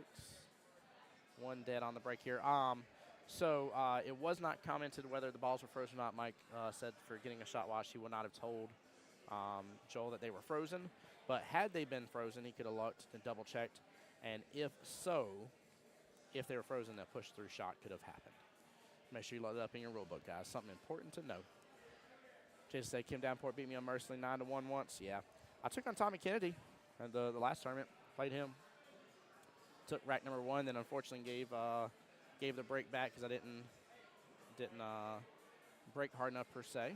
1 dead on the break here. So it was not commented whether the balls were frozen or not. Mike said for getting a shot watch, he would not have told Joel that they were frozen. But had they been frozen, he could have looked and double-checked. And if so, if they were frozen, a push-through shot could have happened. Make sure you load it up in your rule book, guys. Something important to know. Jason said, Kim Davenport beat me unmercifully 9-1 once. Yeah. I took on Tommy Kennedy at the last tournament. Played him. Took rack number 1, then unfortunately gave the break back because I didn't break hard enough per se,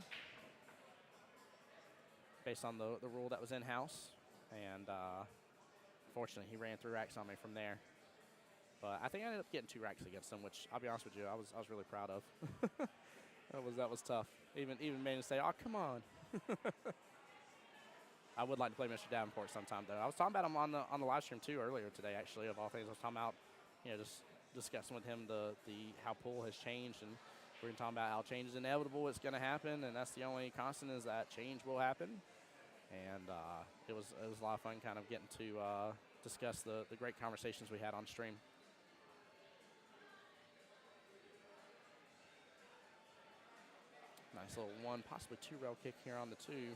based on the rule that was in-house. And fortunately, he ran 3 racks on me from there. But I think I ended up getting 2 racks against him, which I'll be honest with you, I was really proud of. that was tough. Even made him say, "Oh, come on." I would like to play Mr. Davenport sometime, though. I was talking about him on the live stream, too, earlier today, actually, of all things. I was talking about, just discussing with him the how pool has changed, and we're talking about how change is inevitable, it's going to happen, and that's the only constant is that change will happen. And it was a lot of fun kind of getting to discuss the great conversations we had on stream. Nice little one, possibly two rail kick here on the two.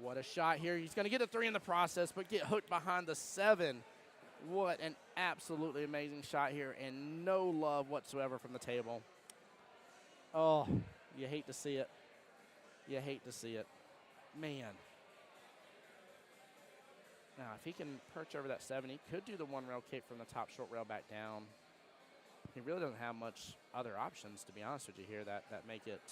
What a shot here. He's going to get a 3 in the process, but get hooked behind the 7. What an absolutely amazing shot here, and no love whatsoever from the table. Oh, you hate to see it. You hate to see it. Man. Now, if he can perch over that 7, he could do the 1 rail kick from the top short rail back down. He really doesn't have much other options, to be honest with you here, that make it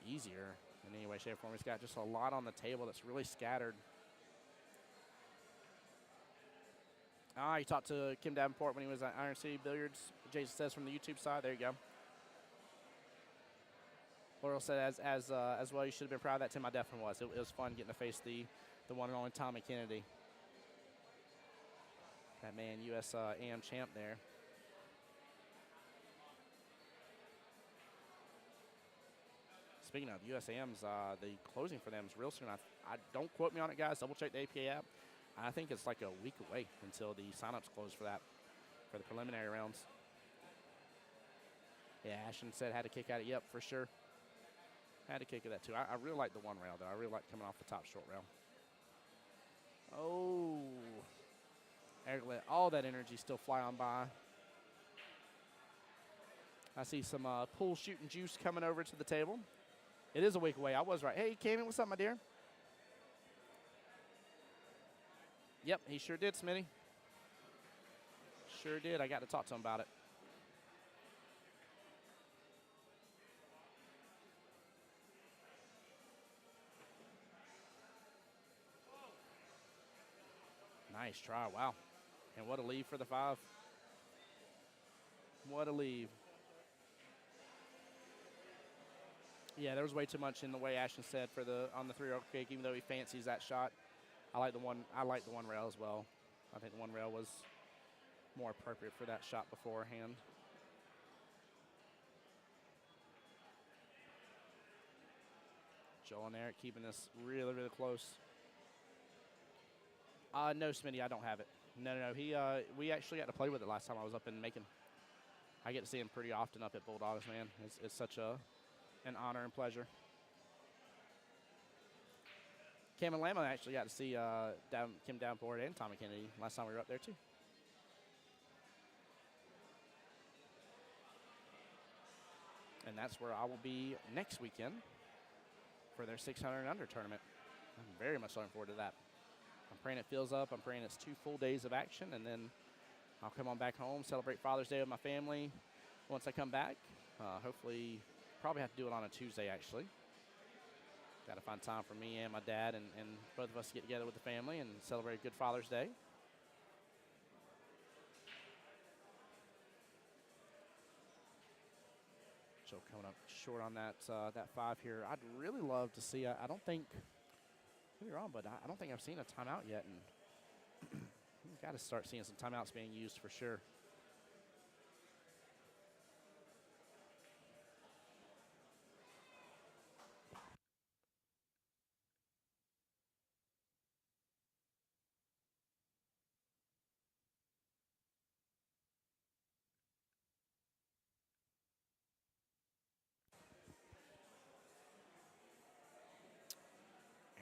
easier in any way, shape, or form. He's got just a lot on the table that's really scattered. He talked to Kim Davenport when he was at Iron City Billiards. Jason says from the YouTube side. There you go. Laurel said as well, you should have been proud of that, Tim. I definitely was. It was fun getting to face the one and only Tommy Kennedy. That man, U.S. AM champ there. Speaking of USAMs, the closing for them is real soon. I don't quote me on it, guys. Double check the APA app. I think it's like a week away until the signups close for the preliminary rounds. Yeah, Ashton said had to kick at it. Yep, for sure. Had to kick at that too. I really like the 1 rail though. I really like coming off the top short rail. Oh, Eric let all that energy still fly on by. I see some pool shooting juice coming over to the table. It is a week away. I was right. Hey, Kamen, what's up, my dear? Yep, he sure did, Smitty. Sure did. I got to talk to him about it. Nice try. Wow. And what a lead for the 5. What a lead. Yeah, there was way too much in the way Ashton said on the 3 rail kick, even though he fancies that shot. I like the one rail as well. I think the 1 rail was more appropriate for that shot beforehand. Joel and Eric keeping this really, really close. No, Smitty, I don't have it. No. We actually got to play with it last time I was up in Macon. I get to see him pretty often up at Bulldogs, man. It's such an honor and pleasure. Cam and Lama actually got to see Kim Davenport and Tommy Kennedy last time we were up there, too. And that's where I will be next weekend for their 600 and under tournament. I'm very much looking forward to that. I'm praying it fills up. I'm praying it's 2 full days of action, and then I'll come on back home, celebrate Father's Day with my family once I come back. Hopefully, probably have to do it on a Tuesday, actually. Got to find time for me and my dad and both of us to get together with the family and celebrate a good Father's Day. Joe coming up short on that 5 here. I'd really love to see. I don't think. Could be wrong, but I don't think I've seen a timeout yet, and we've got to start seeing some timeouts being used for sure.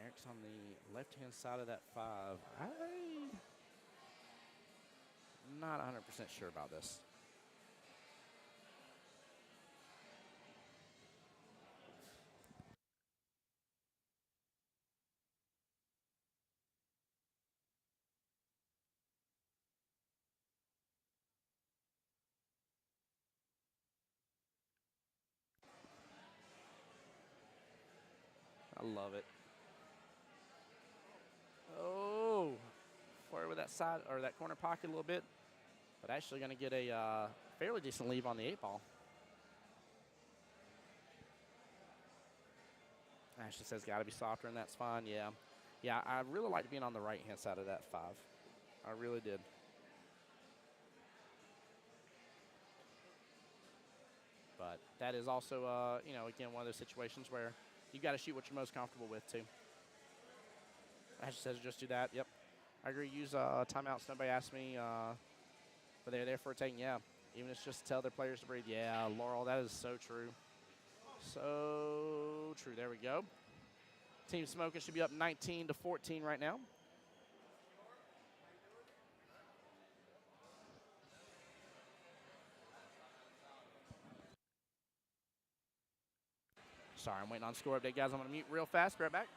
Eric's on the left-hand side of that 5. I'm not 100% sure about this. I love it. Oh, forward with that side or that corner pocket a little bit, but actually going to get a fairly decent leave on the 8 ball. Ashley says got to be softer, and that's fine. Yeah. Yeah, I really liked being on the right-hand side of that 5. I really did. But that is also, you know, again, one of those situations where you got to shoot what you're most comfortable with, too. Ashley says just do that. Yep. I agree. Use timeouts. Nobody asked me, but they're there for a taking. Yeah. Even if it's just to tell their players to breathe. Yeah, Laurel, that is so true. So true. There we go. Team Smoking should be up 19-14 right now. Sorry, I'm waiting on score update, guys. I'm going to mute real fast. Be right back.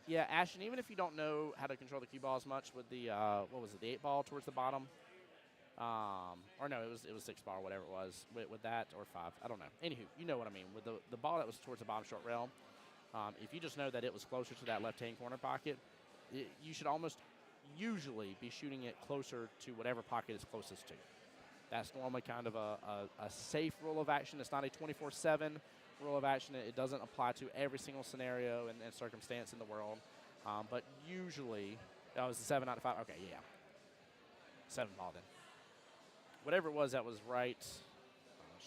Yeah, Ashton, even if you don't know how to control the cue ball as much with the, what was it, the 8 ball towards the bottom? Or no, it was 6 ball or whatever it was with that, or 5. I don't know. Anywho, you know what I mean. With the ball that was towards the bottom short rail, if you just know that it was closer to that left-hand corner pocket, you should almost usually be shooting it closer to whatever pocket is closest to. That's normally kind of a safe rule of action. It's not a 24/7 rule of action. It doesn't apply to every single scenario and circumstance in the world. But usually, that was a 7 out of 5. Okay, yeah. 7 ball then. Whatever it was that was right,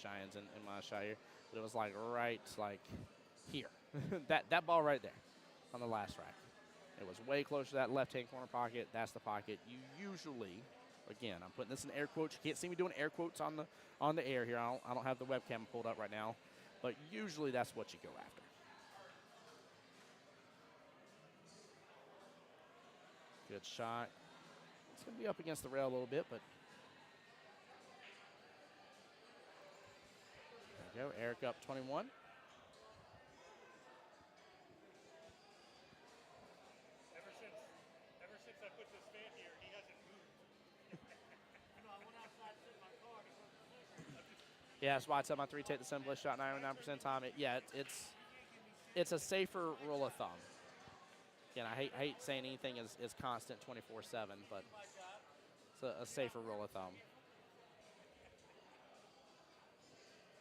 Cheyenne's in my Shire, but it was like right like here. that ball right there on the last rack. It was way closer to that left-hand corner pocket. That's the pocket you usually, again, I'm putting this in air quotes. You can't see me doing air quotes on the air here. I don't have the webcam pulled up right now, but usually that's what you go after. Good shot. It's going to be up against the rail a little bit, but there we go. Eric up 21. Ever since I put this fan here, he hasn't moved. I went outside to sit in my car. Yeah, that's why I tell my 3 take the simplest shot 99% time. It's a safer rule of thumb. Again, I hate saying anything is constant 24/7, but it's a safer rule of thumb.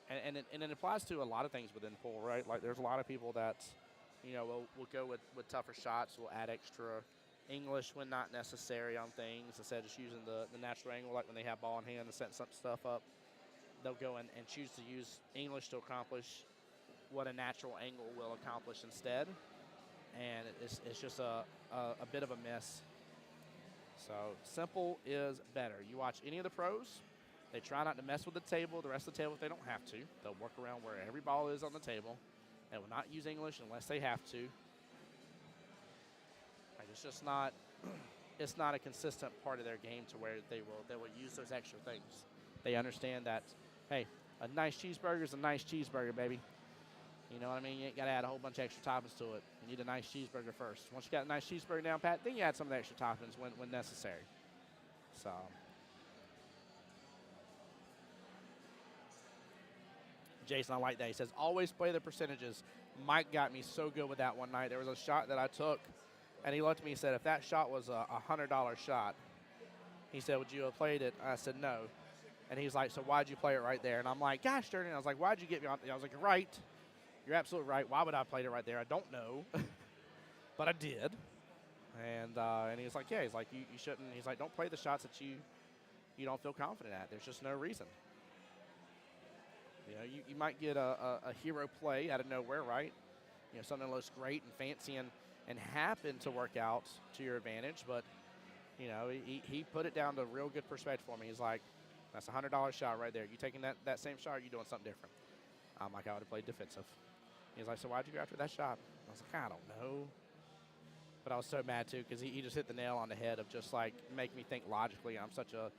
And it applies to a lot of things within pool, right? Like there's a lot of people that, you know, will go with tougher shots, will add extra English when not necessary on things instead of just using the natural angle, like when they have ball in hand and setting some stuff up. They'll go and choose to use English to accomplish what a natural angle will accomplish instead. And it's just a bit of a miss. So simple is better. You watch any of the pros, they try not to mess with the rest of the table if they don't have to. They'll work around where every ball is on the table. They will not use English unless they have to. Like it's just not, it's not a consistent part of their game to where they will use those extra things. They understand that, hey, a nice cheeseburger is a nice cheeseburger, baby. You know what I mean? You ain't got to add a whole bunch of extra toppings to it. You need a nice cheeseburger first. Once you got a nice cheeseburger down pat, then you add some of the extra toppings when necessary. So. Jason, I like that. He says, always play the percentages. Mike got me so good with that one night. There was a shot that I took, and he looked at me and said, if that shot was a $100 shot, he said, would you have played it? I said, no. And he's like, so why'd you play it right there? And I'm like, gosh, darn it. I was like, why'd you get me on? I was like, you're right. You're absolutely right. Why would I have played it right there? I don't know. But I did. And he was like, yeah. He's like, you shouldn't. He's like, don't play the shots that you don't feel confident at. There's just no reason. You know, you might get a hero play out of nowhere, right? You know, something that looks great and fancy and happen to work out to your advantage. But, you know, he put it down to real good perspective for me. He's like, that's a $100 shot right there. You taking that same shot, or you doing something different? I'm like, I would have played defensive. He's like, so why'd you go after that shot? I was like, I don't know. But I was so mad, too, because he just hit the nail on the head of just, like, make me think logically. I'm such a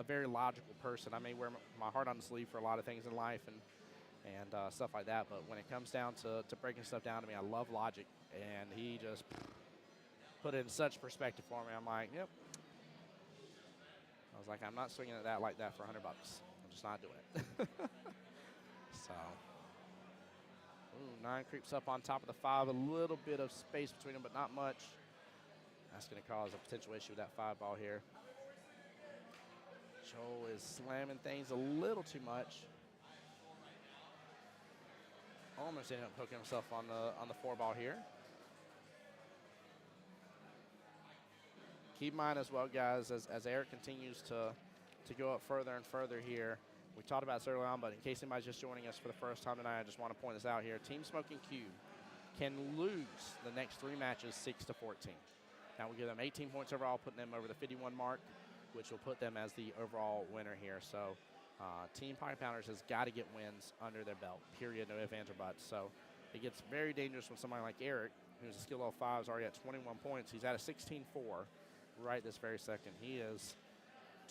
very logical person. I may wear my heart on the sleeve for a lot of things in life and stuff like that. But when it comes down to breaking stuff down to me, I love logic. And he just put it in such perspective for me. I'm like, yep. was like, I'm not swinging at that like that for $100. I'm just not doing it. So, ooh, 9 creeps up on top of the 5. A little bit of space between them, but not much. That's going to cause a potential issue with that 5 ball here. Joel is slamming things a little too much. Almost ended up hooking himself on the 4 ball here. Keep in mind as well, guys, as Eric continues to go up further and further here. We talked about this early on, but in case anybody's just joining us for the first time tonight, I just want to point this out here. Team Smoking Cube can lose the next 3 matches 6-14. That will give them 18 points overall, putting them over the 51 mark, which will put them as the overall winner here. So Team Pie Pounders has got to get wins under their belt, period, no ifs, ands, or buts. So it gets very dangerous when somebody like Eric, who's a skill level 5, is already at 21 points. He's at a 16-4 right this very second. He is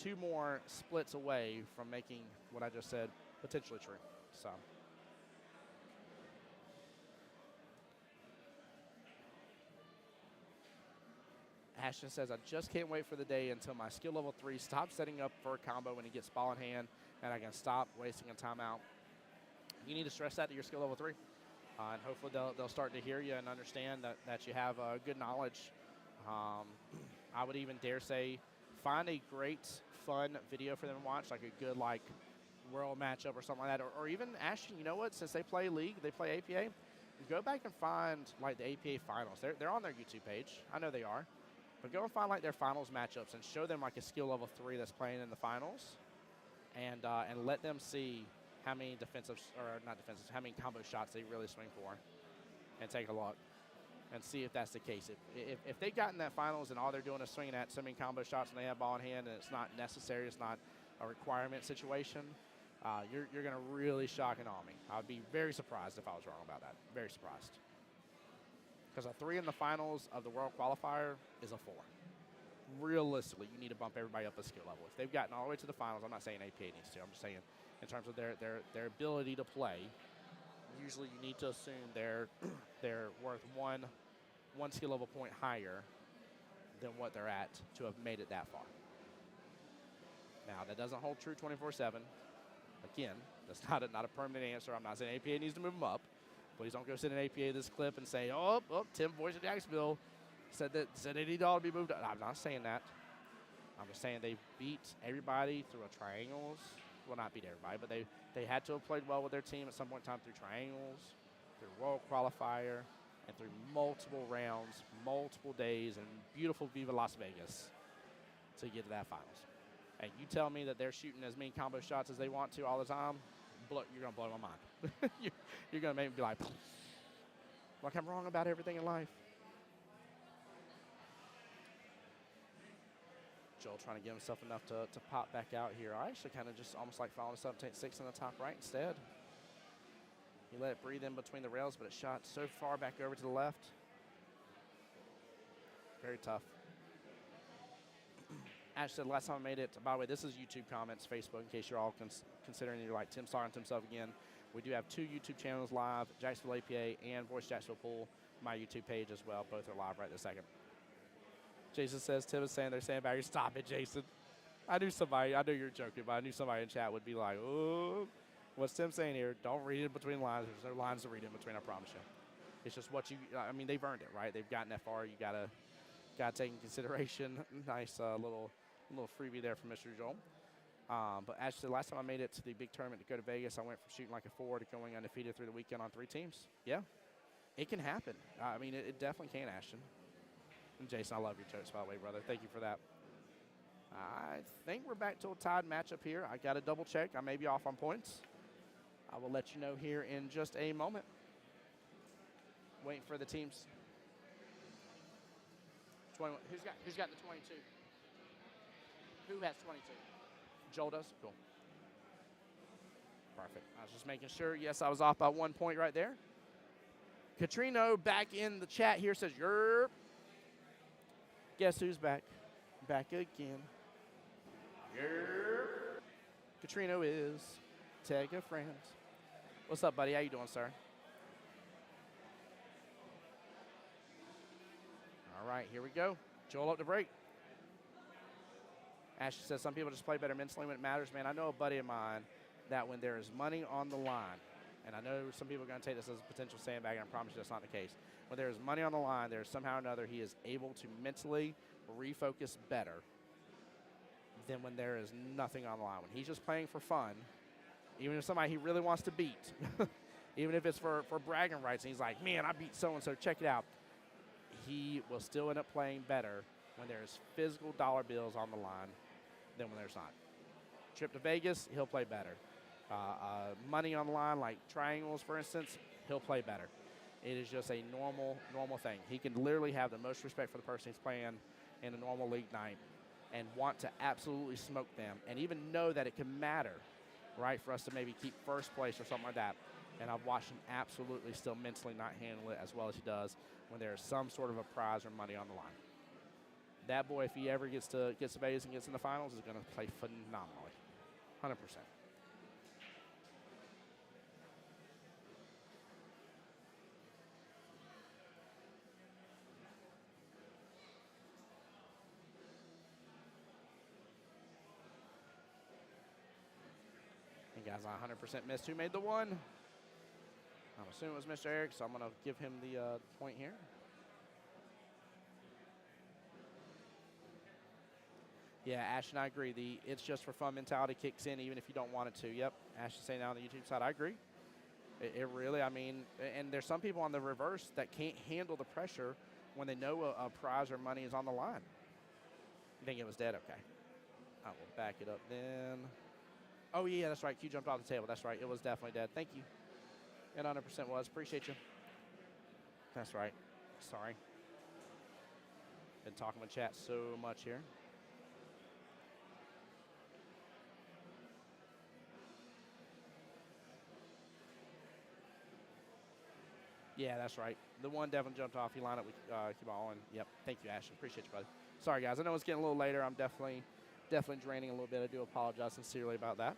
2 more splits away from making what I just said potentially true. So Ashton says, I just can't wait for the day until my skill level 3 stops setting up for a combo when he gets ball in hand and I can stop wasting a timeout. You need to stress that to your skill level 3. And hopefully they'll start to hear you and understand that you have good knowledge. I would even dare say find a great, fun video for them to watch, like a good world matchup or something like that. Or even, Ashton, you know what? Since they play League, they play APA, go back and find the APA finals. They're on their YouTube page. I know they are. But go and find their finals matchups and show them a skill level 3 that's playing in the finals, and let them see how many how many combo shots they really swing for, and take a look and see if that's the case. If they got in that finals and all they're doing is swinging at so many combo shots and they have ball in hand and it's not necessary, it's not a requirement situation, you're going to really shock and awe me. I would be very surprised if I was wrong about that. Very surprised. Because a 3 in the finals of the World Qualifier is a 4. Realistically, you need to bump everybody up a skill level. If they've gotten all the way to the finals, I'm not saying APA needs to. I'm just saying in terms of their ability to play, usually you need to assume they're worth one skill level point higher than what they're at to have made it that far. Now, that doesn't hold true 24/7. Again, that's not a permanent answer. I'm not saying APA needs to move them up. Please don't go send an APA this clip and say, oh, Tim, Voice of Jacksonville said they need all to be moved up. I'm not saying that. I'm just saying they beat everybody through a triangles. Well, not beat everybody, but they had to have played well with their team at some point in time through triangles, through World Qualifier, and through multiple rounds, multiple days, and beautiful Viva Las Vegas to get to that finals. And you tell me that they're shooting as many combo shots as they want to all the time, you're going to blow my mind. You're going to make me be like I'm wrong about everything in life. Joel trying to give himself enough to pop back out here. I actually kind of just almost following us up, take 6 in the top right instead. He let it breathe in between the rails, but it shot so far back over to the left. Very tough. Ash said, last time I made it, by the way, this is YouTube comments, Facebook, in case you're all considering you're like Tim Starr to himself again. We do have 2 YouTube channels live, Jacksonville APA and Voice of Jacksonville Pool, my YouTube page as well. Both are live right this second. Jason says, Tim is saying they're sandbagging. Stop it, Jason. I knew you're joking, but I knew somebody in chat would be like, oh, what's Tim saying here? Don't read it between lines. There's no lines to read in between, I promise you. It's just what they've earned it, right? They've gotten that far. You got to take into consideration. Nice little freebie there from Mr. Joel. But actually, last time I made it to the big tournament to go to Vegas, I went from shooting like a 4 to going undefeated through the weekend on 3 teams. Yeah, it can happen. It definitely can, Ashton. And Jason, I love your toast, by the way, brother. Thank you for that. I think we're back to a tied matchup here. I got to double check. I may be off on points. I will let you know here in just a moment. Waiting for the teams. 21. Who's got the 22? Who has 22? Joel does? Cool. Perfect. I was just making sure. Yes, I was off by 1 point right there. Katrino back in the chat here says, yerp. Guess who's back? Back again. Yerp. Katrino is. Tag a friend. What's up, buddy? How you doing, sir? All right, here we go. Joel up to break. Ashley says some people just play better mentally when it matters. Man, I know a buddy of mine that when there is money on the line, and I know some people are going to take this as a potential sandbag, and I promise you that's not the case. When there is money on the line, there's somehow or another he is able to mentally refocus better than when there is nothing on the line. When he's just playing for fun, even if somebody he really wants to beat, even if it's for bragging rights, and he's like, man, I beat so-and-so, check it out. He will still end up playing better when there's physical dollar bills on the line than when there's not. Trip to Vegas, he'll play better. Money on the line, like triangles, for instance, he'll play better. It is just a normal thing. He can literally have the most respect for the person he's playing in a normal league night and want to absolutely smoke them and even know that it can matter, right, for us to maybe keep first place or something like that. And I've watched him absolutely still mentally not handle it as well as he does when there's some sort of a prize or money on the line. That boy, if he ever gets to Vegas and gets in the finals, is going to play phenomenally, 100%. And guys, I 100% missed who made the one. I'm assuming it was Mr. Eric, so I'm going to give him the point here. Yeah, Ash and I agree. The it's just for fun mentality kicks in even if you don't want it to. Yep, Ash is saying that on the YouTube side. I agree. It really, I mean, and there's some people on the reverse that can't handle the pressure when they know a prize or money is on the line. You think it was dead? Okay. I will back it up then. Oh, yeah, that's right. Q jumped off the table. That's right. It was definitely dead. Thank you. It 100% was. Appreciate you. That's right. Sorry. Been talking with chat so much here. Yeah, that's right. The one definitely jumped off. He lined up with Kibal, and yep. Thank you, Ashton. Appreciate you, buddy. Sorry, guys. I know it's getting a little later. I'm definitely draining a little bit. I do apologize sincerely about that.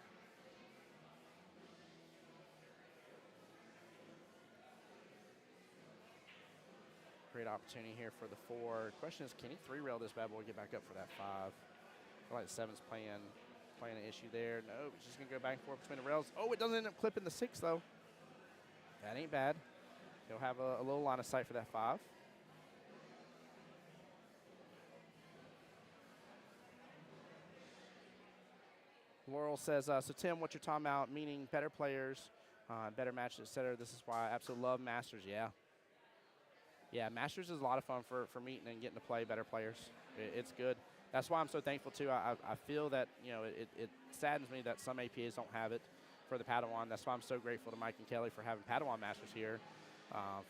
Great opportunity here for the 4. Question is, can he 3-rail this bad boy, get back up for that 5? I feel like the 7's playing an issue there. No, he's just going to go back and forth between the rails. Oh, it doesn't end up clipping the 6, though. That ain't bad. He'll have a little line of sight for that 5. Laurel says, so Tim, what you're talking about, meaning better players, better matches, et cetera. This is why I absolutely love Masters. Yeah. Yeah, Masters is a lot of fun for meeting and getting to play better players. It's good. That's why I'm so thankful, too. I feel that, you know, it saddens me that some APAs don't have it for the Padawan. That's why I'm so grateful to Mike and Kelly for having Padawan Masters here.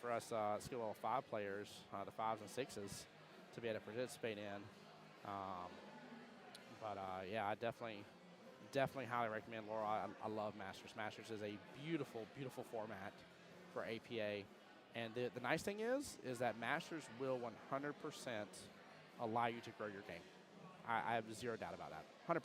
For us skill level 5 players, the 5s and 6s, to be able to participate in. Yeah, I definitely highly recommend Laurel. I love Masters. Masters is a beautiful, beautiful format for APA. And the nice thing is that Masters will 100% allow you to grow your game. I have zero doubt about that, 100%.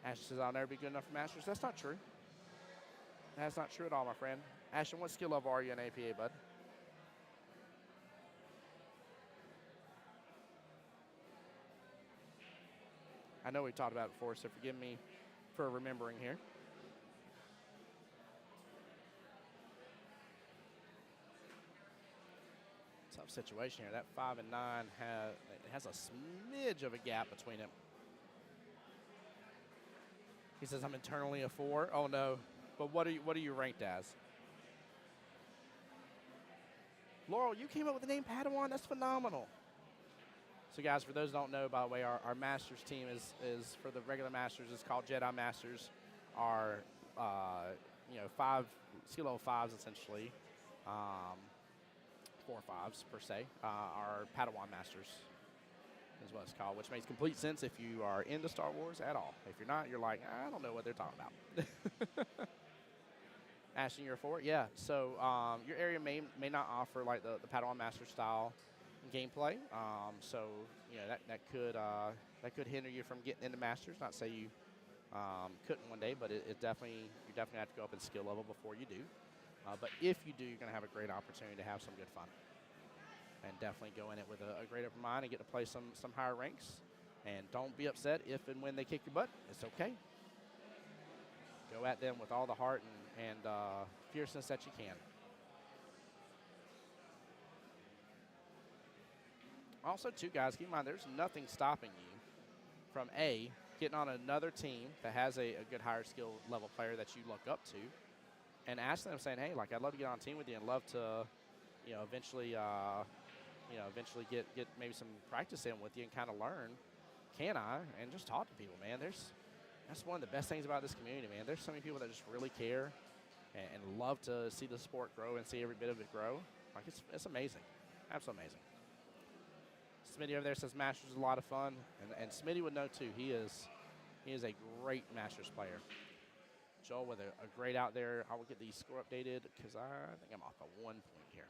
Ashton says, I'll never be good enough for Masters. That's not true. That's not true at all, my friend. Ashton, what skill level are you in APA, bud? I know we talked about it before, so forgive me for remembering here. Tough situation here. That 5 and 9 has a smidge of a gap between them. He says, I'm internally a 4. Oh, no. But what are you ranked as? Laurel, you came up with the name Padawan? That's phenomenal. So, guys, for those who don't know, by the way, our Masters team is for the regular Masters, it's called Jedi Masters. Our, 5, skill level 5s, essentially. 4 5s, per se. Our Padawan Masters is what it's called, which makes complete sense if you are into Star Wars at all. If you're not, you're like, I don't know what they're talking about. Ashton, you're a 4? Yeah. So your area may not offer like the Padawan Master style gameplay. So that could hinder you from getting into Masters. Not to say you Couldn't one day, but it definitely, you definitely have to go up in skill level before you do. But if you do, you're going to have a great opportunity to have some good fun. And definitely go in it with a great open mind and get to play some higher ranks. And don't be upset if and when they kick your butt. It's okay. Go at them with all the heart and fierceness that you can. Also, too, guys, keep in mind, there's nothing stopping you from getting on another team that has a good higher skill level player that you look up to, and asking them, saying, hey, like, I'd love to get on a team with you and love to, eventually get maybe some practice in with you and kind of learn. Can I? And just talk to people, man. That's one of the best things about this community, man. There's so many people that just really care and love to see the sport grow and see every bit of it grow. Like, it's amazing. Absolutely amazing. Smitty over there says Masters is a lot of fun, and Smitty would know too. He is a great Masters player. Joel with a great out there. I will get the score updated because I think I'm off by 1 point here.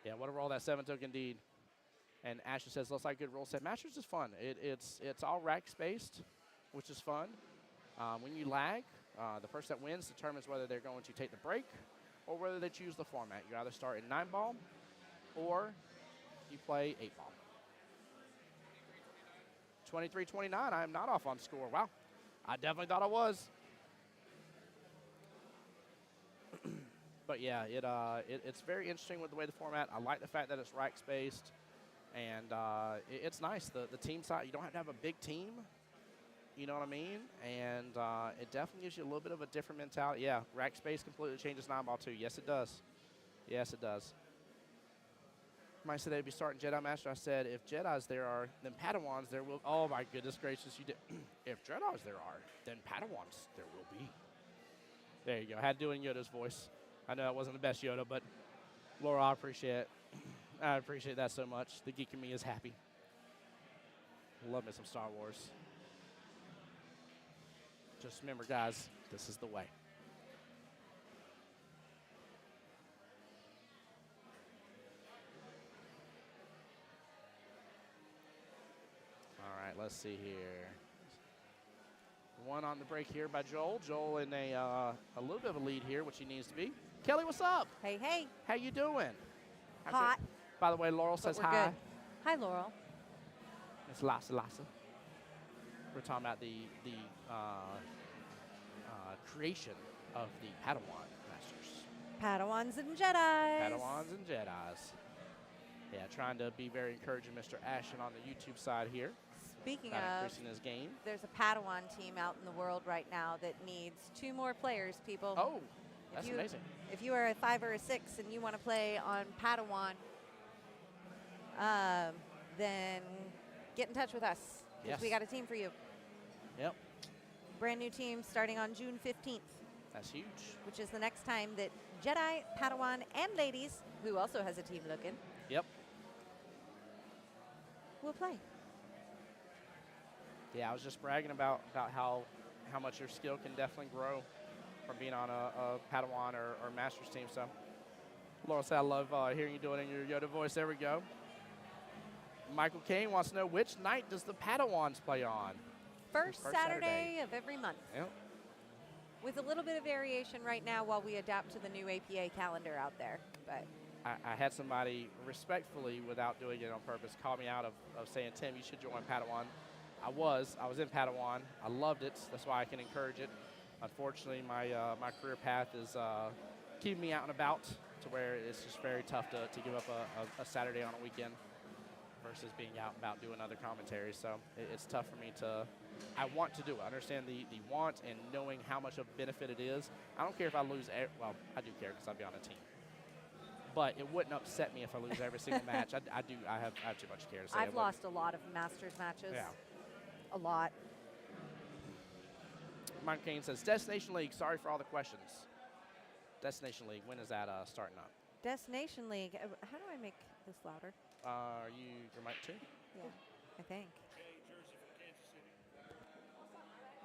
Yeah, what a roll that 7 took indeed. And Ashley says, looks like a good roll set. Masters is fun. It's all racks based, which is fun. When you lag, the person that wins determines whether they're going to take the break or whether they choose the format. You either start in 9-ball or you play 8-ball. 23-29, I am not off on score. Wow, I definitely thought I was. But yeah, it's very interesting with the way the format. I like the fact that it's racks based. And it's nice. The team side, you don't have to have a big team. You know what I mean? And it definitely gives you a little bit of a different mentality. Yeah, rack space completely changes 9-ball too. Yes, it does. Yes, it does. Might say they'd be starting Jedi Master. I said, if Jedis there are, then Padawans there will. Oh, my goodness gracious, you did. If Jedis there are, then Padawans there will be. There you go. I had to do it in Yoda's voice. I know that wasn't the best Yoda, but Laura, I appreciate it. I appreciate that so much. The geek in me is happy. Love me some Star Wars. Just remember, guys, this is the way. All right, let's see here. One on the break here by Joel. Joel in a little bit of a lead here, which he needs to be. Kelly, what's up? Hey, hey. How you doing? Hot. By the way, Laurel says But we're hi. good. Hi, Laurel. It's Lassa. We're talking about the creation of the Padawan Masters. Padawans and Jedis. Padawans and Jedis. Yeah, trying to be very encouraging, Mr. Ashton, on the YouTube side here. Speaking About of, increasing his game. there's a Padawan team out in the world right now that needs 2 more players, people. Oh, that's you, amazing. If you are a 5 or a 6 and you want to play on Padawan, then get in touch with us. 'Cause Yes. we got a team for you. Yep, Brand new team starting on June 15th, that's huge. which is the next time that Jedi, Padawan, and ladies, who also has a team looking, Yep. will play. Yeah, I was just bragging about how much your skill can definitely grow from being on a Padawan or Masters team. So, Laura said, I love hearing you do it in your Yoda voice. There we go. Michael Kane wants to know, which night does the Padawans play on? First First Saturday of every month, Yep. with a little bit of variation right now while we adapt to the new APA calendar out there. But I had somebody respectfully, without doing it on purpose, call me out of saying, Tim, you should join Padawan. I was in Padawan. I loved it. That's why I can encourage it. Unfortunately, my career path is keeping me out and about to where it's just very tough to give up a Saturday on a weekend versus being out and about doing other commentaries. So it's tough for me to. I want to do it. I understand the want and knowing how much of a benefit it is. I don't care if I lose. Well, I do care because I'll be on a team. But it wouldn't upset me if I lose every single match. I have too much care to say. I've lost a lot of Masters matches. Yeah. A lot. Mike Kane says, Destination League, sorry for all the questions. Destination League, when is that starting up? Destination League. How do I make this louder? Are you your mic too? Yeah, I think.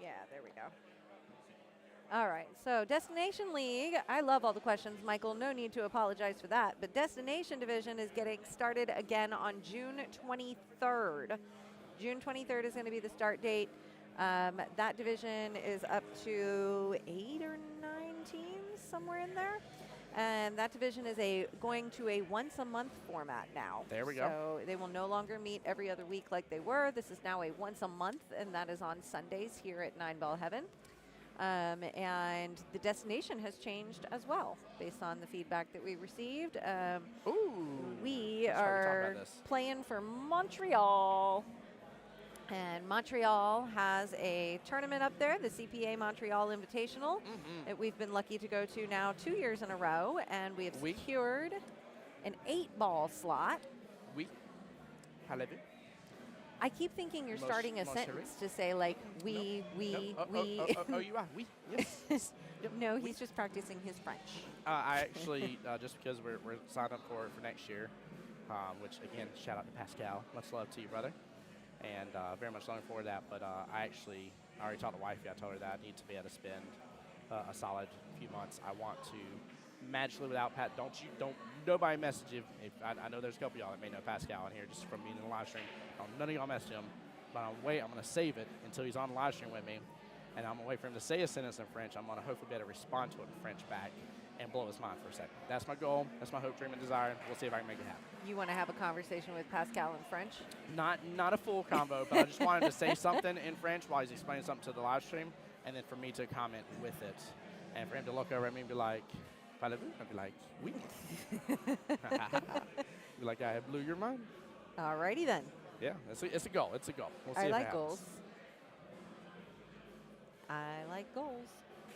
Yeah, there we go. All right, so Destination League, I love all the questions, Michael. No need to apologize for that. But Destination Division is getting started again on June 23rd. June 23rd is going to be the start date. That division is up to 8 or 9 teams, somewhere in there. And that division is going to a once-a-month format now. There we go. So they will no longer meet every other week like they were. This is now a once-a-month, and that is on Sundays here at 9-Ball Heaven. And the destination has changed as well, based on the feedback that we received. Ooh. We Let's talk are about this. playing for Montreal. And Montreal has a tournament up there, the CPA Montreal Invitational, that we've been lucky to go to now 2 years in a row. And we have secured an 8-ball slot. Oui. Parlez-vous? I keep thinking you're starting a sentence to say, like, we. Oh, you are? Oui. Yes. Yep. No, he's just practicing his French. I actually, just because we're signed up for next year, which, again, shout out to Pascal. Much love to you, brother. And very much looking forward to that. But I already talked to wifey. I told her that I need to be able to spend a solid few months. I want to magically without Pat. Nobody message if I know there's a couple of y'all that may know Pascal in here just from being in the live stream. None of y'all message him, but I'm going to save it until he's on the live stream with me, and I'm going to wait for him to say a sentence in French. I'm going to hopefully be able to respond to it in French back and blow his mind for a second. That's my goal. That's my hope, dream, and desire. We'll see if I can make it happen. You want to have a conversation with Pascal in French? Not a full convo, but I just wanted to say something in French while he's explaining something to the live stream, and then for me to comment with it, and for him to look over at me and be like, "Parlez-vous?" I'd be like, "Oui." Be like, "I have blew your mind." Alrighty then. Yeah, it's a goal. It's a goal. We'll see I if like it happens. goals. I like goals.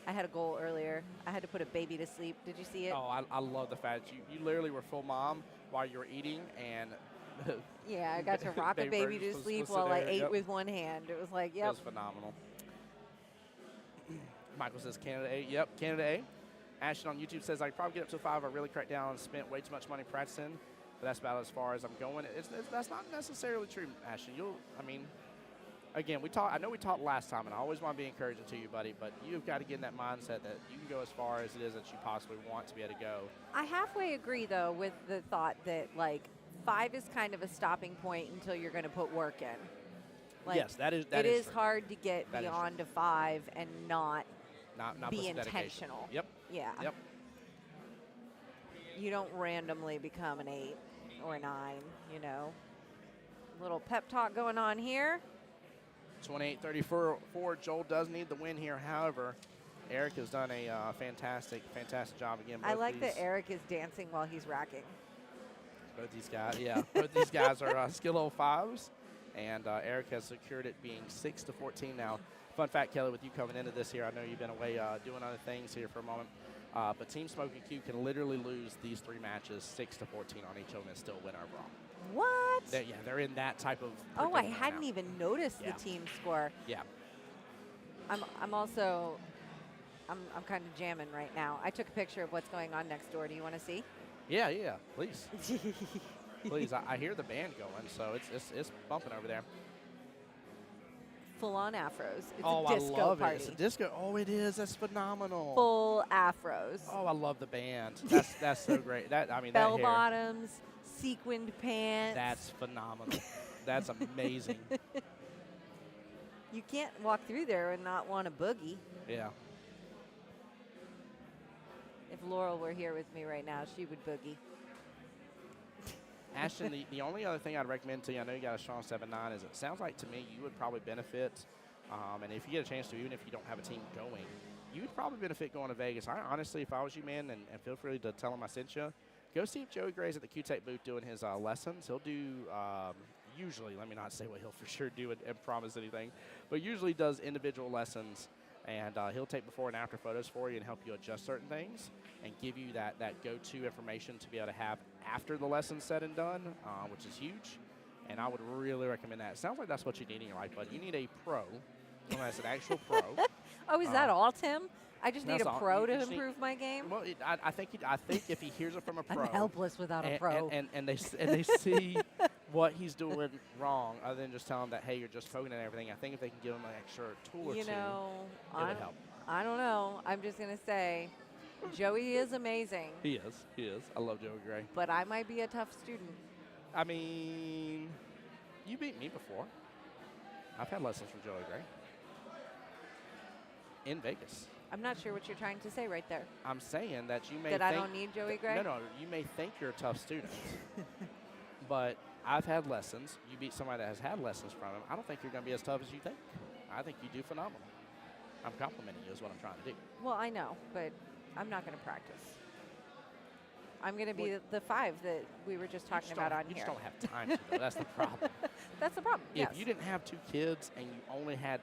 I had a goal earlier. I had to put a baby to sleep. Did you see it? Oh, I love the fact you literally were full mom while you were eating, and yeah, I got to rock a baby to sleep while I ate with one hand. It was like, yep. It was phenomenal. Michael says Canada A. Yep, Canada A. Ashton on YouTube says, I could probably get up to 5. I really cracked down and spent way too much money practicing, but that's about as far as I'm going. That's not necessarily true, Ashton. Again, I know we talked last time, and I always want to be encouraging to you, buddy, but you've got to get in that mindset that you can go as far as it is that you possibly want to be able to go. I halfway agree, though, with the thought that, like, 5 is kind of a stopping point until you're going to put work in. Like, yes, that is It is true. hard to get That is beyond a 5 and not put be some dedication. intentional. Yep. Yeah. Yep. You don't randomly become an 8 or a 9, you know. Little pep talk going on here. 28-34. Joel does need the win here. However, Eric has done a fantastic job again. I like that Eric is dancing while he's racking. Both these guys, yeah. Both these guys are skill level 5s, and Eric has secured it being 6-14 now. Fun fact, Kelly, with you coming into this here, I know you've been away doing other things here for a moment, but Team Smoky Q can literally lose these 3 matches 6-14 on each of them and still win overall. What? They're in that type of. Oh, I predicament hadn't now. even noticed Yeah. the team score. Yeah. I'm also, I'm kind of jamming right now. I took a picture of what's going on next door. Do you want to see? Yeah, please. Please, I hear the band going, so it's bumping over there. Full on afros. It's Oh, a disco I love party. it. It's a disco. Oh, it is. That's phenomenal. Full afros. Oh, I love the band. That's so great. Bell that hair, bottoms, sequined pants. that's phenomenal. That's amazing. You can't walk through there and not want a boogie. Yeah. If Laurel were here with me right now, she would boogie. Ashton, the only other thing I'd recommend to you, I know you got a strong 7-9, is it sounds like to me you would probably benefit, and if you get a chance to, even if you don't have a team going, you would probably benefit going to Vegas. I honestly, if I was you, man, and feel free to tell him I sent you, go see if Joey Gray's at the Q-Tape booth doing his lessons. He'll do, usually, let me not say what he'll for sure do and promise anything, but usually does individual lessons, and he'll take before and after photos for you and help you adjust certain things and give you that go-to information to be able to have after the lesson's said and done, which is huge. And I would really recommend that. It sounds like that's what you need in your life, bud. You need a pro. That's an actual pro. Oh, is that all, Tim? I just need That's a all. pro You to just need- improve my game? Well, I think if he hears it from a pro, I'm helpless without a pro. and they see what he's doing wrong, other than just telling him that, hey, you're just poking and everything. I think if they can give him an extra tool or You two, know, it would help. I don't know. I'm just going to say, Joey is amazing, He is. I love Joey Gray. but I might be a tough student. I mean, you beat me before. I've had lessons from Joey Gray. in Vegas. I'm not sure what you're trying to say right there. I'm saying that you may That think I don't need Joey Gray? No, you may think you're a tough student, but I've had lessons. You beat somebody that has had lessons from him. I don't think you're going to be as tough as you think. I think you do phenomenal. I'm complimenting you is what I'm trying to do. Well, I know, but I'm not going to practice. I'm going to be the 5 that we were just talking about on you here. just don't have time to, though. That's the problem. That's the problem, yes. If you didn't have 2 kids and you only had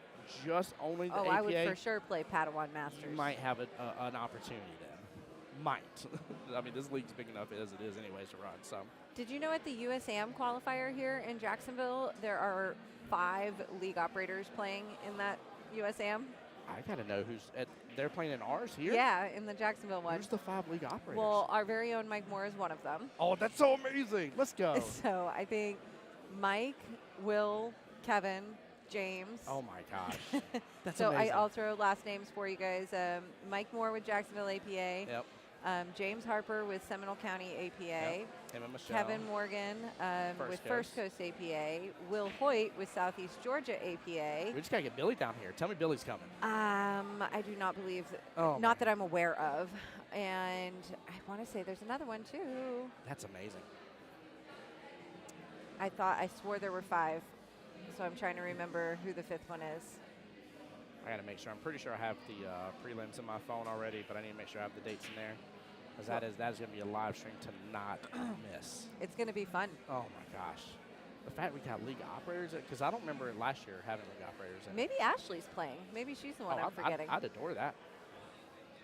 only the APA, I would for sure play Padawan Masters. you might have an opportunity then. Might. I mean, this league's big enough as it is anyways to run. So. Did you know at the USAM qualifier here in Jacksonville, there are 5 league operators playing in that USAM? I got to know they're playing in ours here? Yeah, in the Jacksonville one. Who's the 5 league operators? Well, our very own Mike Moore is one of them. Oh, that's so amazing. Let's go. So I think Mike, Will, Kevin, James. Oh, my gosh. That's so amazing. I'll throw last names for you guys. Mike Moore with Jacksonville APA. Yep. James Harper with Seminole County APA. Yep. Him and Michelle. Kevin Morgan with First Coast APA. Will Hoyt with Southeast Georgia APA. We just got to get Billy down here. Tell me Billy's coming. I do not believe, not that I'm aware of. And I want to say there's another one too. That's amazing. I swore there were 5. So I'm trying to remember who the 5th one is. I got to make sure. I'm pretty sure I have the prelims in my phone already, but I need to make sure I have the dates in there. Because that is going to be a live stream to not miss. It's going to be fun. Oh, my gosh. The fact we got league operators, because I don't remember last year having league operators. Maybe Ashley's playing. Maybe she's the one I'm forgetting. I'd adore that.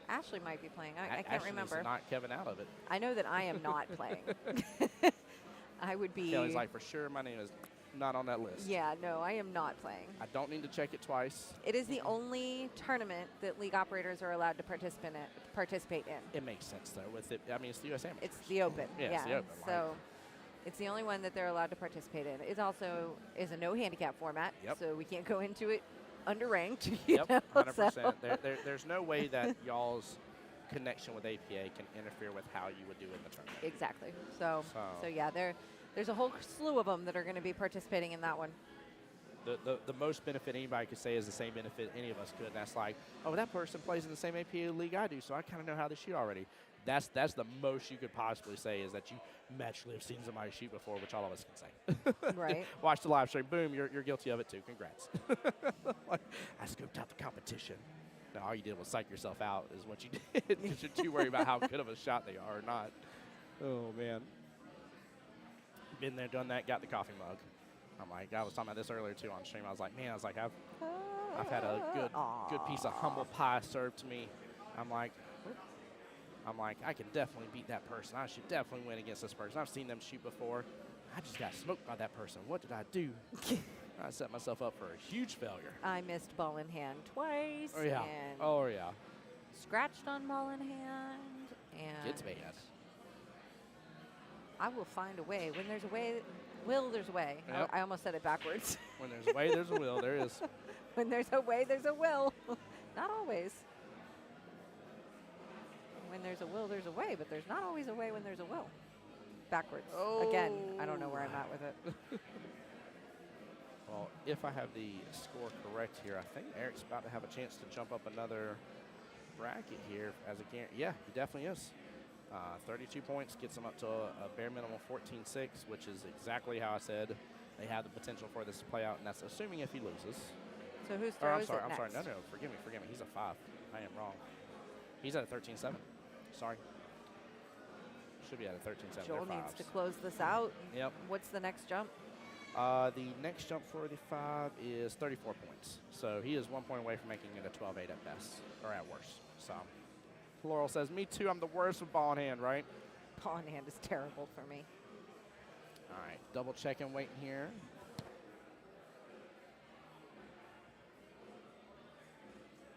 Ashley might be playing. I can't remember. Ashley's not Kevin out of it. I know that I am not playing. I would be. Kelly's like, for sure, my name is not on that list. Yeah, no, I am not playing. I don't need to check it twice. It is the only tournament that league operators are allowed to participate in. It makes sense, though. With it, I mean, it's the U.S. Amateurs. It's the Open. Yeah, it's the Open. So it's the only one that they're allowed to participate in. It also is a no handicap format, so we can't go into it underranked. Yep, 100%. So. There's no way that y'all's connection with APA can interfere with how you would do in the tournament. Exactly. So yeah, there's a whole slew of them that are going to be participating in that one. The most benefit anybody could say is the same benefit any of us could. And that's like, oh, that person plays in the same APA league I do, so I kind of know how to shoot already. That's the most you could possibly say is that you naturally have seen somebody shoot before, which all of us can say. Right. Watch the live stream. Boom, you're guilty of it too. Congrats. I scoped out the competition. No, all you did was psych yourself out is what you did because you're too worried about how good of a shot they are or not. Oh, man. Been there, done that, got the coffee mug. I'm like, I was talking about this earlier too on stream. I was like, I've had a good piece of humble pie served to me. I'm like, I can definitely beat that person. I should definitely win against this person. I've seen them shoot before. I just got smoked by that person. What did I do? I set myself up for a huge failure. I missed ball in hand twice. Oh, yeah. And Oh, yeah. scratched on ball in hand. And It's bad. I will find a way. When there's a way, there's a way. Yep. I almost said it backwards. When there's a way, there's a will. There is. When there's a way, there's a will. Not always. When there's a will, there's a way, but there's not always a way when there's a will. Backwards. Oh. Again, I don't know where I'm at with it. Well, if I have the score correct here, I think Eric's about to have a chance to jump up another bracket here as a guarantee. Yeah, he definitely is. 32 points gets him up to a bare minimum 14-6, which is exactly how I said they have the potential for this to play out, and that's assuming if he loses. So whose Or, throw I'm is sorry, it I'm sorry. next? No, forgive me. He's a 5. I am wrong. He's at a 13-7. Sorry. Should be at a 13-7. Joel They're needs to 5s. close this out. Yep. What's the next jump? The next jump for the 5 is 34 points. So he is 1 point away from making it a 12-8 at best, or at worst. So Laurel says, me too, I'm the worst with ball in hand, right? Ball in hand is terrible for me. All right, double checking, waiting here.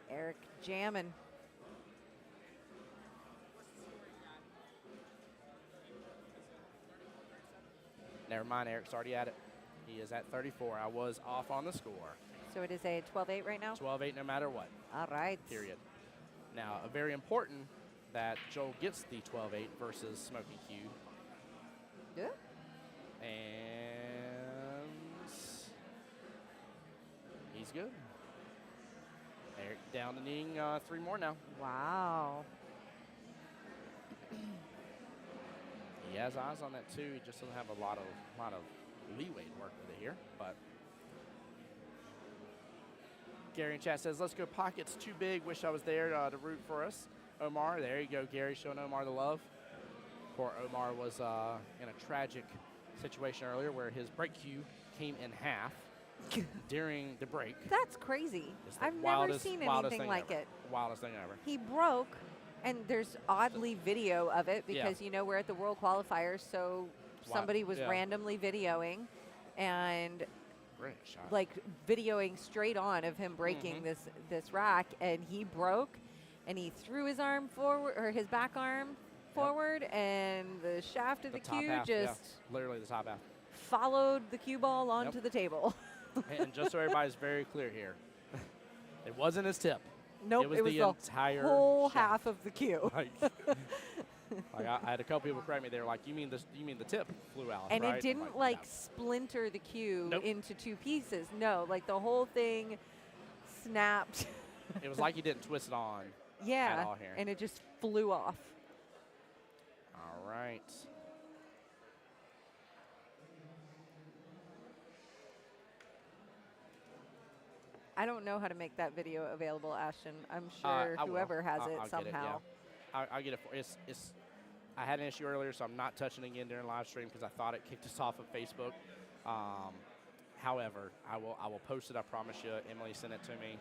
Eric jamming. Never mind, Eric's already at it. He is at 34. I was off on the score. So it is a 12-8 right now? 12-8 no matter what. All right. Period. Now, a very important that Joel gets the 12-8 versus Smokey Q. Yeah. And he's good. Eric down to needing 3 more now. Wow. He has eyes on that too. He just doesn't have a lot of leeway to work with it here. But Gary in chat says, "Let's go Pockets too big. Wish I was there to root for us." Omar, there you go. Gary showing Omar the love. Poor Omar was in a tragic situation earlier where his break cue came in half during the break. That's crazy. It's the I've never wildest seen thing anything like ever. it. Wildest thing ever. He broke, and there's oddly video of it because, you know, we're at the World Qualifier, so somebody was randomly videoing and Great shot. like videoing straight on of him breaking this rack, and he broke, and he threw his arm forward, or his back arm forward, and the shaft of the top cue half, just literally the top half. followed the cue ball onto the table. And just so everybody's very clear here, it wasn't his tip. Nope, it was the entire whole shaft. half of the cue. Like I had a couple people correct me. They were like, "You mean the tip flew out?" And right? it didn't I'm like "No." splinter the cue Nope. into 2 pieces. No, like the whole thing snapped. It was like he didn't twist it on. Yeah, At all here. and it just flew off. All right. I don't know how to make that video available, Ashton. I'm sure I will. whoever has I'll it get somehow. I'll get it for it's. I had an issue earlier, so I'm not touching it again during live stream because I thought it kicked us off of Facebook. However, I will post it. I promise you. Emily sent it to me,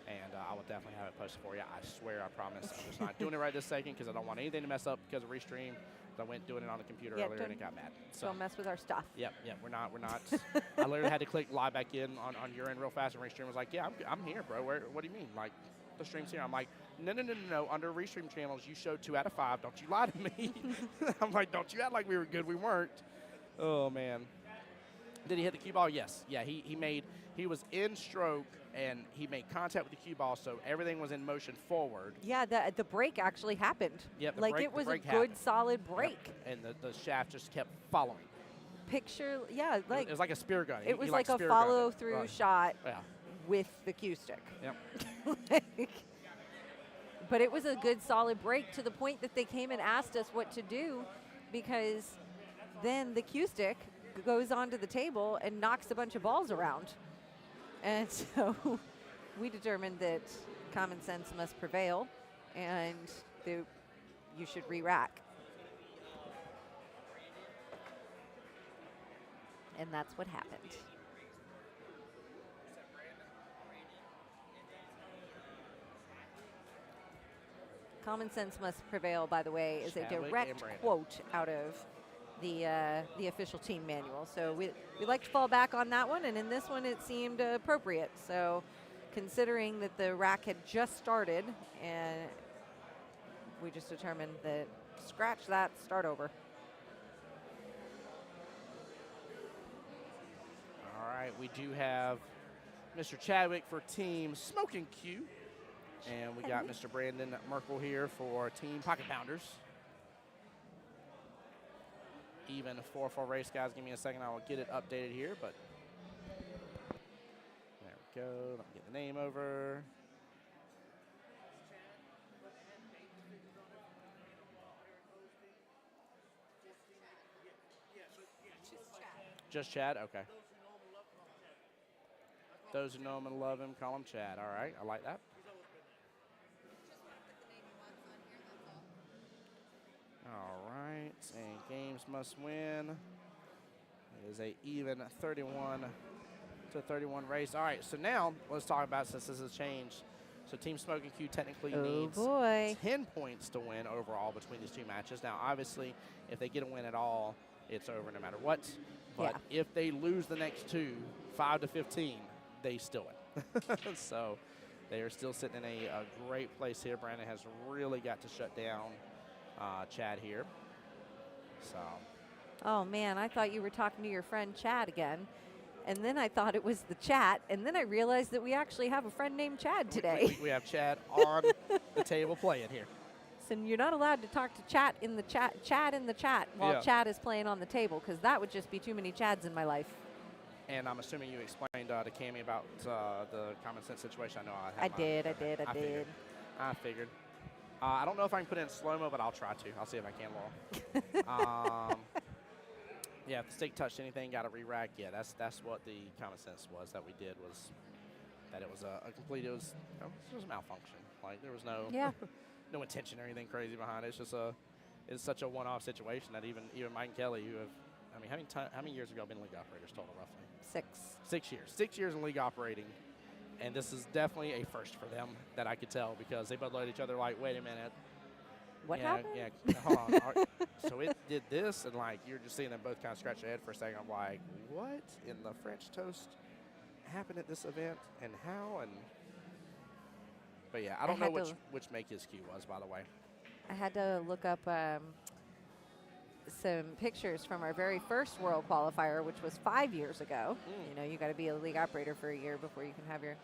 and I will definitely have it posted for you. I swear, I promise. I'm just not doing it right this second because I don't want anything to mess up because of Restream. I went doing it on the computer earlier and it got mad. So Don't mess with our stuff. Yep, we're not. I literally had to click live back in on your end real fast, and Restream was like, "Yeah, I'm here, bro. What do you mean? Like, the stream's here." I'm like, No. Under Restream channels, you showed 2 out of 5. Don't you lie to me. I'm like, don't you act like we were good. We weren't. Oh man. Did he hit the cue ball? Yes. Yeah. He was in stroke and he made contact with the cue ball, so everything was in motion forward. Yeah, the break actually happened. Yep, like it was a good, solid break. Yep. And the shaft just kept following. Picture, yeah, like it was like a spear gun. it was He like a spear gunned it. follow-through Right. shot Yeah. with the cue stick. Yep. But it was a good, solid break to the point that they came and asked us what to do, because then the cue stick goes onto the table and knocks a bunch of balls around. And so we determined that common sense must prevail, and you should re-rack. And that's what happened. Common sense must prevail, by the way, is a Chadwick direct and Brandon. quote out of the official team manual. So we like to fall back on that one, and in this one it seemed appropriate. So considering that the rack had just started, and we just determined that scratch that, start over. All right, we do have Mr. Chadwick for Team Smoking Q. And we got Mr. Brandon Merkel here for Team Pocket Pounders. Even 4-4 race, guys. Give me a second. I will get it updated here, but there we go. Let me get the name over. Just Chad? Okay. Those who know him and love him, call him Chad. All right, I like that. All right, and games must win. It is a even 31-31 race. All right, so now let's talk about, since this has changed. So Team Smoking Q technically needs 10 points to win overall between these 2 matches. Now, obviously, if they get a win at all, it's over no matter what. But if they lose the next 2, 5-15, they still win. So they are still sitting in a great place here. Brandon has really got to shut down Chad here. So. Oh man, I thought you were talking to your friend Chad again. And then I thought it was the chat. And then I realized that we actually have a friend named Chad today. We have Chad on the table playing here. So you're not allowed to talk to chat in the chat while Chad is playing on the table, because that would just be too many Chads in my life. And I'm assuming you explained to Cammie about the common sense situation. I know I I had did, I mine. did, I did. I figured. I don't know if I can put it in slow-mo, but I'll try to. I'll see if I can, Laurel. Yeah, if the stick touched anything, got a re-rack. Yeah, that's what the common sense was that we did, was that it was a complete, it was a malfunction. Like, there was no Yeah. no intention or anything crazy behind it. It's just it's such a one-off situation that even Mike and Kelly, who have, I mean, how many years ago have been league operators total, roughly? 6. 6 years. 6 years in league operating. And this is definitely a first for them that I could tell, because they both looked at each other like, wait a minute. What happened? Yeah, hold on. So it did this, and like you're just seeing them both kind of scratch their head for a second. I'm like, what in the French toast happened at this event, and how? And but yeah, I don't know which make his cue was, by the way. I had to look up some pictures from our very first World Qualifier, which was 5 years ago. You know, you got to be a league operator for a year before you can have your,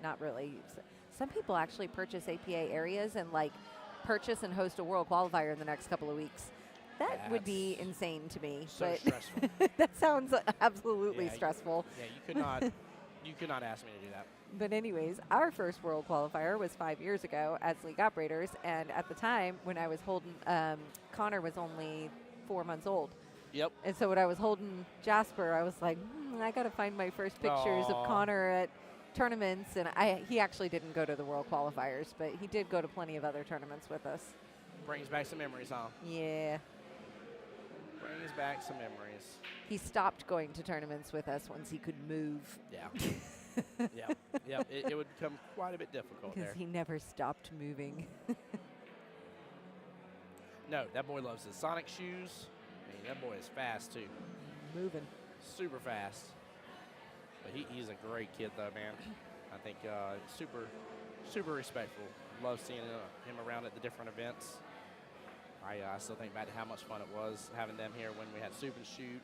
not really. Some people actually purchase APA areas and like purchase and host a World Qualifier in the next couple of weeks. That would be insane to me. So but stressful. that sounds absolutely Yeah, stressful. You could not ask me to do that. But anyways, our first World Qualifier was 5 years ago as league operators, and at the time when I was holding, Connor was only 4 months old. Yep. And so when I was holding Jasper, I was like, I got to find my first pictures of Connor at tournaments. And he actually didn't go to the World Qualifiers, but he did go to plenty of other tournaments with us. Brings back some memories, huh? Yeah. Brings back some memories. He stopped going to tournaments with us once he could move. Yeah. Yeah. It would become quite a bit difficult there. Because he never stopped moving. No, that boy loves his Sonic shoes. I mean, that boy is fast, too. Moving. Super fast. But he's a great kid, though, man. I think super respectful. Love seeing him around at the different events. I still think back to how much fun it was having them here when we had Soup and Shoot.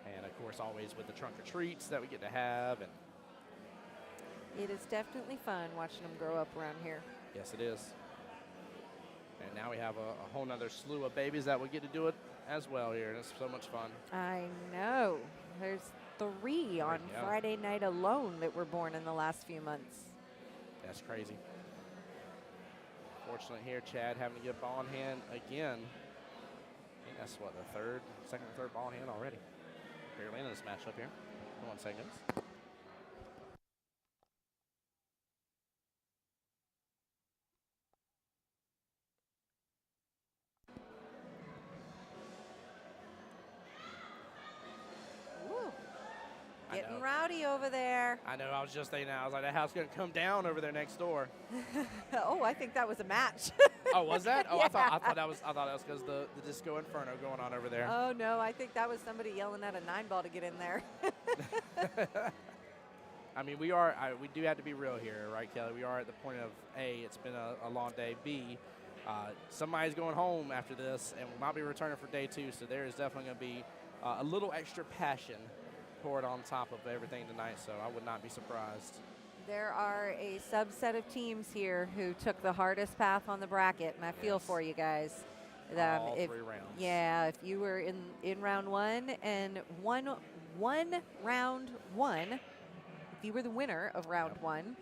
And of course, always with the trunk or treats that we get to have. And it is definitely fun watching them grow up around here. yes, it is. And now we have a whole nother slew of babies that we get to do it as well here, and it's so much fun. I know. There's 3 on Friday night alone that were born in the last few months. That's crazy. Fortunately here, Chad having to get a ball in hand again. I think that's what, the second or third ball in hand already. Barely in this matchup here. 1 second. Getting rowdy over there. I know, I was just thinking that. I was like, that house going to come down over there next door. Oh, I think that was a match. Oh, was that? Oh, Yeah. I thought that was because the Disco Inferno going on over there. Oh, no, I think that was somebody yelling at a 9-ball to get in there. I mean, we do have to be real here, right, Kelly? We are at the point of, A, it's been a long day. B, somebody's going home after this and will not be returning for day 2, so there is definitely going to be a little extra passion poured on top of everything tonight, so I would not be surprised. There are a subset of teams here who took the hardest path on the bracket, and I feel for you guys. All 3 rounds. Yeah, if you were in round 1 and won round 1, if you were the winner of round 1,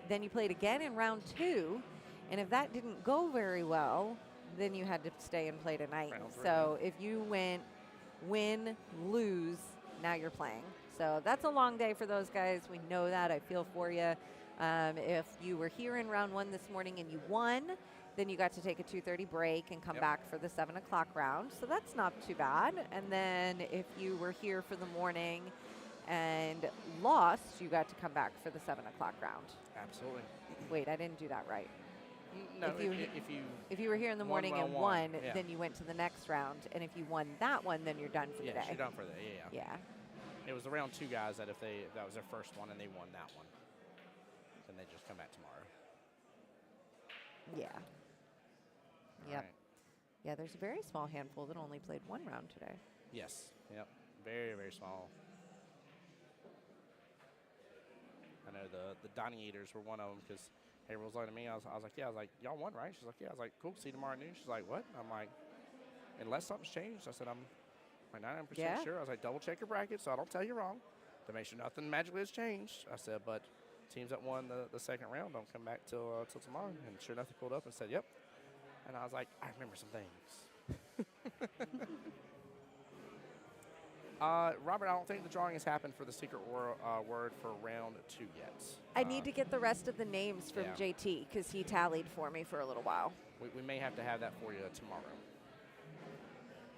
then you played again in round 2, and if that didn't go very well, then you had to stay and play tonight. So if you win, lose, now you're playing. So that's a long day for those guys. We know that. I feel for you. If you were here in round 1 this morning and you won, then you got to take a 2:30 break and come back for the 7 o'clock round. So that's not too bad. And then if you were here for the morning and lost, you got to come back for the 7 o'clock round. Absolutely. Wait, I didn't do that right. No, if you were here in the morning and won, yeah. then you went to the next round. And if you won that one, then you're done for the day. Yeah, you're done for the day. Yeah. Yeah. It was the round 2 guys that if that was their first one and they won that one, then they just come back tomorrow. Yeah. All Yep. right. Yeah, there's a very small handful that only played 1 round today. Yes. Yep. Very, very small. I know the Donnie Eaters were one of them because Harold was looking at me. I was like, yeah. I was like, y'all won, right? She's like, yeah. I was like, cool. See you tomorrow noon. She's like, what? I'm like, unless something's changed. I said, I'm like 99% sure. I was like, double check your bracket so I don't tell you wrong. to make sure nothing magically has changed. I said, but teams that won the second round don't come back till tomorrow. And sure enough, they pulled up and said, yep. And I was like, I remember some things. Robert, I don't think the drawing has happened for the secret word for round 2 yet. I need to get the rest of the names from Yeah. JT because he tallied for me for a little while. We may have to have that for you tomorrow.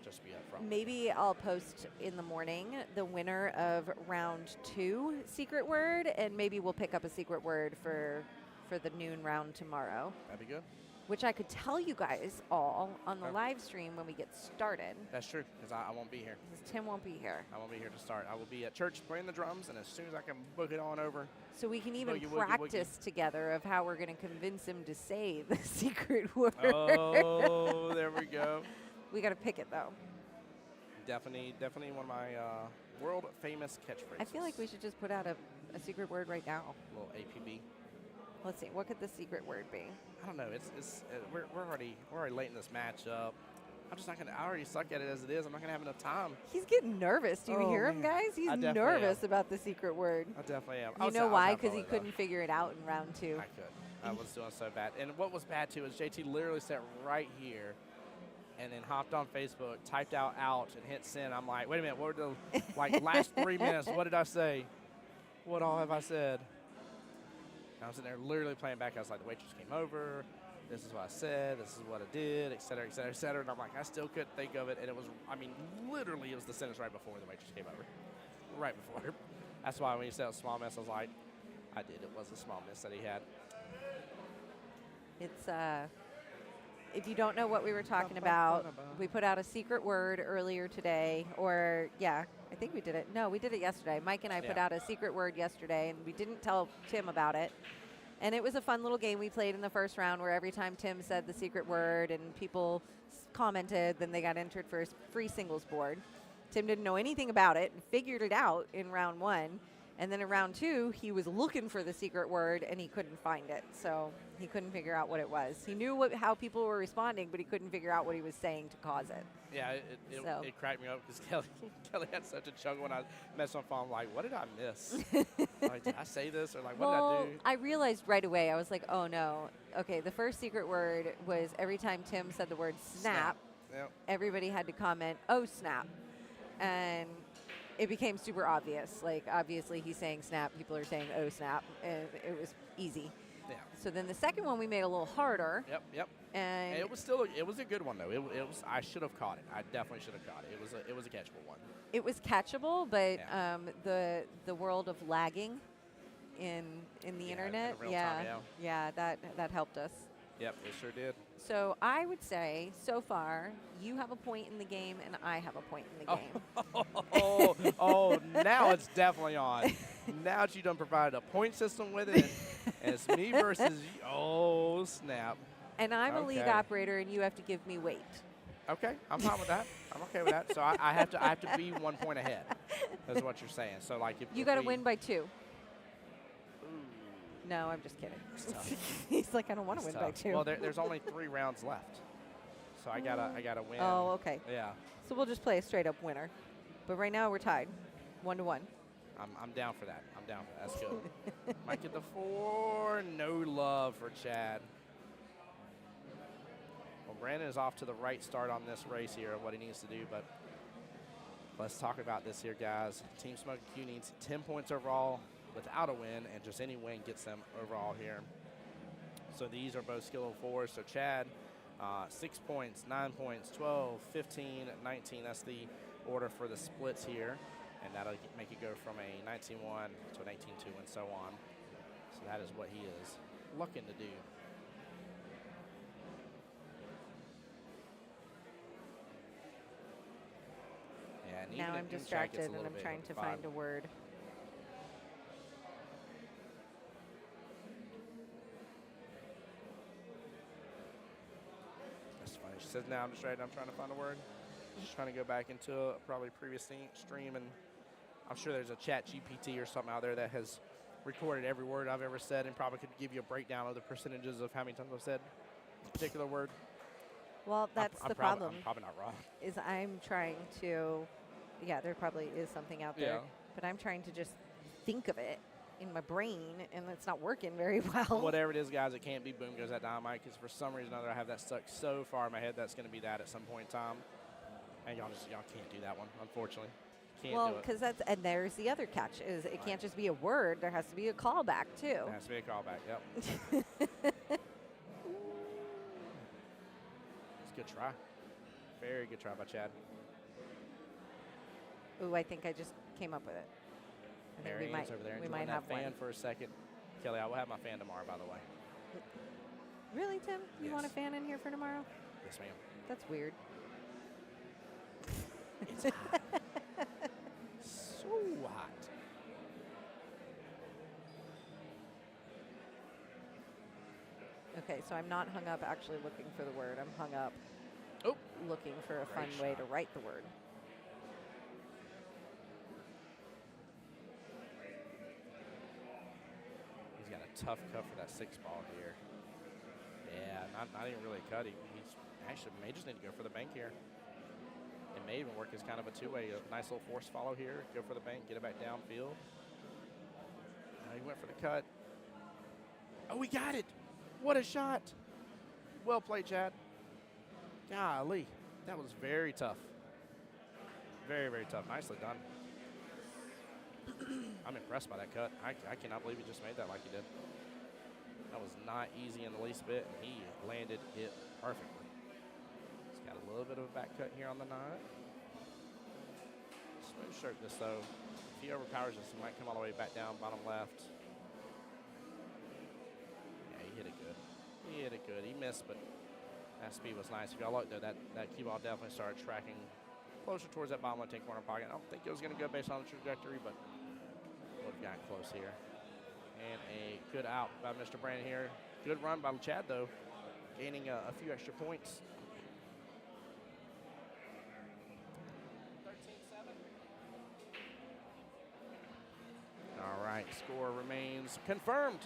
Just to be upfront. Maybe I'll post in the morning the winner of round 2 secret word, and maybe we'll pick up a secret word for the noon round tomorrow, That'd be good. which I could tell you guys all on the Okay. live stream when we get started. That's true, because I won't be here. Because Tim won't be here. I won't be here to start. I will be at church playing the drums, and as soon as I can book it on over, So we can even Boogie, woogie, practice together of how we're going to convince him to say the secret word. oh, there we go. We got to pick it, though. Definitely one of my world famous catchphrases. I feel like we should just put out a secret word right now. little APB. Let's see. What could the secret word be? I don't know. We're already late in this matchup. I'm just not gonna. I already suck at it as it is. I'm not gonna have enough time. He's getting nervous. Do you Oh, hear him, man. guys? He's I definitely nervous about the secret word. I definitely am. You know why? Because he couldn't figure it out in round 2. I could. I was doing so bad. And what was bad too is JT literally sat right here, and then hopped on Facebook, typed out and hit send. I'm like, wait a minute. What were the last 3 minutes? What did I say? What all have I said? And I was sitting there literally playing back. I was like, the waitress came over. This is what I said. This is what I did, et cetera, et cetera, et cetera. And I'm like, I still couldn't think of it. And it was, literally, it was the sentence right before the waitress came over. Right before. That's why when you said a small miss, I was like, I did. It was a small miss that he had. It's if you don't know what we were talking about, we put out a secret word earlier today, or I think we did it. No, we did it yesterday. Mike and I put Yeah. out a secret word yesterday, and we didn't tell Tim about it. And it was a fun little game we played in the first round where every time Tim said the secret word and people commented, then they got entered for a free singles board. Tim didn't know anything about it and figured it out in round 1. And then in round 2, he was looking for the secret word and he couldn't find it. So he couldn't figure out what it was. He knew how people were responding, but he couldn't figure out what he was saying to cause it. Yeah, So. it cracked me up because Kelly had such a chuckle when I messed on phone. I'm like, what did I miss? Like, did I say this? Or like, what Well, did I do? I realized right away, I was like, oh no. Okay, the first secret word was every time Tim said the word snap, Yep. everybody had to comment, oh snap. And it became super obvious. Like, obviously he's saying snap, people are saying oh snap, and it was easy. Yeah. So then the second one we made a little harder. Yep. And And it was a good one though. It was I should have caught it. I definitely should have caught it. It was a catchable one. it was catchable, but Yeah. the world of lagging in the Yeah, internet, in real time, that helped us. Yep, it sure did. So I would say, so far, you have a point in the game and I have a point in the game. Oh, now it's definitely on. Now that you done provided a point system with it, and it's me versus you. Oh, snap. And I'm a league Okay. operator and you have to give me weight. Okay, I'm fine with that. I'm okay with that. So I have to be 1 point ahead. Is what you're saying. So like if You if got to we- win by 2. Ooh, No, I'm just kidding. it's tough. He's like, I don't want to It's win by tough. 2. Well, there's only 3 rounds left. So I gotta win. Oh, okay. Yeah. So we'll just play a straight up winner. But right now we're tied, 1-1. I'm down for that. I'm down for that. That's good. Might get the 4. No love for Chad. Well, Brandon is off to the right start on this race here of what he needs to do, but let's talk about this here, guys. Team Smoky Q needs 10 points overall without a win, and just any win gets them overall here. So these are both skill level 4s. So Chad, 6 points, 9 points, 12, 15, 19. That's the order for the splits here. And that'll make it go from a 19-1 to a 19-2 and so on. So that is what he is looking to do. Yeah, and Now even I'm if Chad distracted gets a and little I'm bit trying of to a vibe. find a word. That's funny. She says, now I'm distracted. I'm trying to find a word. She's trying to go back into probably a previous stream, and I'm sure there's a chat GPT or something out there that has recorded every word I've ever said and probably could give you a breakdown of the percentages of how many times I've said a particular word. Well, that's the problem. problem. I'm probably not wrong. Is I'm trying to, there probably is something out there. But I'm trying to just think of it in my brain, and it's not working very well. Whatever it is, guys, it can't be boom goes that dynamite, because for some reason or other I have that stuck so far in my head that's going to be that at some point in time. And y'all can't do that one, unfortunately. Can't Well, do it. because and there's the other catch is it can't just be a word. There has to be a callback too. It has to be a callback, yep. It's a good try. Very good try by Chad. Ooh, I think I just came up with it. I think Marianne's over there we enjoying might have that fan one. for a second. Kelly, I will have my fan tomorrow, by the way. Really, Tim? You want a Yes. fan in here for tomorrow? Yes, ma'am. That's weird. It's hot. So hot. Okay, so I'm not hung up actually looking for the word. I'm hung up Oh, looking for a fun Great way shot. to write the word. he's got a tough cut for that 6 ball here. Yeah, not even really a cut. He's actually may just need to go for the bank here. It may even work as kind of a two-way. A nice little force follow here. Go for the bank, get it back downfield. He went for the cut. Oh, we got it. What a shot. Well played, Chad. Golly, that was very tough. Very, very tough. Nicely done. I'm impressed by that cut. I cannot believe he just made that like he did. That was not easy in the least bit, and he landed it perfectly. He's got a little bit of a back cut here on the 9. Smooth stroke this, though. If he overpowers this, he might come all the way back down, bottom left. Yeah, he hit it good. He hit it good. He missed, but that speed was nice. If y'all look, though, that cue ball definitely started tracking closer towards that bottom left-hand corner pocket. I don't think it was going to go based on the trajectory, but would have gotten close here. And a good out by Mr. Brandon here. Good run by Chad, though, gaining a few extra points. 13-7. All right, score remains confirmed.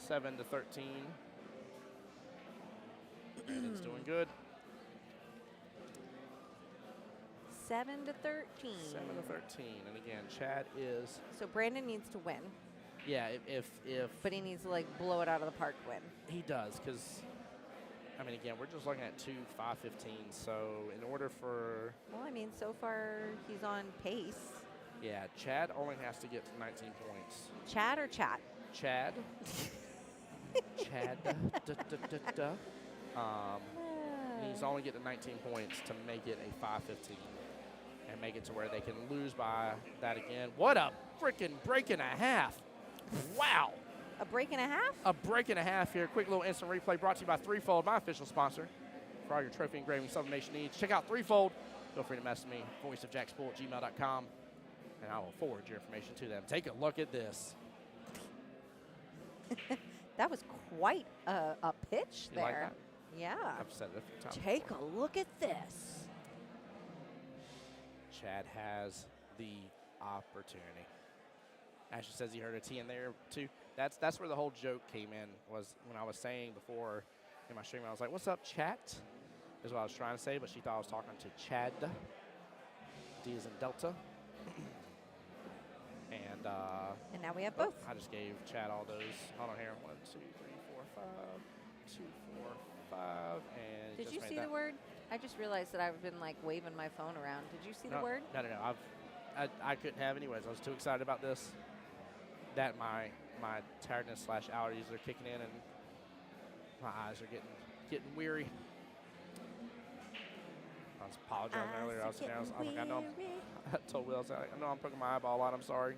7-13. Brandon's doing good. 7-13. 7-13. And again, Chad is. So Brandon needs to win, Yeah, if but he needs to like blow it out of the park to win. he does, because I mean, again, we're just looking at 2 5-15. So in order for Well, I mean, so far he's on pace. yeah, Chad only has to get to 19 points. Chat or chat? Chad. Chad. He's only getting 19 points to make it a 5-15 and make it to where they can lose by that again. What a freaking break and a half. Wow. A break and a half? A break and a half here. Quick little instant replay brought to you by Threefold, my official sponsor for all your trophy engraving sublimation needs. Check out Threefold. Feel free to message me, voiceofjackspool@gmail.com, and I will forward your information to them. Take a look at this. That was quite a pitch You there. like that? Yeah. I've said it a few times. Take a look at this. Chad has the opportunity. Ashley says he heard a T in there too. That's where the whole joke came in, was when I was saying before in my stream, I was like, "What's up, chat?" is what I was trying to say, but she thought I was talking to Chad. D is in Delta. And now we have both. I just gave Chad all those. Hold on here. 1, 2, 3, 4, 5. 2, 4, 5. And Did just you made see that. the word? I just realized that I've been like waving my phone around. Did you see the No, word? No. I couldn't have anyways. I was too excited about this that my tiredness / allergies are kicking in and my eyes are getting weary. I was apologizing earlier. I was like, I know. I told Will, I was like, I know I'm putting my eyeball out. I'm sorry.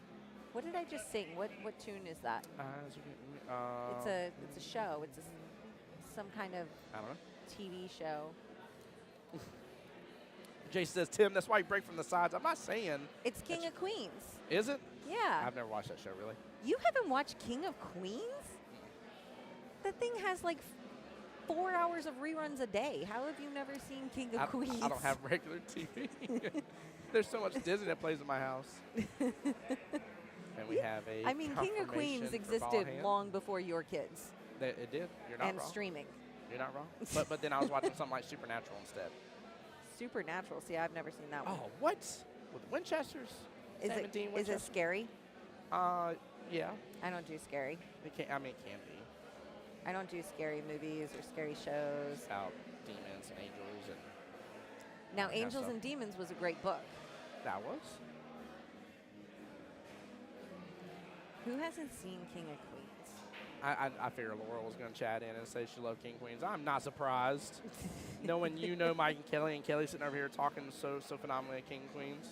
What did I just sing? What tune is that? Eyes are getting. It's a show. It's some kind of I don't know. TV show. Jason says, Tim, that's why you break from the sides. I'm not saying. It's King of Queens. Is it? Yeah. I've never watched that show, really. You haven't watched King of Queens? That thing has like 4 hours of reruns a day. How have you never seen King of Queens? I don't have regular TV. There's so much Disney that plays in my house. And we have a I mean, King of Queens confirmation for existed ball hand. long before your kids It did. You're not and wrong. streaming. You're not wrong. But then I was watching something like Supernatural instead. Supernatural. See, I've never seen that one. Oh, what? With Winchesters? Is 17 it Winchester. scary? Yeah. I don't do scary. It can. I mean, it can be I don't do scary movies or scary shows. about demons and angels and Now, that kind of Angels stuff. and Demons was a great book. that was. Who hasn't seen King of Queens? I figured Laura was going to chat in and say she loved King Queens. I'm not surprised. Knowing you know Mike and Kelly sitting over here talking so phenomenally at King Queens.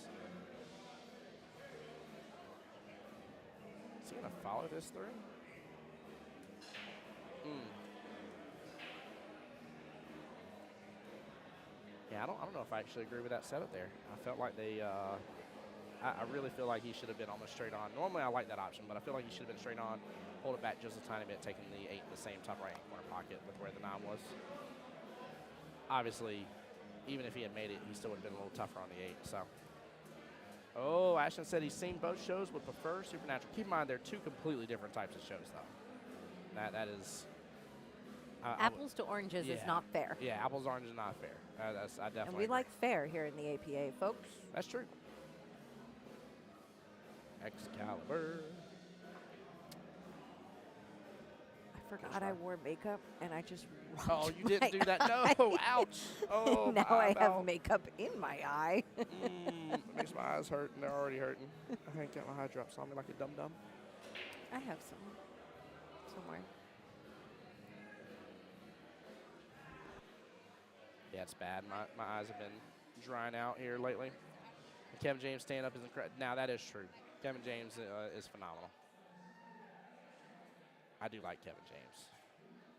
Is he going to follow this through? Yeah, I don't know if I actually agree with that setup there. I felt like they, I really feel like he should have been almost straight on. Normally I like that option, but I feel like he should have been straight on, hold it back just a tiny bit, taking the 8 in the same top right corner pocket with where the 9 was. Obviously, even if he had made it, he still would have been a little tougher on the 8. So, oh, Ashton said he's seen both shows, would prefer Supernatural. Keep in mind, they're two completely different types of shows, though. That is. Apples to oranges is not fair. Yeah, apples to oranges is not fair. I definitely. And we agree. like fair here in the APA, folks. That's true. Excalibur. I forgot I wore makeup, and I just Oh, rubbed you didn't my do that? eye. No, ouch. Oh, Now my I have eyeball. makeup in my eye. It makes my eyes hurt, and they're already hurting. I ain't got my eye drops on me like a dum-dum. I have some somewhere. Yeah, it's bad. My eyes have been drying out here lately. And Kevin James stand up is incredible. Now, that is true. Kevin James is phenomenal. I do like Kevin James.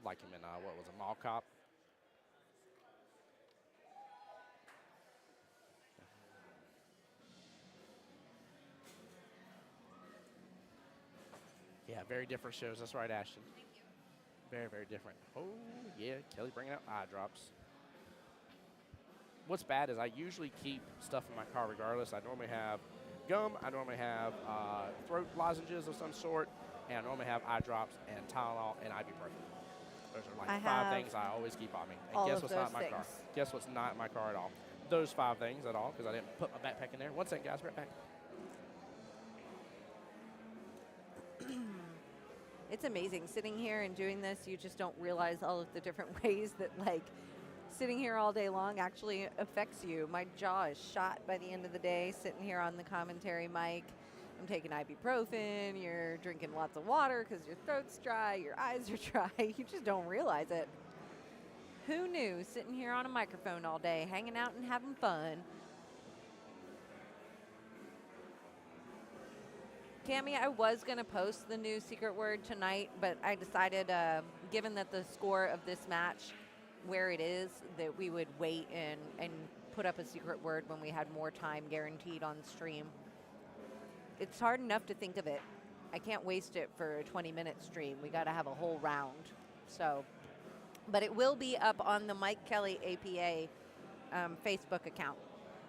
Like him in, what was it, Mall Cop? Yeah, very different shows. That's right, Ashton. Very, very different. Oh, yeah, Kelly bringing out eye drops. What's bad is I usually keep stuff in my car regardless. I normally have gum. I normally have throat lozenges of some sort. And I normally have eye drops and Tylenol and ibuprofen. Those are like I 5 have things I always keep on me. And all guess of what's not in those my car? things. Guess what's not in my car at all? Those 5 things at all, because I didn't put my backpack in there. 1 second, guys, right back. It's amazing. Sitting here and doing this, you just don't realize all of the different ways that, like, sitting here all day long actually affects you. My jaw is shot by the end of the day, sitting here on the commentary mic. I'm taking ibuprofen. You're drinking lots of water because your throat's dry, your eyes are dry. You just don't realize it. Who knew, sitting here on a microphone all day, hanging out and having fun. Cammie, I was going to post the new secret word tonight, but I decided, given that the score of this match, where it is, that we would wait and put up a secret word when we had more time guaranteed on stream. It's hard enough to think of it. I can't waste it for a 20-minute stream. We got to have a whole round. So, but it will be up on the Mike Kelly APA Facebook account.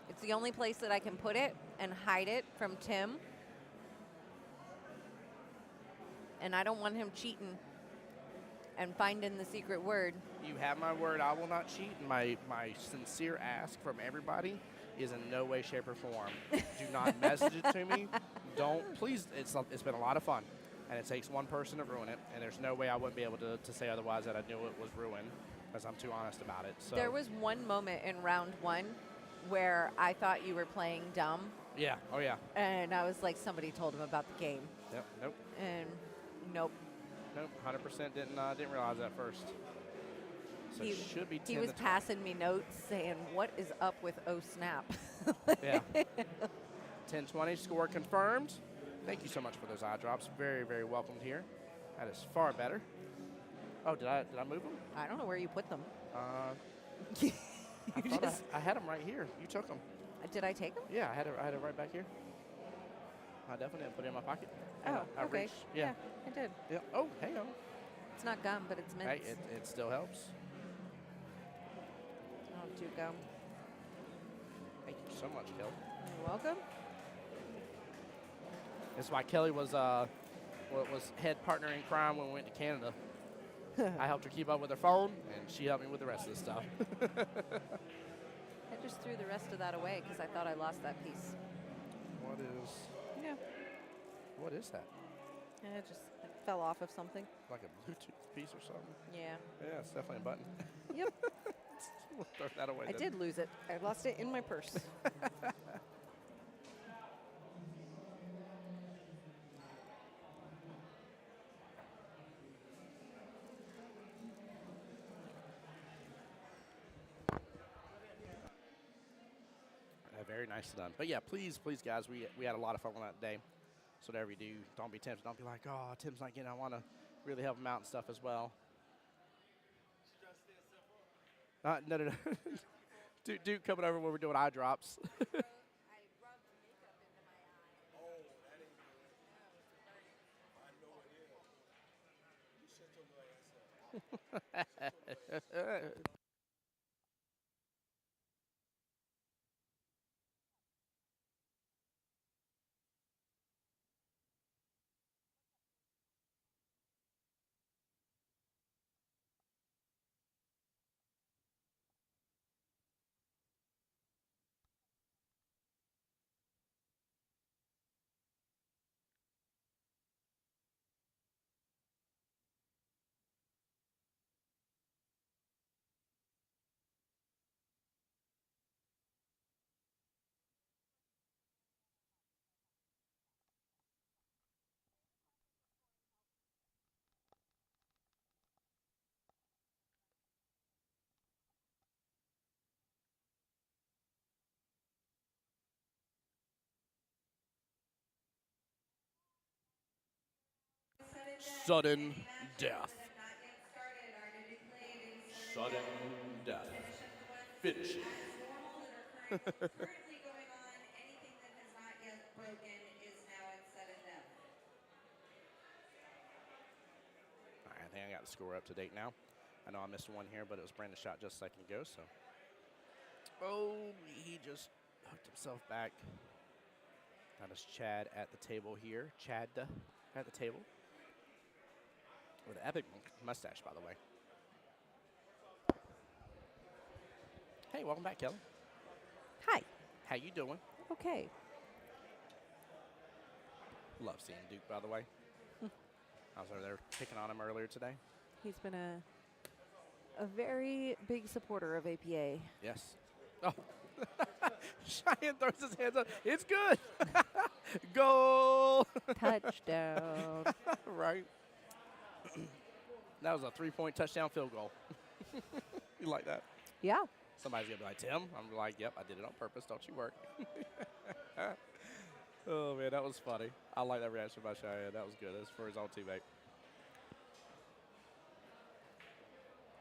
It's the only place that I can put it and hide it from Tim. And I don't want him cheating and finding the secret word. You have my word. I will not cheat. And my sincere ask from everybody is in no way, shape, or form. Do not message it to me. Don't. Please. It's been a lot of fun. And it takes one person to ruin it. And there's no way I wouldn't be able to say otherwise that I knew it was ruined because I'm too honest about it. So There was one moment in round 1 where I thought you were playing dumb. Yeah. Oh, yeah. And I was like, somebody told him about the game. Yep. Nope. And nope. Nope. 100% didn't realize that first. So it should be 10 He was to 12. passing me notes saying, what is up with Oh Snap? Yeah. 10-20 score confirmed. Thank you so much for those eye drops. Very, very welcomed here. That is far better. Oh, did I move them? I don't know where you put them. I thought I had them right here. You took them. Did I take them? Yeah, I had it right back here. I definitely didn't put it in my pocket. Oh, I okay. reached. Yeah. I did. Yeah. Oh, hang on. It's not gum, but it's mints. Hey, it still helps. I'll do gum. Thank you so much, Kelly. You're welcome. That's why Kelly was head partner in crime when we went to Canada. I helped her keep up with her phone, and she helped me with the rest of the stuff. I just threw the rest of that away because I thought I lost that piece. Yeah. What is that? It just fell off of something. Like a Bluetooth piece or something? Yeah. Yeah, it's definitely a button. Yep. We'll throw that away I then. did lose it. I lost it in my purse. Very nicely done. But yeah, please, guys, we had a lot of fun on that day. So whatever you do, don't be tempted. Don't be like, oh, Tim's not getting. I want to really help him out and stuff as well. No. Duke coming over when we're doing eye drops. Sudden death. Sudden death. Finishing. All right, I think I got the score up to date now. I know I missed one here, but it was Brandon's shot just a second ago, so. Oh, he just hooked himself back. That is Chad at the table here. Chad at the table. With an epic mustache, by the way. Hey, welcome back, Kelly. Hi. How you doing? Okay. Love seeing Duke, by the way. I was over there picking on him earlier today. He's been a very big supporter of APA. Yes. Oh. Cheyenne throws his hands up. It's good. Goal. Touchdown. Right. That was a 3-point touchdown field goal. You like that? Yeah. Somebody's going to be like, Tim? I'm like, yep, I did it on purpose. Don't you worry. Oh, man, that was funny. I like that reaction by Cheyenne. That was good. That's for his own teammate.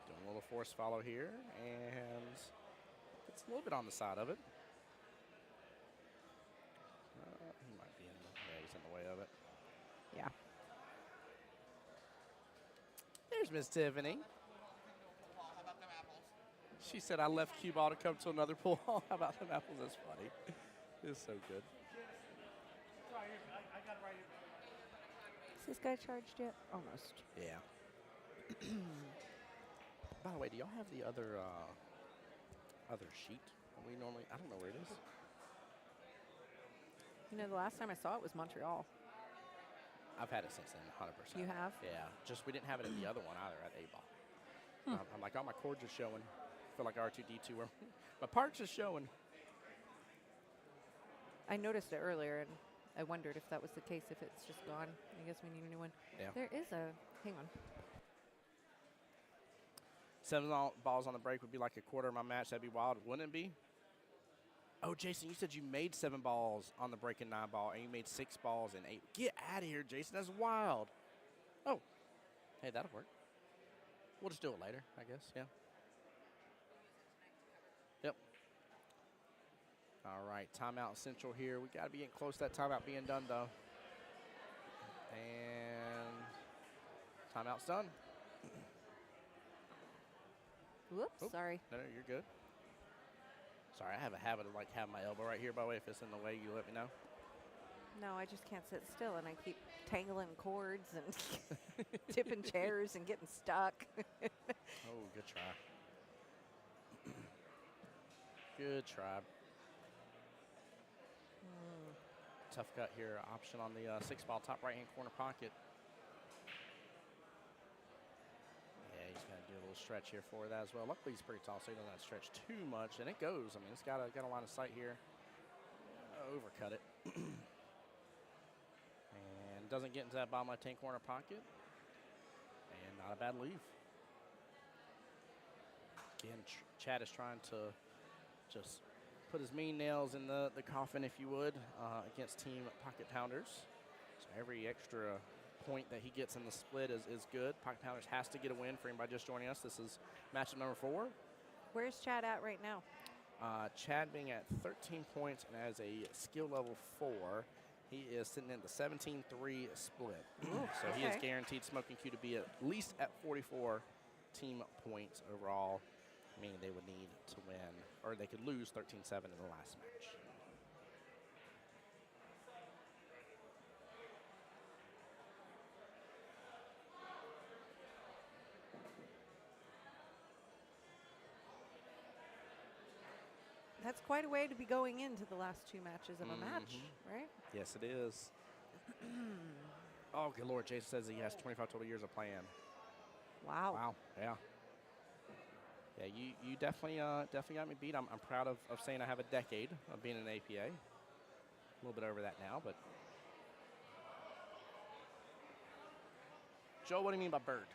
Doing a little force follow here, and it's a little bit on the side of it. He might be he's in the way of it. Yeah. There's Miss Tiffany. She said, I left cue ball to come to another pool hall. How about them apples? That's funny. It's so good. Is this guy charged yet? Almost. Yeah. By the way, do y'all have the other sheet? We normally, I don't know where it is. You know, the last time I saw it was Montreal. I've had it since then, 100%. You have? Yeah. Just we didn't have it in the other one either at A-ball. I'm like, oh, my cords are showing. I feel like R2-D2. My parts are showing. I noticed it earlier, and I wondered if that was the case, if it's just gone. I guess we need a new one. Yeah. There is a, hang on. 7 balls on the break would be like a quarter of my match. That'd be wild, wouldn't it be? Oh, Jason, you said you made 7 balls on the break and 9 ball, and you made 6 balls and 8. Get out of here, Jason. That's wild. Oh, hey, that'll work. We'll just do it later, I guess. Yeah. Yep. All right, timeout central here. We got to be getting close to that timeout being done, though. And timeout's done. Whoops, Oop. sorry. No, you're good. Sorry, I have a habit of like having my elbow right here, by the way. If it's in the way, you let me know. No, I just can't sit still, and I keep tangling cords and tipping chairs and getting stuck. Oh, good try. Good try. tough cut here option on the 6-ball top right-hand corner pocket. Yeah, he's going to do a little stretch here for that as well. Luckily, he's pretty tall, so he doesn't have to stretch too much, and it goes. I mean, it's got a line of sight here. Overcut it. And doesn't get into that bottom left-hand corner pocket. And not a bad leave. Again, Chad is trying to just put his mean nails in the coffin, if you would, against team pocket pounders. So every extra point that he gets in the split is good. Pocket pounders has to get a win for anybody just joining us. This is matchup number 4. Where's Chad at right now? Chad being at 13 points and has a skill level 4. He is sitting in the 17-3 split. So he is guaranteed Smoking Q to be at least at 44 team points overall, meaning they would need to win, or they could lose 13-7 in the last match. That's quite a way to be going into the last 2 matches of a match, right? Yes, it is. Oh, good Lord. Jason says he has 25 total years of playing. Wow. Wow, yeah. Yeah, you definitely got me beat. I'm proud of saying I have a decade of being in APA. A little bit over that now, but. Joe, what do you mean by bird?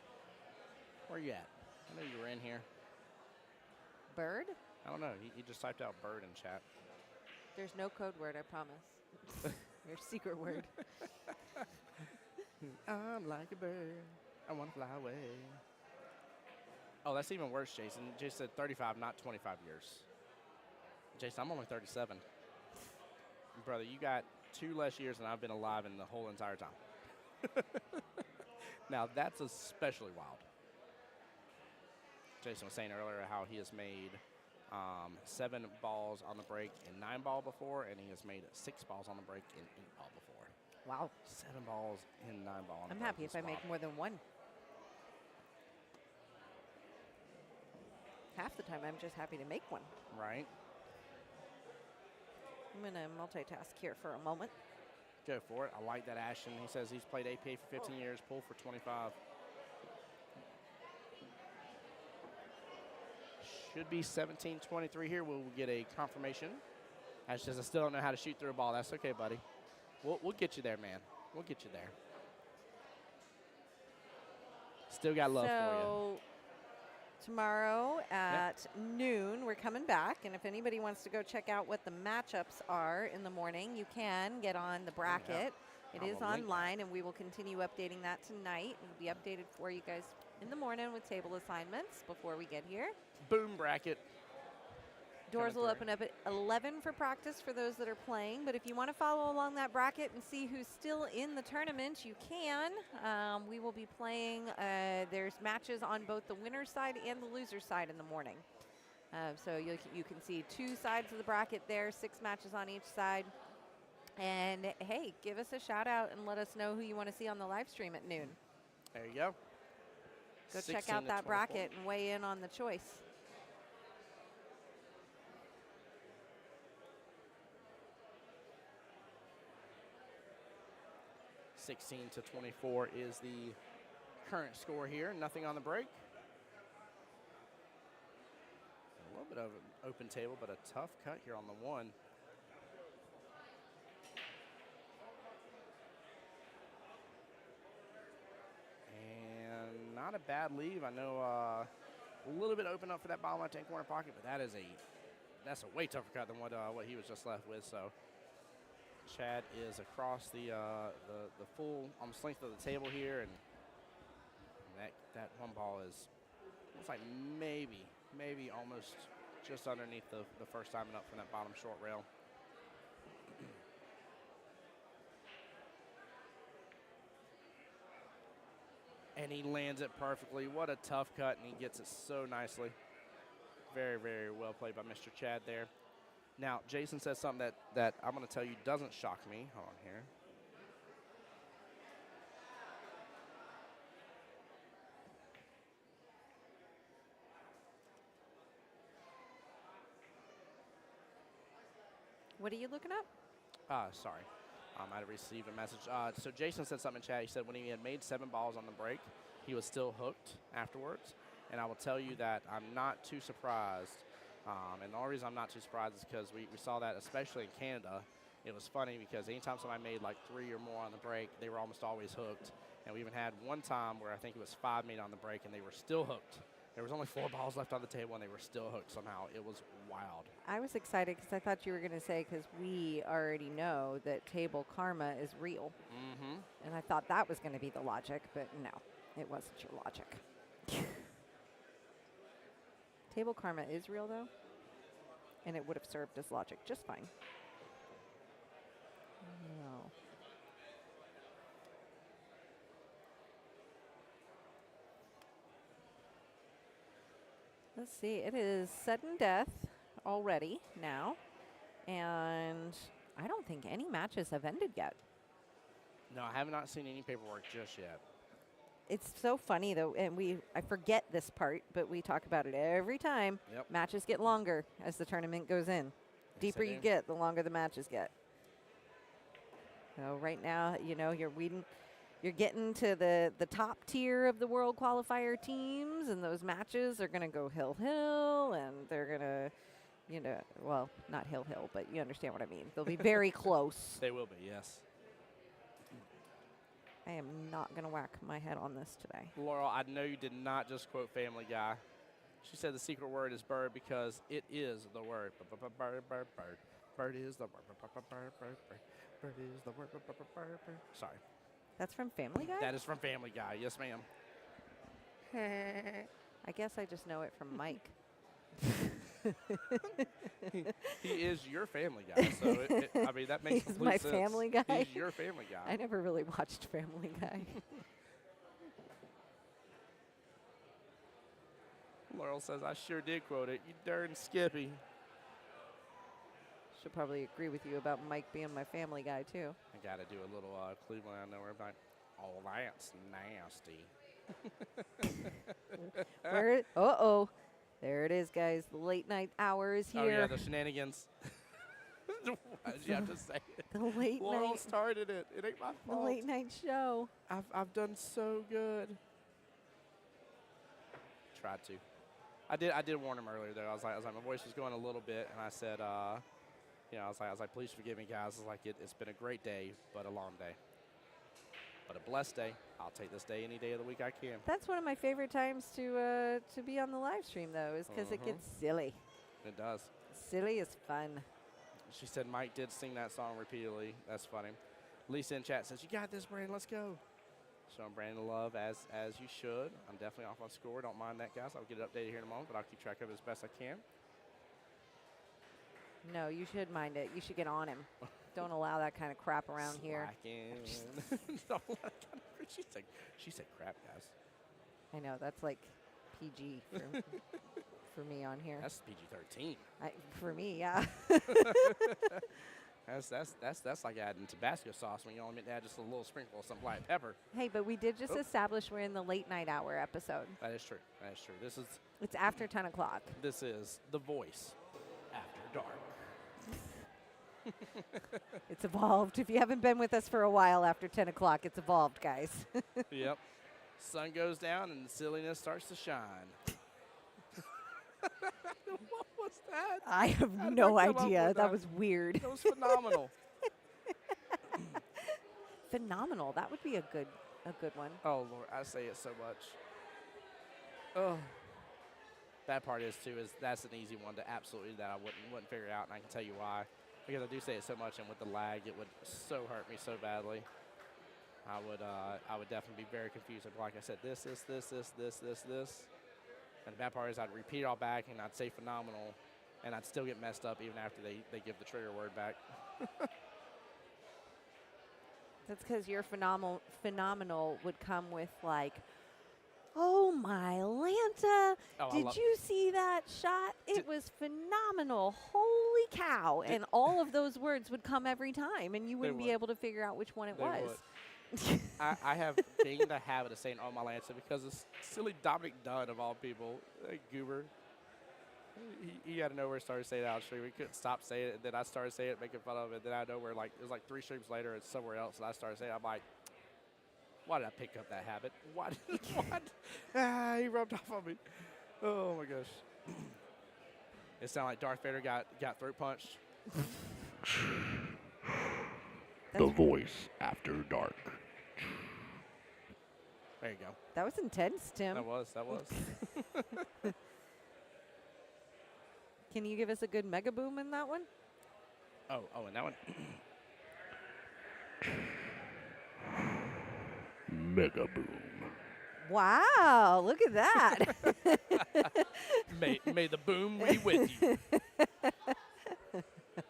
Where are you at? I know you were in here. Bird? I don't know. He just typed out bird in chat. There's no code word, I promise. Your secret word. I'm like a bird. I want to fly away. Oh, that's even worse, Jason. Jason said 35, not 25 years. Jason, I'm only 37. Brother, you got 2 less years than I've been alive in the whole entire time. Now, that's especially wild. Jason was saying earlier how he has made 7 balls on the break in 9-ball before, and he has made 6 balls on the break in 8-ball before. Wow. 7 balls in 9-ball on the break. I'm happy if I make more than 1. Half the time, I'm just happy to make 1. Right. I'm going to multitask here for a moment. Go for it. I like that, Ashton. He says he's played APA for 15 years, pool for 25. Should be 17-23 here. We'll get a confirmation. Ash says, I still don't know how to shoot through a ball. That's okay, buddy. We'll get you there, man. We'll get you there. Still got love for you. So tomorrow at noon, we're coming back. And if anybody wants to go check out what the matchups are in the morning, you can get on the bracket. It is online, and we will continue updating that tonight. It'll be updated for you guys in the morning with table assignments before we get here. Boom bracket. Doors will open up at 11 for practice for those that are playing. But if you want to follow along that bracket and see who's still in the tournament, you can. We will be playing. There's matches on both the winner's side and the loser's side in the morning. So you can see 2 sides of the bracket there, 6 matches on each side. And, hey, give us a shout-out and let us know who you want to see on the live stream at noon. There you go. Go check out that bracket and weigh in on the choice. (16-24) is the current score here. Nothing on the break. A little bit of an open table, but a tough cut here on the 1. And not a bad leave. I know a little bit open up for that bottom left-hand corner pocket, but that's a way tougher cut than what he was just left with. So Chad is across the full almost length of the table here, and that 1 ball is looks like maybe almost just underneath the first timing up from that bottom short rail. And he lands it perfectly. What a tough cut, and he gets it so nicely. Very, very well played by Mr. Chad there. Now, Jason says something that I'm going to tell you doesn't shock me. Hold on here. What are you looking up? Sorry. I might have received a message. So Jason said something in chat. He said when he had made 7 balls on the break, he was still hooked afterwards. And I will tell you that I'm not too surprised. And the only reason I'm not too surprised is because we saw that, especially in Canada. It was funny because anytime somebody made like 3 or more on the break, they were almost always hooked. And we even had one time where I think it was 5 made on the break, and they were still hooked. There was only 4 balls left on the table, and they were still hooked somehow. It was wild. I was excited because I thought you were going to say, because we already know that table karma is real. Mm-hmm. And I thought that was going to be the logic, but no, it wasn't your logic. Table karma is real, though, and it would have served as logic just fine. No. Let's see. It is sudden death already now, and I don't think any matches have ended yet. No, I have not seen any paperwork just yet. It's so funny, though, and I forget this part, but we talk about it every time. Yep. Matches get longer as the tournament goes in. Deeper they you do. get, the longer the matches get. So right now, you know, you're getting to the top tier of the World Qualifier teams, and those matches are going to go hill, and they're going to, you know, well, not hill, but you understand what I mean. They'll be very close. They will be, yes. I am not going to whack my head on this today. Laurel, I know you did not just quote Family Guy. She said the secret word is bird because it is the word. Bird, bird, bird. Bird is the word. Bird, bird, bird. Bird is the word. Bird. Sorry. That's from Family Guy? That is from Family Guy. Yes, ma'am. I guess I just know it from Mike. He is your Family Guy, so I mean that makes He's complete my sense. Family Guy? He's your Family Guy. I never really watched Family Guy. Laurel says, I sure did quote it. You darn Skippy. Should probably agree with you about Mike being my Family Guy, too. I got to do a little Cleveland. I know everybody. Oh, that's nasty. Uh-oh. There it is, guys. The late night hour is here. Oh, yeah, the shenanigans. Why did you have to say it? The late Laurel night. started it. It ain't my The fault. late night show. I've done so good. Tried to. I did warn him earlier though. I was like, my voice was going a little bit, and I said, you know, I was like, please forgive me, guys. I was like, it's been a great day, but a long day, but a blessed day. I'll take this day any day of the week I can. That's one of my favorite times to be on the live stream, though, is because it gets silly. It does. Silly is fun. She said Mike did sing that song repeatedly. That's funny. Lisa in chat says, you got this, Brandon. Let's go. Showing Brandon love as you should. I'm definitely off on score. Don't mind that, guys. I'll get it updated here in a moment, but I'll keep track of it as best I can. No, you should mind it. You should get on him. Don't allow that kind of crap around here. Don't let that kind of- she said crap, guys. I know, that's like PG for me on here. That's PG-13. For me, yeah. That's like adding Tabasco sauce when you only meant to add just a little sprinkle of some black pepper. Hey, but we did just establish we're in the late night hour episode. That is true. That is true. It's after 10 o'clock. This is The Voice After Dark. It's evolved. If you haven't been with us for a while after 10 o'clock, it's evolved, guys. Yep. Sun goes down and silliness starts to shine. What was that? I have How did no I come up idea. with That was weird. That was phenomenal. Phenomenal. That would be a good one. Oh, Lord, I say it so much. Oh. That part is, too, that's an easy one to absolutely that I wouldn't figure out, and I can tell you why. Because I do say it so much, and with the lag, it would so hurt me so badly. I would definitely be very confused. I'd be like I said, this. And the bad part is I'd repeat it all back, and I'd say phenomenal, and I'd still get messed up even after they give the trigger word back. That's because your phenomenal would come with like, oh my Lanta, did you see that shot? It was phenomenal. Holy cow. And all of those words would come every time, and you wouldn't be able to figure out which one it was. I have gained the habit of saying, oh my Lanta, because it's silly Dominic Dunn of all people, goober. He out of nowhere started saying out stream. We couldn't stop saying it. And then I started saying it, making fun of it. Then out of nowhere, like it was like 3 streams later, it's somewhere else, and I started saying, I'm like, why did I pick up that habit? Why? What? He rubbed off on me. Oh my gosh. It sounded like Darth Vader got throat punched. The voice after dark. There you go. That was intense, Tim. That was. Can you give us a good mega boom in that one? Oh, and that one. Mega boom. Wow, look at that. May the boom be with you.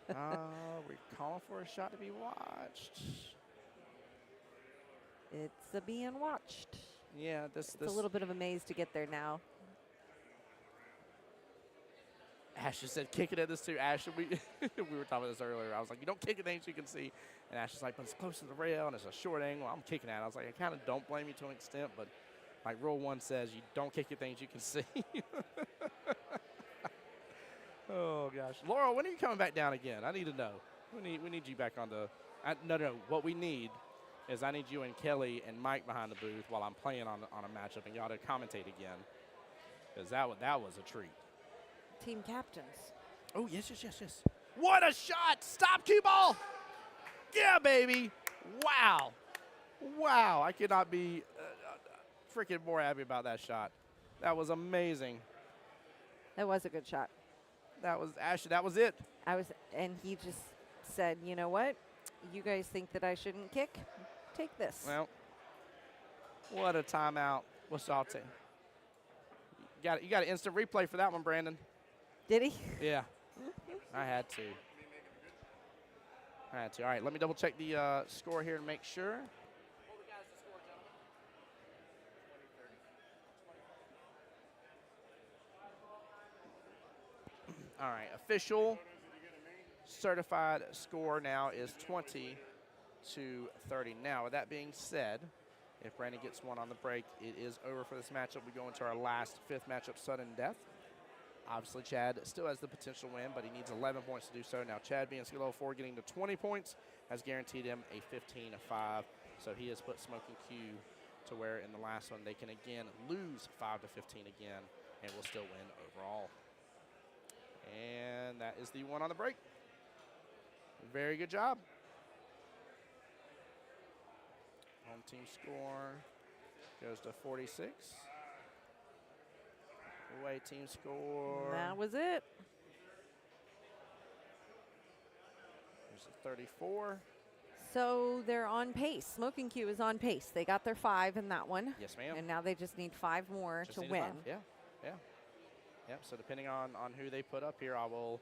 We're calling for a shot to be watched. It's a being watched. Yeah, this It's a little bit of a maze to get there now. Ash just said kick it at this too. Ash, we were talking about this earlier. I was like, you don't kick at things you can see. And Ash is like, but it's close to the rail and it's a short angle. I'm kicking at it. I was like, I kind of don't blame you to an extent, but like rule 1 says you don't kick at things you can see. Oh gosh, Laurel, when are you coming back down again? I need to know. We need you back on the. No. What we need is I need you and Kelly and Mike behind the booth while I'm playing on a matchup, and y'all to commentate again, because that was a treat. Team captains. Oh yes. What a shot! Stop, cue ball. Yeah, baby. Wow. I could not be freaking more happy about that shot. That was amazing. That was a good shot. That was Ashley. That was it. And he just said, you know what? You guys think that I shouldn't kick? Take this. Well, what a timeout. What's salty? You got an instant replay for that one, Brandon. Did he? Yeah. I had to. All right, let me double check the score here to make sure. All right, official certified score now is 20 to 30. Now, with that being said, if Brandon gets one on the break, it is over for this matchup. We go into our last 5th matchup, sudden death. Obviously, Chad still has the potential to win, but he needs 11 points to do so. Now, Chad being skill level 4, getting to 20 points has guaranteed him a 15-5. So he has put Smoking Q to where in the last one they can again lose 5 to 15 again and will still win overall. And that is the one on the break. Very good job. Home team score goes to 46. Away team score. That was it. There's a 34. So they're on pace. Smoking Q is on pace. They got their 5 in that one. Yes, ma'am. And now they just need 5 more Just to need a win. 5. Yeah. So depending on who they put up here, I will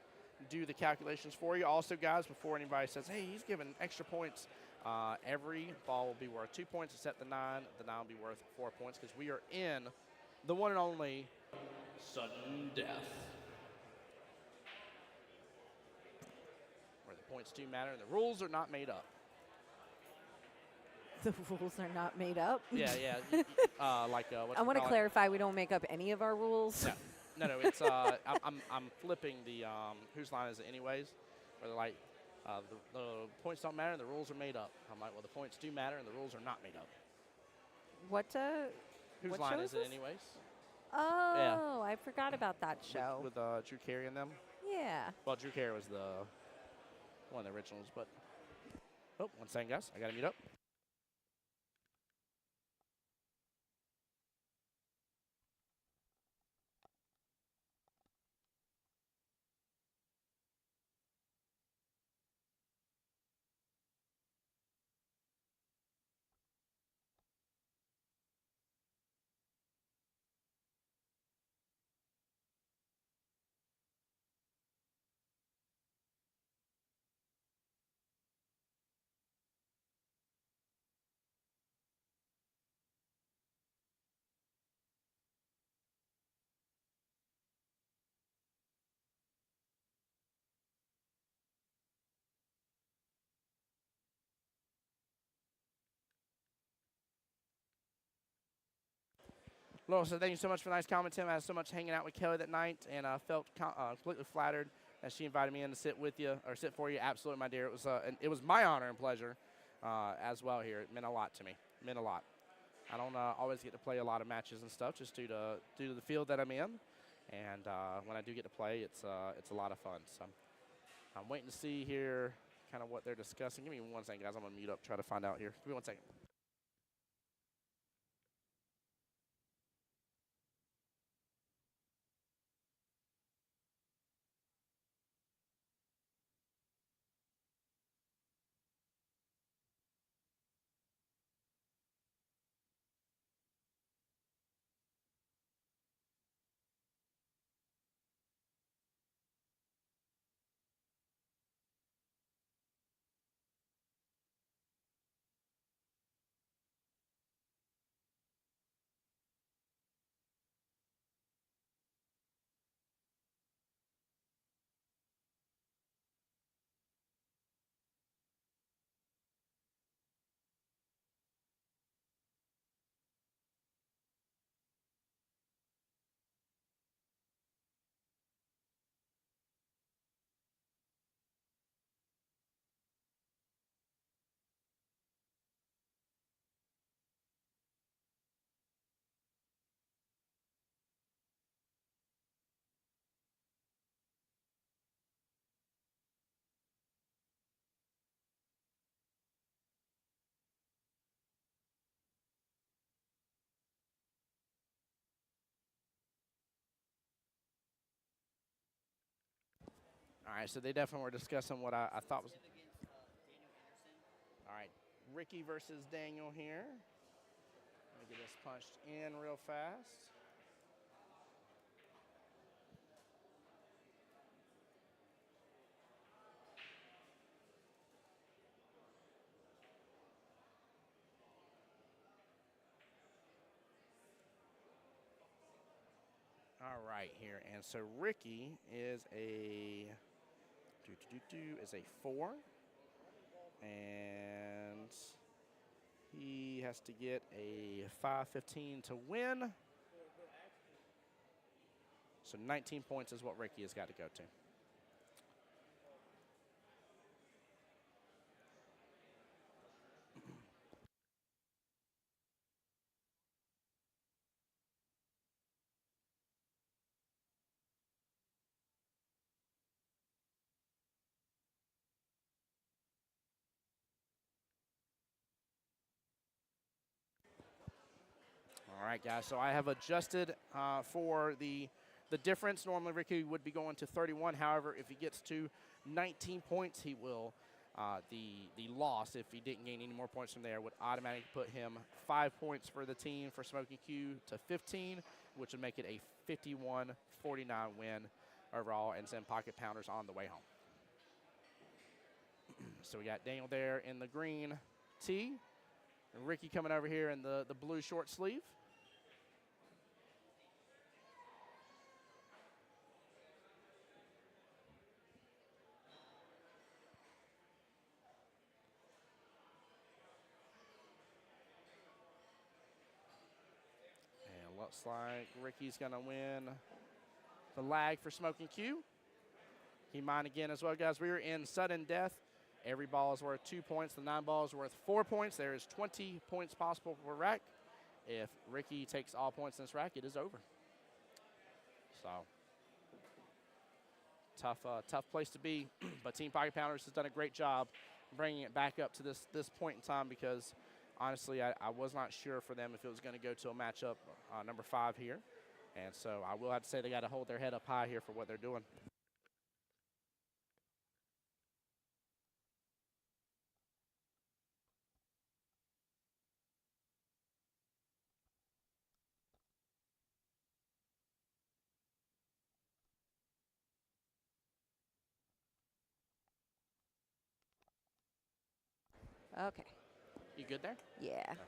do the calculations for you. Also, guys, before anybody says, hey, he's giving extra points, every ball will be worth 2 points except the 9. The 9 will be worth 4 points because we are in the one and only sudden death, where the points do matter and the rules are not made up. The rules are not made up. Yeah. I want to clarify, we don't make up any of our rules. No. It's I'm flipping the whose line is it anyways? Where they're like the points don't matter and the rules are made up. I'm like, well, the points do matter and the rules are not made up. What? Whose what line show is it this? anyways? Oh, I forgot about that show. With Drew Carey and them. Yeah. Well, Drew Carey was one of the originals, but one second, guys, I gotta mute up. Laurel said, thank you so much for the nice comment, Tim. I had so much hanging out with Kelly that night, and I felt completely flattered that she invited me in to sit with you, or sit for you. Absolutely, my dear. It was my honor and pleasure as well here. It meant a lot to me. It meant a lot. I don't always get to play a lot of matches and stuff just due to the field that I'm in. And when I do get to play, it's a lot of fun. So I'm waiting to see here kind of what they're discussing. Give me 1 second, guys. I'm going to mute up, try to find out here. Give me 1 second. All right, so they definitely were discussing what I thought was. All right, Ricky versus Daniel here. Let me get this punched in real fast. All right, here, and so Ricky is a 4, and he has to get a 5-15 to win. So 19 points is what Ricky has got to go to. All right, guys, so I have adjusted for the difference. Normally, Ricky would be going to 31. However, if he gets to 19 points, he will, the loss, if he didn't gain any more points from there, would automatically put him 5 points for the team for Smoking Q to 15, which would make it a 51-49 win overall and send Pocket Pounders on the way home. So we got Daniel there in the green tee, and Ricky coming over here in the blue short sleeve. Looks like Ricky's going to win the lag for Smoking Q. He mined again as well, guys. We are in sudden death. Every ball is worth 2 points. The 9 balls are worth 4 points. There is 20 points possible for rack. If Ricky takes all points in this rack, it is over. So tough place to be. But Team Pocket Pounders has done a great job bringing it back up to this point in time because honestly, I was not sure for them if it was going to go to a matchup number 5 here. And so I will have to say they got to hold their head up high here for what they're doing. Okay. You good there? Yeah. Okay.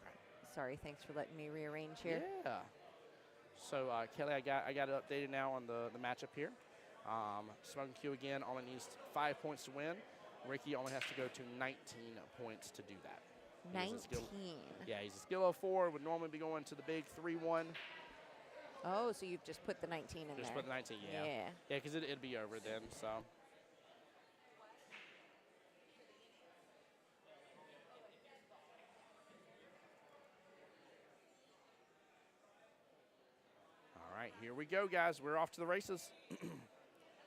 Sorry, thanks for letting me rearrange here. Yeah. So Kelly, I got it updated now on the matchup here. Smoking Q again only needs 5 points to win. Ricky only has to go to 19 points to do that. 19. Yeah, he's a skill of 4. Would normally be going to the big 3-1 Oh, so you've just put the 19 in Just there. put the 19, yeah. Yeah. Yeah, because it'd be over then, so. All right, here we go, guys. We're off to the races.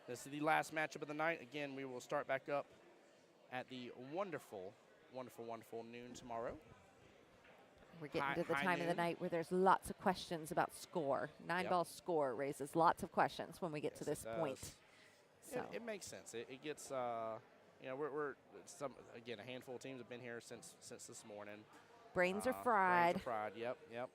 This is the last matchup of the night. Again, we will start back up at the wonderful noon tomorrow. We're getting High- to the high time of the noon. night where there's lots of questions about score. Nine-ball score raises lots of questions when we get to Yes, this it point. does. So It makes sense. It gets, you know, again, a handful of teams have been here since this morning. brains are Brains fried. are fried. Yep.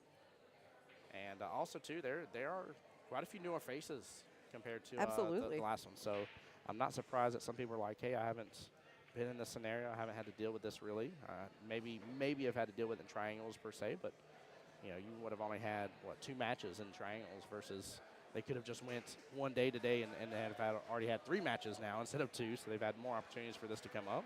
And also too, there are quite a few newer faces compared to Absolutely. the last one. So I'm not surprised that some people are like, hey, I haven't been in this scenario. I haven't had to deal with this really. Maybe I've had to deal with it in triangles per se, but you know, you would have only had 2 matches in triangles versus they could have just went one day today and have already had 3 matches now instead of 2. So they've had more opportunities for this to come up.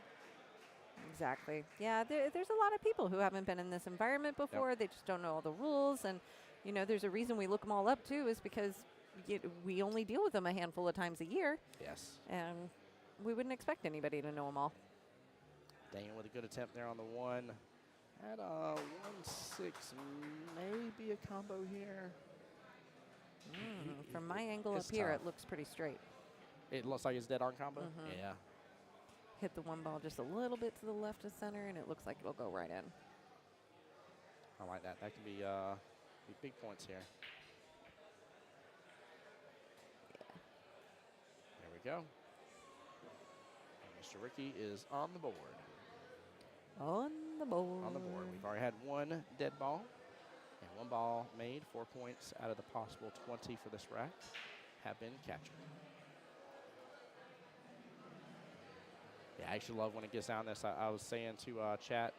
Exactly. Yeah, there's a lot of people who haven't been in this environment before. They just don't know all the rules. And, you know, there's a reason we look them all up, too, is because we only deal with them a handful of times a year. Yes. And we wouldn't expect anybody to know them all. Daniel with a good attempt there on the 1. Had a 1-6, maybe a combo here. From my angle up It's here, tough. it looks pretty straight. It looks like it's dead on combo. Mhm. Yeah. Hit the 1 ball just a little bit to the left of center, and it looks like it'll go right in. I like that. That can be big points here. There we go. And Mr. Ricky is on the board. On the board. On the board. We've already had 1 dead ball and 1 ball made. 4 points out of the possible 20 for this rack have been captured. Yeah, I actually love when it gets down this. I was saying to chat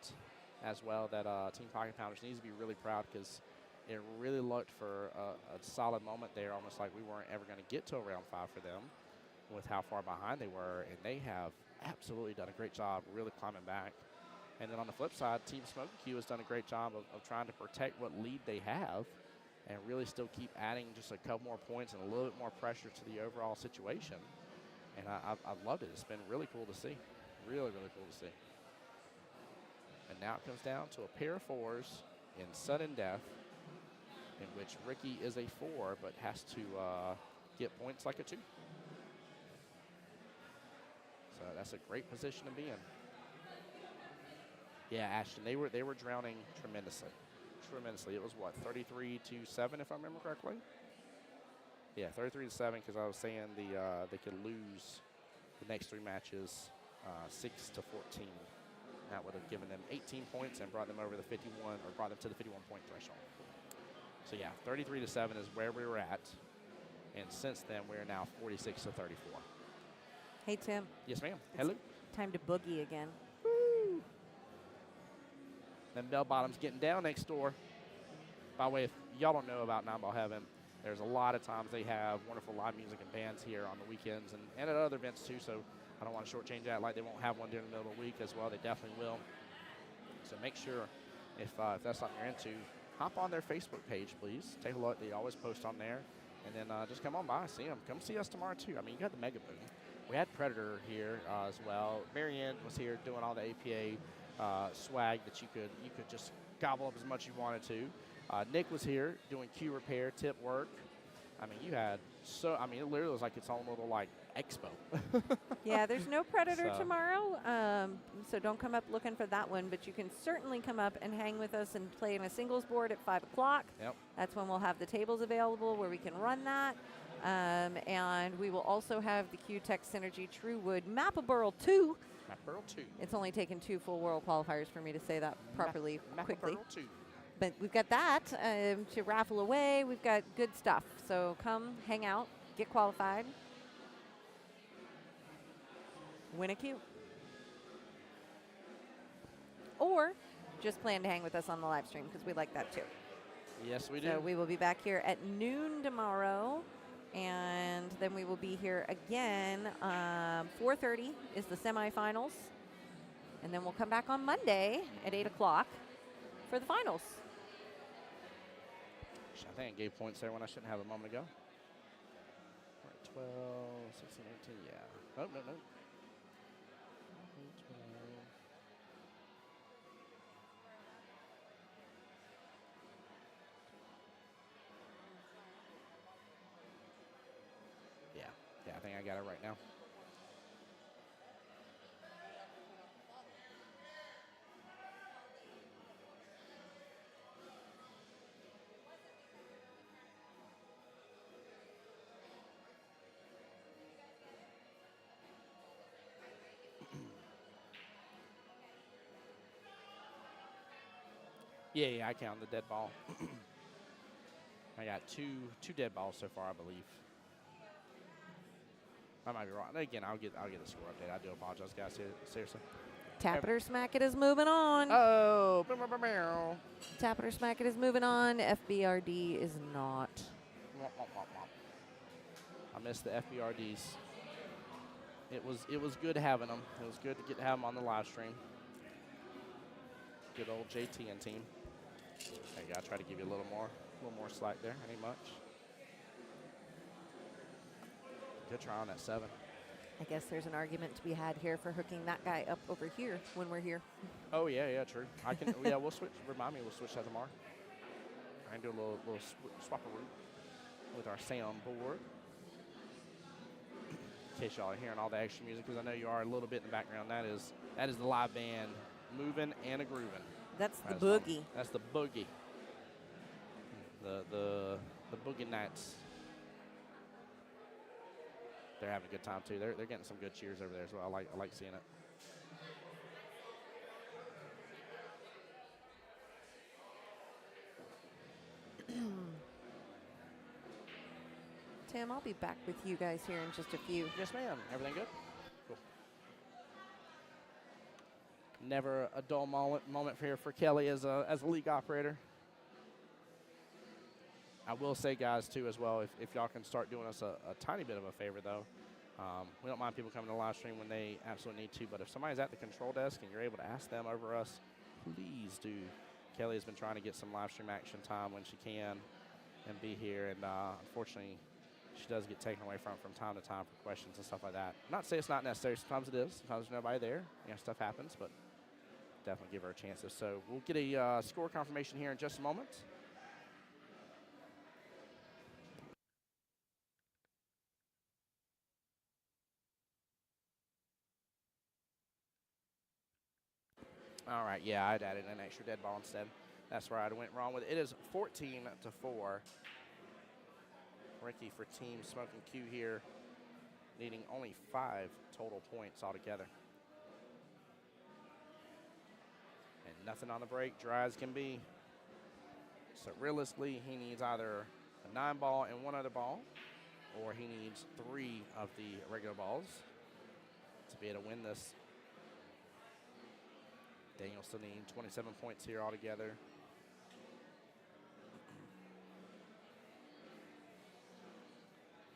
as well that Team Pocket Pounders needs to be really proud because it really looked for a solid moment there, almost like we weren't ever going to get to a round 5 for them with how far behind they were, and they have absolutely done a great job really climbing back. And then on the flip side, Team Smoky Q has done a great job of trying to protect what lead they have and really still keep adding just a couple more points and a little bit more pressure to the overall situation. And I've loved it. It's been really cool to see. Really, really cool to see. And now it comes down to a pair of 4s in sudden death, in which Ricky is a 4 but has to get points like a 2. So that's a great position to be in. Yeah, Ashton, they were drowning tremendously. It was what, 33-7 if I remember correctly? Yeah, 33-7 because I was saying they could lose the next 3 matches 6-14. That would have given them 18 points and brought them over the 51 or brought them to the 51-point threshold. So yeah, 33-7 is where we were at, and since then we're now 46-34. Hey, Tim. Yes, ma'am. It's Hello. Time to boogie again. Then Bell Bottom's getting down next door. By the way, if y'all don't know about 9 Ball Heaven, there's a lot of times they have wonderful live music and bands here on the weekends and at other events too, so I don't want to shortchange that like they won't have one during the middle of the week as well. They definitely will. So make sure, if that's something you're into, hop on their Facebook page, please. Take a look. They always post on there. And then just come on by, see them. Come see us tomorrow, too. I mean, you got the Mega Boom. We had Predator here as well. Marianne was here doing all the APA swag that you could just gobble up as much as you wanted to. Nick was here doing cue repair, tip work. I mean, it literally was like its own little, like, expo. Yeah, there's no Predator So- tomorrow, so don't come up looking for that one, but you can certainly come up and hang with us and play in a singles board at 5 o'clock. Yep. That's when we'll have the tables available where we can run that. And we will also have the Q-Tech Synergy Truewood Mappaburl 2. Mappaburl 2. It's only taken 2 full World Qualifiers for me to say that properly quickly. Mappaburl 2. But we've got that to raffle away. We've got good stuff. So come hang out, get qualified, win a Q. Or just plan to hang with us on the live stream because we like that too. Yes, we do. So we will be back here at noon tomorrow. And then we will be here again. 4:30 is the semifinals. And then we'll come back on Monday at 8 o'clock for the finals. I think I gave points there when I shouldn't have a moment ago. We're at 12, 16, 18, yeah. Nope, nope, nope. 12. Yeah, I think I got it right now. Yeah, I count the dead ball. I got two dead balls so far, I believe. I might be wrong. Again, I'll get the score update. I do apologize, guys. Seriously. Tap it or smack it is moving on. Oh, Tap it or smack it is moving on. FBRD is not. I missed the FBRDs. It was good having them. It was good to have them on the live stream. Good old JT and team. There you go. I try to give you a little more slack there. Ain't much. Good try on that 7. I guess there's an argument to be had here for hooking that guy up over here when we're here. Oh yeah, true. I can. Yeah, we'll switch. Remind me, we'll switch that tomorrow. I can do a little swap-a-root with our sound board. In case y'all are hearing all the extra music, because I know you are a little bit in the background. That is the live band moving and a grooving. That's the boogie. That's the boogie. The boogie nights. They're having a good time too. They're getting some good cheers over there as well. I like seeing it. Tim, I'll be back with you guys here in just a few. Yes, ma'am. Everything good? Cool. Never a dull moment for Kelly as a league operator. I will say, guys, too, as well, if y'all can start doing us a tiny bit of a favor, though. We don't mind people coming to the live stream when they absolutely need to, but if somebody's at the control desk and you're able to ask them over us, please do. Kelly has been trying to get some live stream action time when she can and be here, and unfortunately, she does get taken away from time to time for questions and stuff like that. Not to say it's not necessary. Sometimes it is. Sometimes there's nobody there. Stuff happens, but definitely give her a chance. So we'll get a score confirmation here in just a moment. All right, yeah, I'd added an extra dead ball instead. That's where I went wrong with it. It is 14-4. Ricky for Team Smoking Q here, needing only 5 total points altogether. And nothing on the break, dry as can be. So realistically, he needs either a 9 ball and 1 other ball, or he needs 3 of the regular balls to be able to win this. Daniel still needing 27 points here altogether.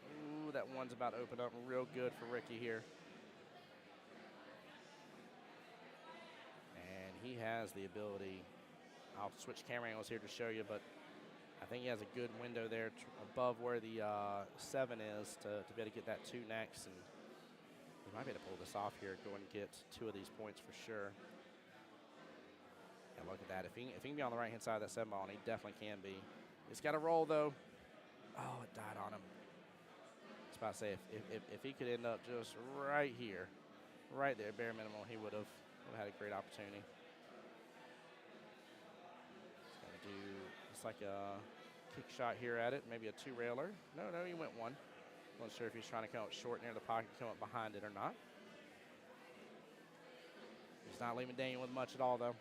Ooh, that one's about to open up real good for Ricky here. And he has the ability. I'll switch camera angles here to show you, but I think he has a good window there above where the 7 is to be able to get that 2 next. And he might be able to pull this off here, go and get 2 of these points for sure. And look at that. If he can be on the right-hand side of that 7 ball, and he definitely can be. He's got to roll, though. Oh, it died on him. I was about to say, if he could end up just right here, right there, bare minimum, he would have had a great opportunity. He's going to do, it's like a kick shot here at it, maybe a 2-railer. No, he went 1. Wasn't sure if he's trying to come up short near the pocket, come up behind it or not. He's not leaving Daniel with much at all, though.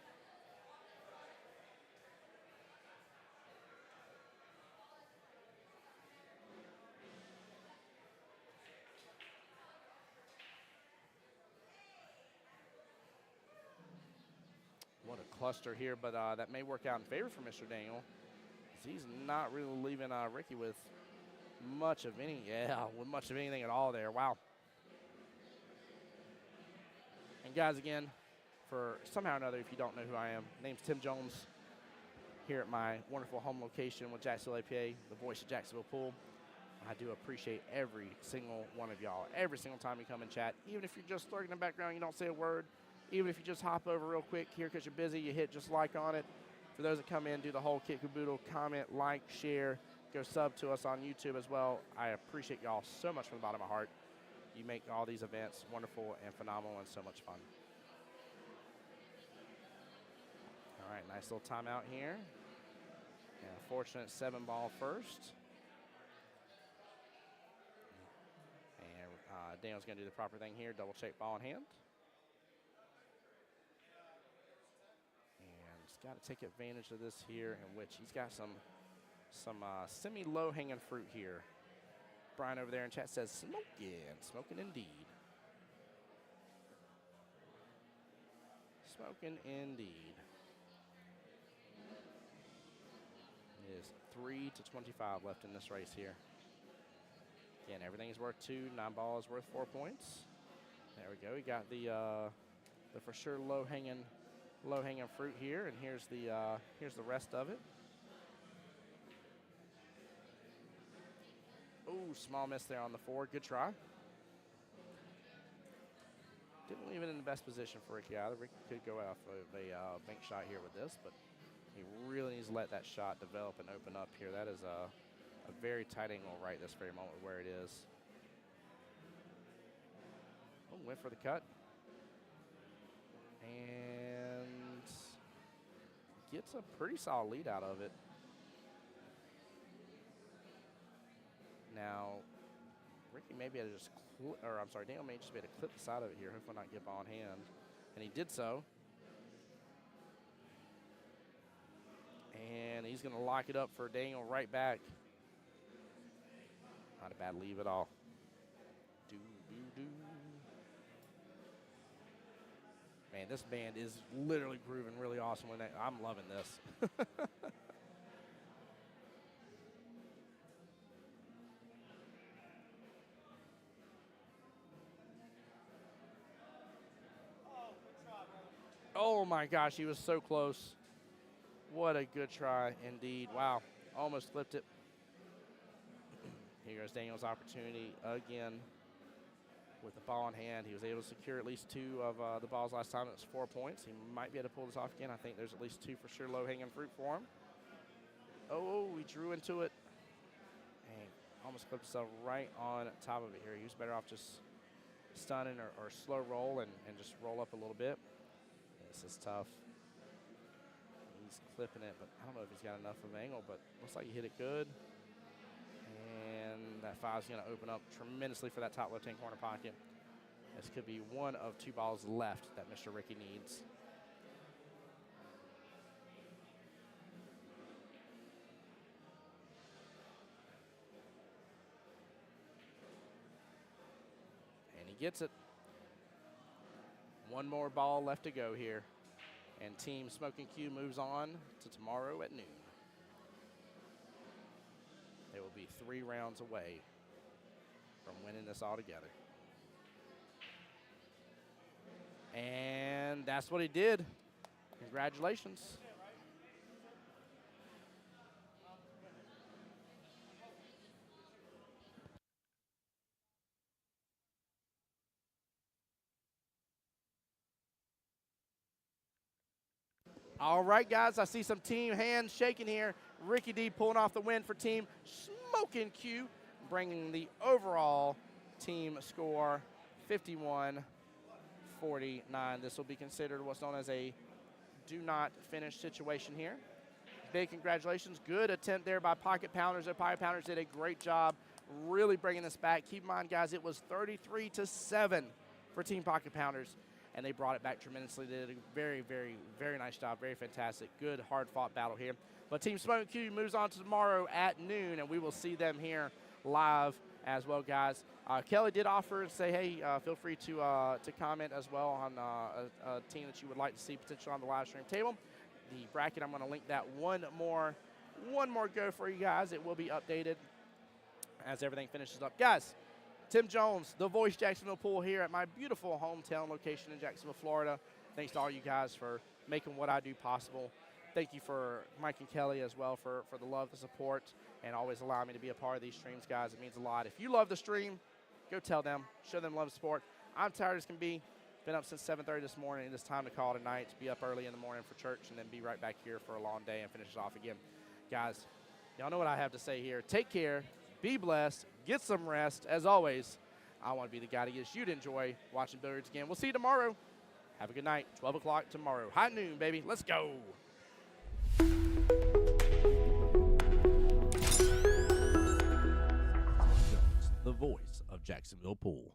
What a cluster here, but that may work out in favor for Mr. Daniel. He's not really leaving Ricky with much of anything at all there. Wow. And guys, again, for somehow or another, if you don't know who I am, name's Tim Jones. here at my wonderful home location with Jacksonville APA, the Voice of Jacksonville Pool. I do appreciate every single one of y'all, every single time you come and chat. Even if you're just lurking in the background, you don't say a word. Even if you just hop over real quick here because you're busy, you hit just like on it. For those that come in, do the whole kit caboodle, comment, like, share, go sub to us on YouTube as well. I appreciate y'all so much from the bottom of my heart. You make all these events wonderful and phenomenal and so much fun. All right, nice little timeout here. And a fortunate 7-ball first. And Daniel's going to do the proper thing here, double check ball in hand. And he's got to take advantage of this here, in which he's got some semi-low hanging fruit here. Brian over there in chat says, smoking indeed. Smoking indeed. It is 3 to 25 left in this race here. Again, everything is worth 2. 9 balls worth 4 points. There we go. We got the for sure low hanging fruit here, and here's the rest of it. Ooh, small miss there on the 4. Good try. Didn't leave it in the best position for Ricky either. Ricky could go off of a bank shot here with this, but he really needs to let that shot develop and open up here. That is a very tight angle right this very moment where it is. Oh, went for the cut. And gets a pretty solid lead out of it. Now, Ricky may be able to just, Daniel may just be able to clip the side of it here, hopefully not get ball in hand. And he did so. And he's going to lock it up for Daniel right back. Not a bad leave at all. Man, this band is literally grooving really awesome. I'm loving this. Oh my gosh, he was so close. What a good try indeed. Wow, almost flipped it. Here goes Daniel's opportunity again with the ball in hand. He was able to secure at least 2 of the balls last time. It was 4 points. He might be able to pull this off again. I think there's at least 2 for sure low-hanging fruit for him. Oh, he drew into it. And almost clipped himself right on top of it here. He was better off just stunning or slow roll and just roll up a little bit. This is tough. He's clipping it, but I don't know if he's got enough of an angle, but looks like he hit it good. And that 5 is going to open up tremendously for that top left-hand corner pocket. This could be 1 of 2 balls left that Mr. Ricky needs. And he gets it. 1 more ball left to go here. And Team Smoking Q moves on to tomorrow at noon. They will be 3 rounds away from winning this all together. And that's what he did. Congratulations. All right, guys, I see some team hands shaking here. Ricky D pulling off the win for Team Smoking Q, bringing the overall team score 51-49. This will be considered what's known as a do not finish situation here. Big congratulations. Good attempt there by Pocket Pounders. The Pocket Pounders did a great job really bringing this back. Keep in mind, guys, it was 33-7 for Team Pocket Pounders. And they brought it back tremendously. They did a very, very, very nice job. Very fantastic. Good, hard-fought battle here. But Team Smoking Q moves on to tomorrow at noon, and we will see them here live as well, guys. Kelly did offer and say, hey, feel free to comment as well on a team that you would like to see potentially on the live stream table. The bracket, I'm going to link that one more go for you guys. It will be updated as everything finishes up. Guys, Tim Jones, the Voice Jacksonville Pool here at my beautiful hometown location in Jacksonville, Florida. Thanks to all you guys for making what I do possible. thank you for Mike and Kelly as well for the love, the support, and always allowing me to be a part of these streams, guys. It means a lot. If you love the stream, go tell them, show them love and support. I'm tired as can be. Been up since 7:30 this morning. It is time to call it a night, to be up early in the morning for church, and then be right back here for a long day and finish it off again. Guys, y'all know what I have to say here. Take care. Be blessed. Get some rest. As always, I want to be the guy to get you to enjoy watching billiards again. We'll see you tomorrow. Have a good night. 12 o'clock tomorrow. High noon, baby. Let's go. The voice of Jacksonville Pool.